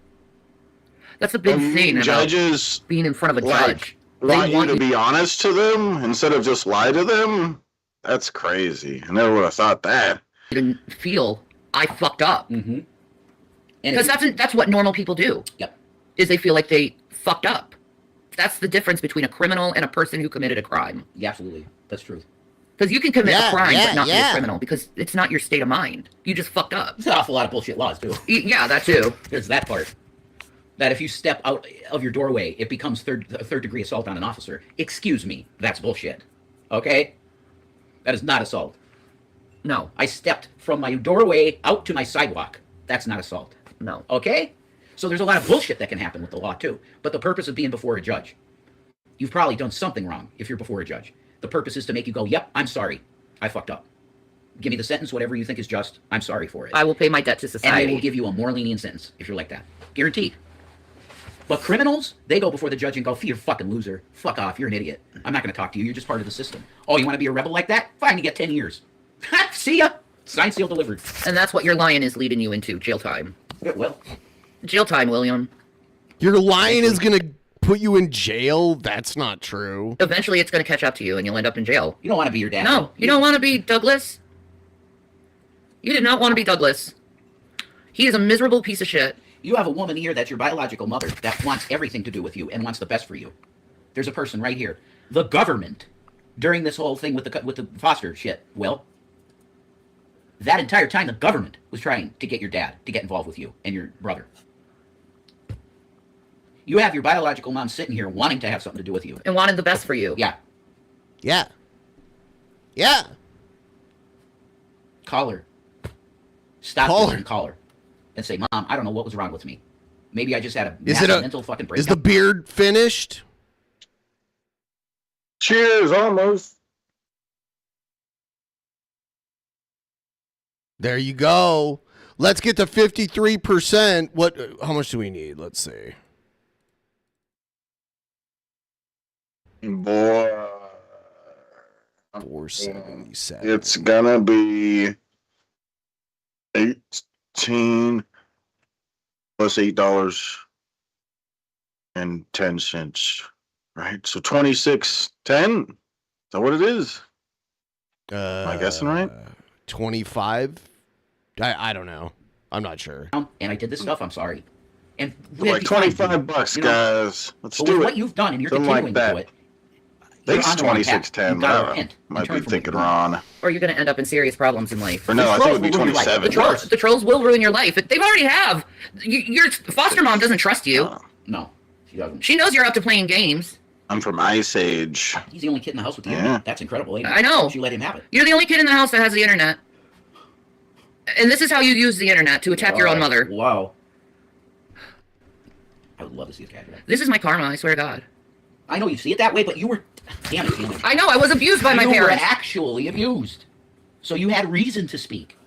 That's a big thing about judges being in front of a like, judge. want you to be honest to them instead of just lie to them. That's crazy. I never would have thought that. Didn't feel I fucked up. Mm-hmm. Because that's what normal people do. Yep. Is they feel like they fucked up. That's the difference between a criminal and a person who committed a crime. Yeah, absolutely. That's true. Because you can commit a crime but not be a criminal because it's not your state of mind. You just fucked up. There's an awful lot of bullshit laws, too. Yeah, that too. There's that part. That if you step out of your doorway, it becomes third degree assault on an officer. Excuse me. That's bullshit. Okay? That is not assault. No. I stepped from my doorway out to my sidewalk. That's not assault. No. Okay? So there's a lot of bullshit that can happen with the law, too. But the purpose of being before a judge, you've probably done something wrong if you're before a judge. The purpose is to make you go, yep, I'm sorry. I fucked up. Give me the sentence, whatever you think is just. I'm sorry for it. I will pay my debt to society. And they will give you a more lenient sentence if you're like that. Guaranteed. But criminals, they go before the judge and go, you're a fucking loser. Fuck off. You're an idiot. I'm not going to talk to you. You're just part of the system. Oh, you want to be a rebel like that? Fine, you get 10 years. See ya. Signed, sealed, delivered. And that's what your lying is leading you into. Jail time. It will. Jail time, William. Your lying is going to put you in jail? That's not true. Eventually, it's going to catch up to you, and you'll end up in jail. You don't want to be your dad. No, you don't want to be Douglas. You did not want to be Douglas. He is a miserable piece of shit. You have a woman here that's your biological mother that wants everything to do with you and wants the best for you. There's a person right here. The government, during this whole thing with the foster shit, Will, that entire time the government was trying to get your dad to get involved with you and your brother. You have your biological mom sitting here wanting to have something to do with you. And wanted the best for you. Yeah. Yeah. Yeah. Call her. Stop this and call her. And say, Mom, I don't know what was wrong with me. Maybe I just had a mental fucking breakdown. Is the beard finished? Cheers, almost. There you go. Let's get to 53%. How much do we need? Let's see. Boy. 477. It's gonna be 18 plus $8.10, right? So 26.10. Is that what it is? Am I guessing right? 25. I don't know. I'm not sure. And I did this stuff. I'm sorry. And like $25, guys. Let's do it. What you've done, and you're Something continuing like to do it. I think it's 26.10. Might be thinking wrong. Or you're going to end up in serious problems in life. Or no, I think it would be 27. The trolls will ruin your life. They already have. Your foster mom doesn't trust you. No, she doesn't. She knows you're up to playing games. I'm from Ice Age. He's the only kid in the house with the internet. That's incredible, lady. I know. She let him have it. You're the only kid in the house that has the internet. And this is how you use the internet to attack your own mother. Wow. I would love to see a cat. This is my karma, I swear to God. I know you see it that way, but you were... Damn it. I know, I was abused by my parents. You were actually abused. So you had reason to speak.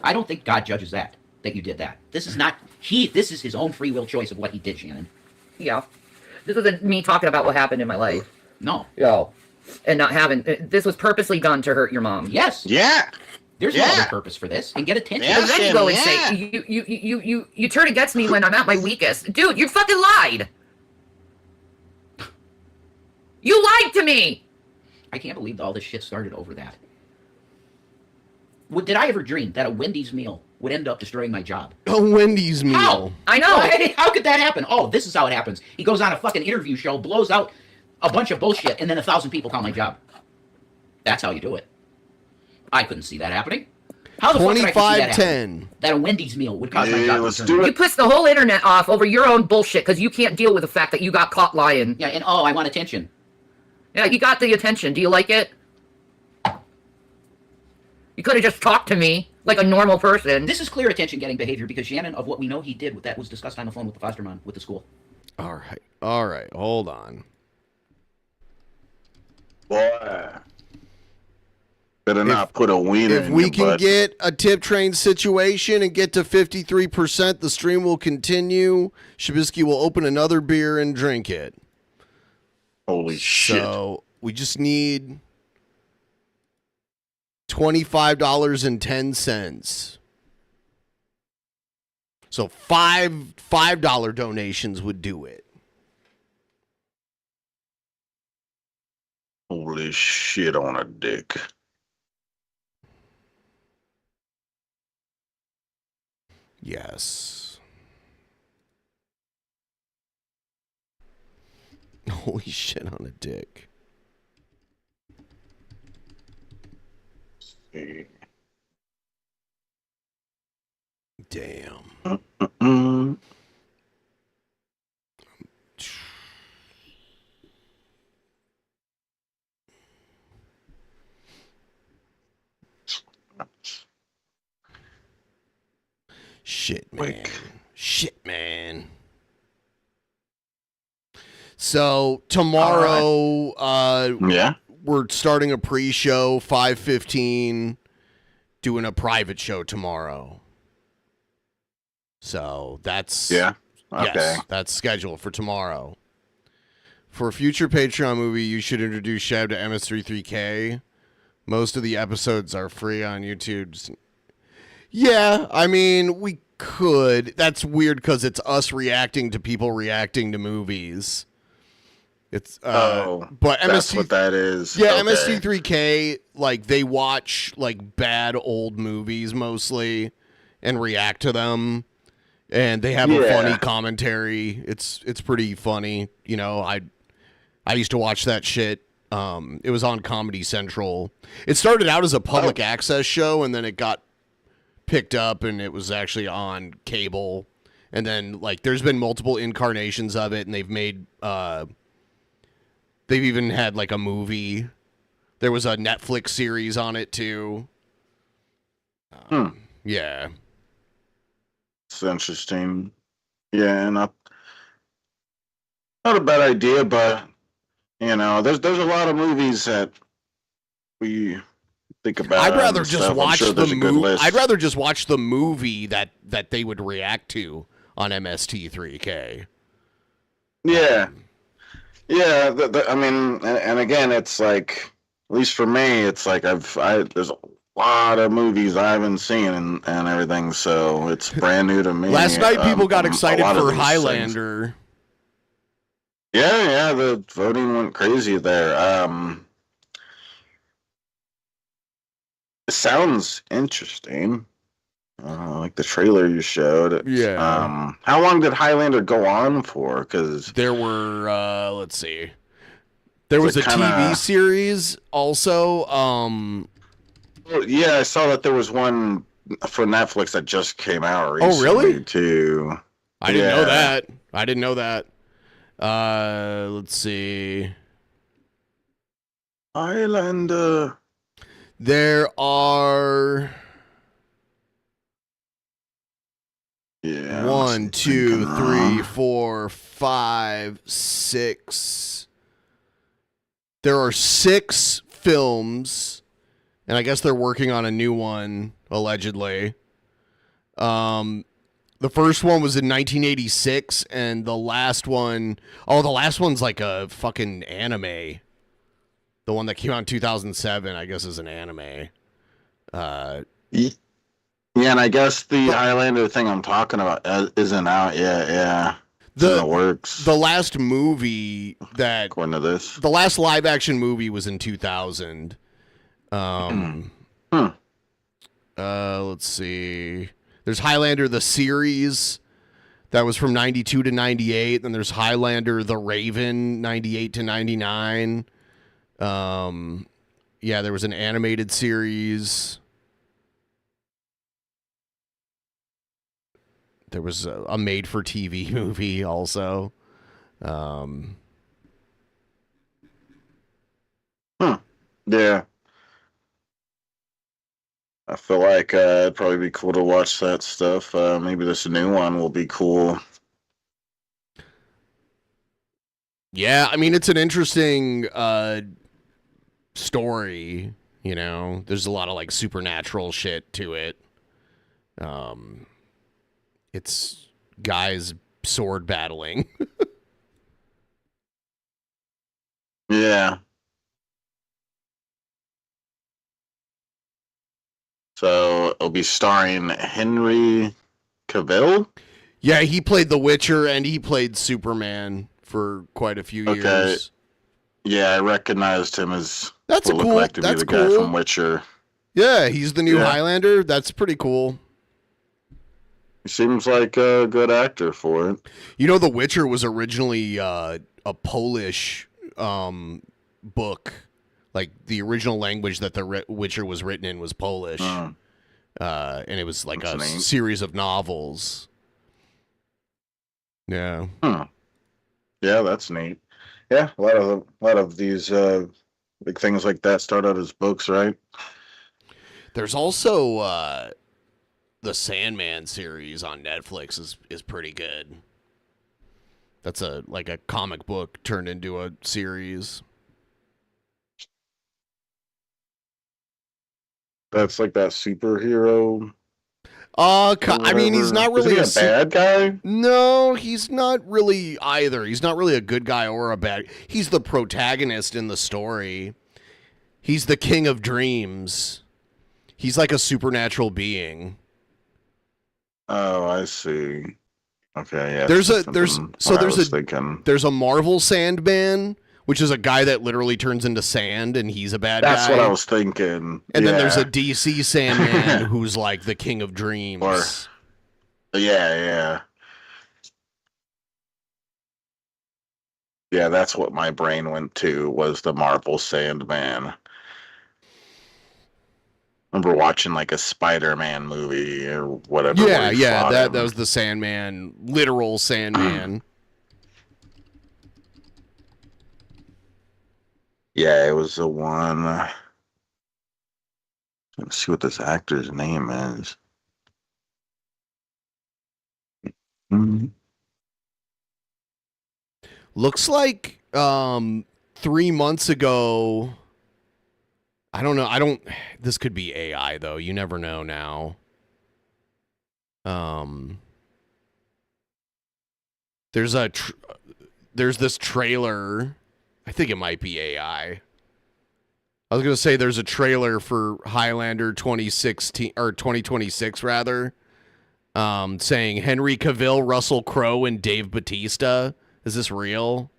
I don't think God judges that you did that. This is not... This is his own free will choice of what he did, Shannon. Yeah. This isn't me talking about what happened in my life. No. No. And not having... This was purposely done to hurt your mom. Yes. Yeah. There's no other purpose for this. And get attention. And then you go and say, you turn against me when I'm at my weakest. Dude, you fucking lied. You lied to me! I can't believe all this shit started over that. Did I ever dream that a Wendy's meal would end up destroying my job? A Wendy's meal? How? I know. How could that happen? Oh, this is how it happens. He goes on a fucking interview show, blows out a bunch of bullshit, and then 1,000 people call my job. That's how you do it. I couldn't see that happening. How the fuck did I see that happen? That a Wendy's meal would cause my job to turn. You pissed the whole internet off over your own bullshit because you can't deal with the fact that you got caught lying. Yeah, and I want attention. Yeah, you got the attention. Do you like it? You could have just talked to me like a normal person. This is clear attention-getting behavior because Shannon, of what we know he did, that was discussed on the phone with the foster mom with the school. All right. Hold on. Boy. Better not put a wiener in If we your can butt. get a tip train situation and get to 53%, the stream will continue. Shabisky will open another beer and drink it. Holy shit. So we just need $25.10. So $5 donations would do it. Holy shit on a dick. Yes. Holy shit on a dick. Damn. Shit, man. Shit, man. So tomorrow, we're starting a pre-show, 5:15, doing a private show tomorrow. So that's yes, that's scheduled for tomorrow. For a future Patreon movie, you should introduce Shab to MS33K. Most of the episodes are free on YouTube. Yeah, I mean, we could. That's weird because it's us reacting to people reacting to movies. It's but that's what that is. Yeah, Okay. MST3K, like, they watch like bad old movies mostly and react to them, and they have a funny commentary. It's pretty funny. You know, I used to watch that shit. It was on Comedy Central. It started out as a public access show, and then it got picked up, and it was actually on cable. And then, like, there's been multiple incarnations of it, and they've made they've even had like a movie. There was a Netflix series on it too. Yeah, It's interesting. Yeah, not a bad idea, but you know, there's a lot of movies that we think about. I'd rather and just stuff. I'm watch sure there's the a good movie. list. I'd rather just watch the movie that they would react to on MST3K. Yeah, yeah. I mean, and again, it's like, at least for me, it's like there's a lot of movies I haven't seen and everything, so it's brand new to me. Last night, people got a excited lot of for these Highlander. things. Yeah, the voting went crazy there. It sounds interesting. Like the trailer you showed. Yeah. How long did Highlander go on for? Because there were, let's see, there was a kinda... TV series also. Well, yeah, I saw that there was one for Netflix that just came out recently. Oh, really? Too. I didn't know that. I didn't know that. Let's see. Highlander. There are. Yeah. 1, 2, 3, 4, 5, 6. There are 6 films, and I guess they're working on a new one, allegedly. The first one was in 1986, and the last one, the last one's like a fucking anime. The one that came out in 2007, I guess, is an anime. Yeah, and I guess the Highlander thing I'm talking about isn't out yet. Yeah, it's in the works. The last movie that, according to this, the last live action movie was in 2000. Let's see. There's Highlander the series that was from 92 to 98. Then there's Highlander the Raven 98 to 99. Yeah, there was an animated series. There was a made-for-TV movie also. Yeah. I feel like it'd probably be cool to watch that stuff. Maybe this new one will be cool. Yeah, I mean, it's an interesting story, you know. There's a lot of, like, supernatural shit to it. It's guys sword battling. Yeah. So it'll be starring Henry Cavill? Yeah, he played The Witcher and he played Superman for quite a few years. Yeah, I recognized him as That's what looked cool. like to be the guy from Witcher. Yeah, he's the new Yeah. Highlander. That's pretty cool. He seems like a good actor for it. You know, The Witcher was originally a Polish book. Like, the original language that The Witcher was written in was Polish. And it was like a series of novels. Yeah. Yeah, that's neat. Yeah, a lot of these big things like that start out as books, right? There's also the Sandman series on Netflix is pretty good. That's like a comic book turned into a series. That's like that superhero. I mean, he's not really Is he a bad guy? No, he's not really either. He's not really a good guy or a bad. He's the protagonist in the story. He's the king of dreams. He's like a supernatural being. Oh, I see. Okay, yeah. There's thinking. a Marvel Sandman, which is a guy that literally turns into sand, and he's a bad guy. That's what I was thinking. And then there's a DC Sandman who's like the king of dreams. Yeah. Yeah, that's what my brain went to, was the Marvel Sandman. I remember watching like a Spider-Man movie or whatever. Yeah, that was the Sandman, literal Sandman. Yeah, it was the one. Let's see what this actor's name is. Looks like 3 months ago. I don't know. This could be AI though. You never know now. There's this trailer. I think it might be AI. I was going to say there's a trailer for Highlander 2016 or 2026 rather. Saying Henry Cavill, Russell Crowe, and Dave Bautista. Is this real?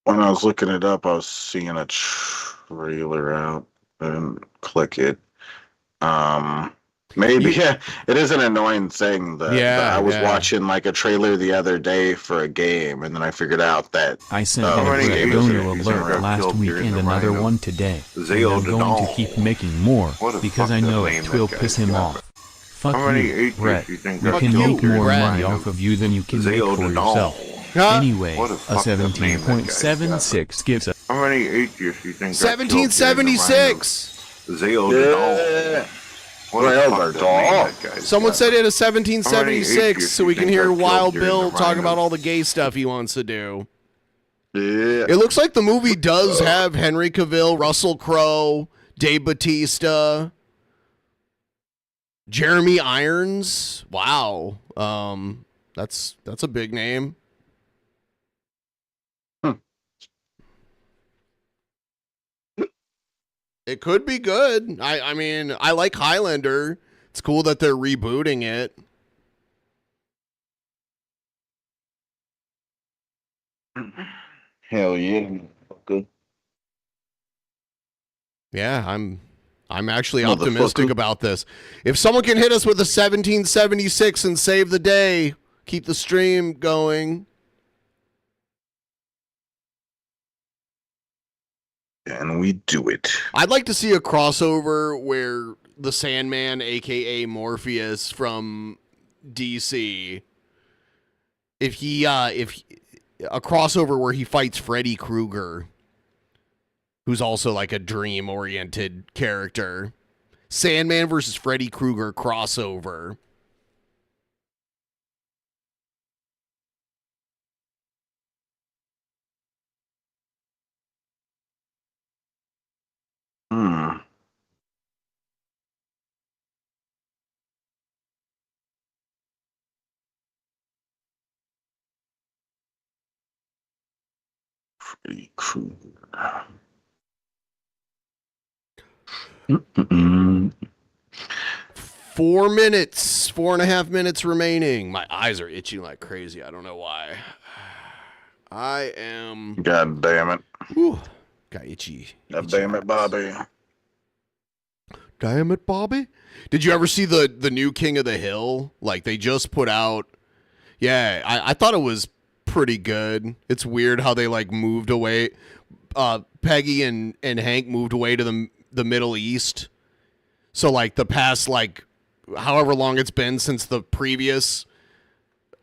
When I was looking it up, I was seeing a trailer out. I didn't click it. Maybe yeah, it is an annoying thing that I was watching like a trailer the other day for a game, and then I figured out that I sent a donor alert last week and another one today. And I'm going to keep making more because I know it will piss him off. Fuck you, Brett. We can make more money off of you than you can make for yourself. Anyway, a 17.76 gives a... How many atheists do you think 1776! Zeo Someone said it is 1776, so we can hear Wild Bill talk about all the gay stuff he wants to do. Yeah. It looks like the movie does have Henry Cavill, Russell Crowe, Dave Bautista, Jeremy Irons. Wow. That's a big name. It could be good. I mean, I like Highlander. It's cool that they're rebooting it. Hell yeah. Good. Yeah, I'm actually optimistic about this. If someone can hit us with a 1776 and save the day, keep the stream going. And we do it. I'd like to see a crossover where the Sandman, aka Morpheus from DC, if a crossover where he fights Freddy Krueger, who's also like a dream-oriented character. Sandman versus Freddy Krueger crossover. Freddy Krueger. 4 minutes, 4.5 minutes remaining. My eyes are itching like crazy. I don't know why. I am. God damn it. Whew, got itchy. God damn it, Bobby. Damn it, Bobby. Did you ever see the new King of the Hill? Like, they just put out. Yeah, I thought it was pretty good. It's weird how they, like, moved away. Peggy and Hank moved away to the Middle East. So, like, the past, like, however long it's been since the previous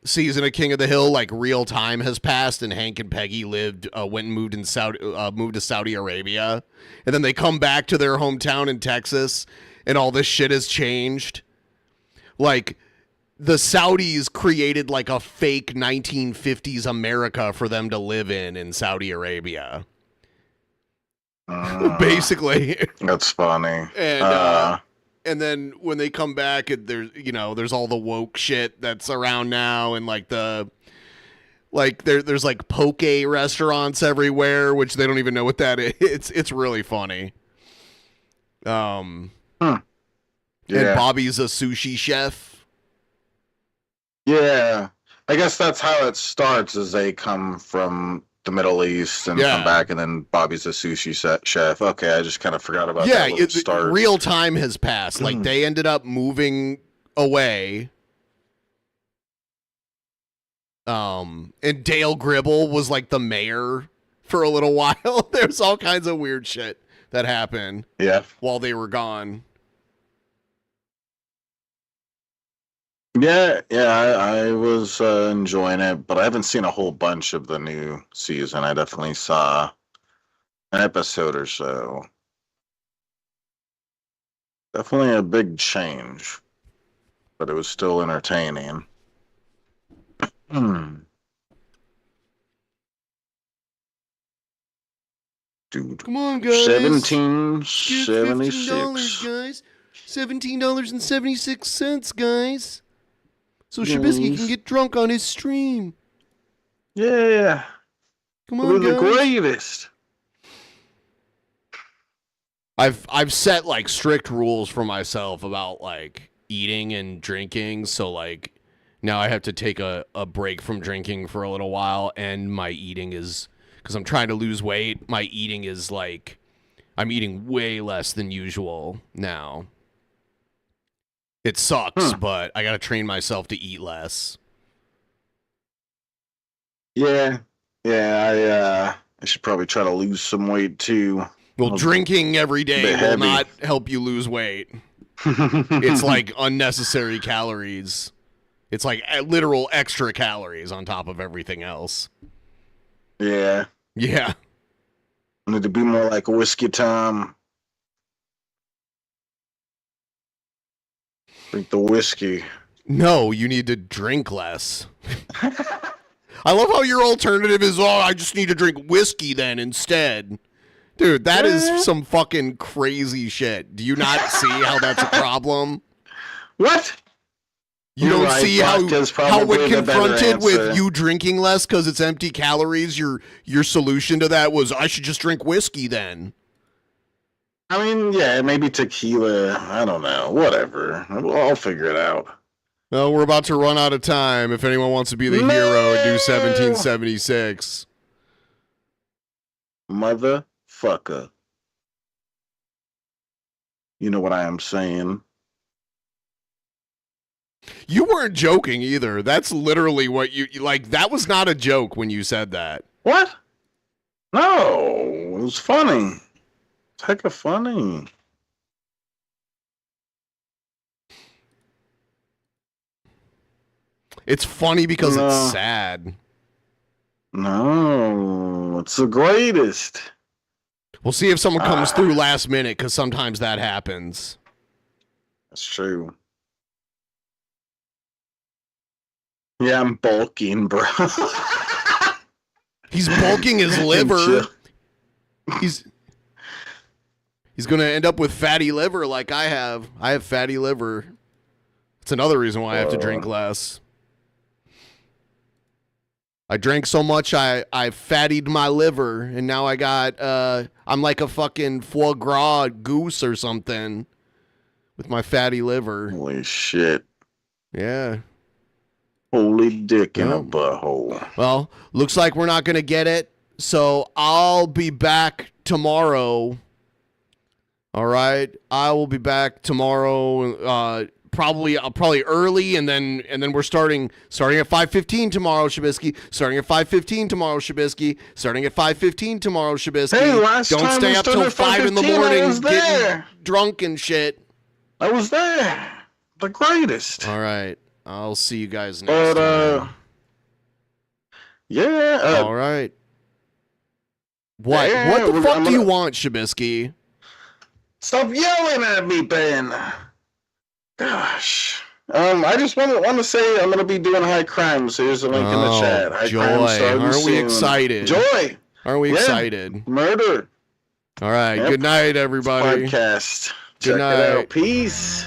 season of King of the Hill, like, real time has passed, and Hank and Peggy went and moved to Saudi Arabia, and then they come back to their hometown in Texas, and all this shit has changed. Like, the Saudis created, like, a fake 1950s America for them to live in Saudi Arabia. Basically. That's funny. And then when they come back, there's all the woke shit that's around now, and like there's like poke restaurants everywhere, which they don't even know what that is. It's really funny. Yeah. And Bobby's a sushi chef. Yeah. I guess that's how it starts, is they come from the Middle East and come back, and then Bobby's a sushi chef. Okay, I just kind of forgot about that little start. Real time has passed. Like, they ended up moving away. And Dale Gribble was like the mayor for a little while. There's all kinds of weird shit that happened. Yeah. While they were gone. Yeah, I was enjoying it, but I haven't seen a whole bunch of the new season. I definitely saw an episode or so. Definitely a big change, but it was still entertaining. Dude, come on, guys. 17.76, guys. $17.76, guys. So Shabisky can get drunk on his stream. Yeah. Come on, we're the guys. greatest. I've set like strict rules for myself about like eating and drinking. So like now I have to take a break from drinking for a little while, and my eating is, because I'm trying to lose weight, my eating is like, I'm eating way less than usual now. It sucks, but I gotta train myself to eat less. Yeah, I should probably try to lose some weight too. Well, drinking every day will not help you lose weight. It's like unnecessary calories. It's like literal extra calories on top of everything else. Yeah. Yeah. I need to be more like Whiskey Tom. Drink the whiskey. No, you need to drink less. I love how your alternative is, I just need to drink whiskey then instead. Dude, that is some fucking crazy shit. Do you not see how that's a problem? What? You don't see how when confronted with you drinking less because it's empty calories, your solution to that was, I should just drink whiskey then. I mean, yeah, maybe tequila. I don't know. Whatever. I'll figure it out. Well, we're about to run out of time. If anyone wants to be the hero and do 1776. Motherfucker. You know what I am saying. You weren't joking either. That's literally what you like. That was not a joke when you said that. What? No, it was funny. It's hecka funny. It's funny because it's sad. No, it's the greatest. We'll see if someone comes through last minute, because sometimes that happens. That's true. Yeah, I'm bulking, bro. He's bulking his liver. He's going to end up with fatty liver like I have. I have fatty liver. It's another reason why I have to drink less. I drank so much, I fattied my liver, and now I got, I'm like a fucking foie gras goose or something with my fatty liver. Holy shit. Yeah. Holy dick in a butthole. Well, looks like we're not going to get it. So I'll be back tomorrow. All right. I will be back tomorrow. Probably early, and then we're starting at 5:15 tomorrow, Shabisky. Starting at 5:15 tomorrow, Shabisky. Starting at 5:15 tomorrow, Shabisky. Hey, last Don't time stay we up till started 5 in the 5:15, morning I was getting there. drunk and shit. I was there. The greatest. All right. I'll see you guys next But, time. Yeah. All right. What? Yeah, What the fuck I'm do you gonna- want, Shabisky? Stop yelling at me, Ben. Gosh. I just want to say I'm going to be doing high crimes. Here's a link in the chat. High joy. crimes starting Aren't we soon. excited? Joy. Aren't we Yeah. excited? Murder. All right. Yep. Good night, everybody. Podcast. Good Check night. it out. Peace.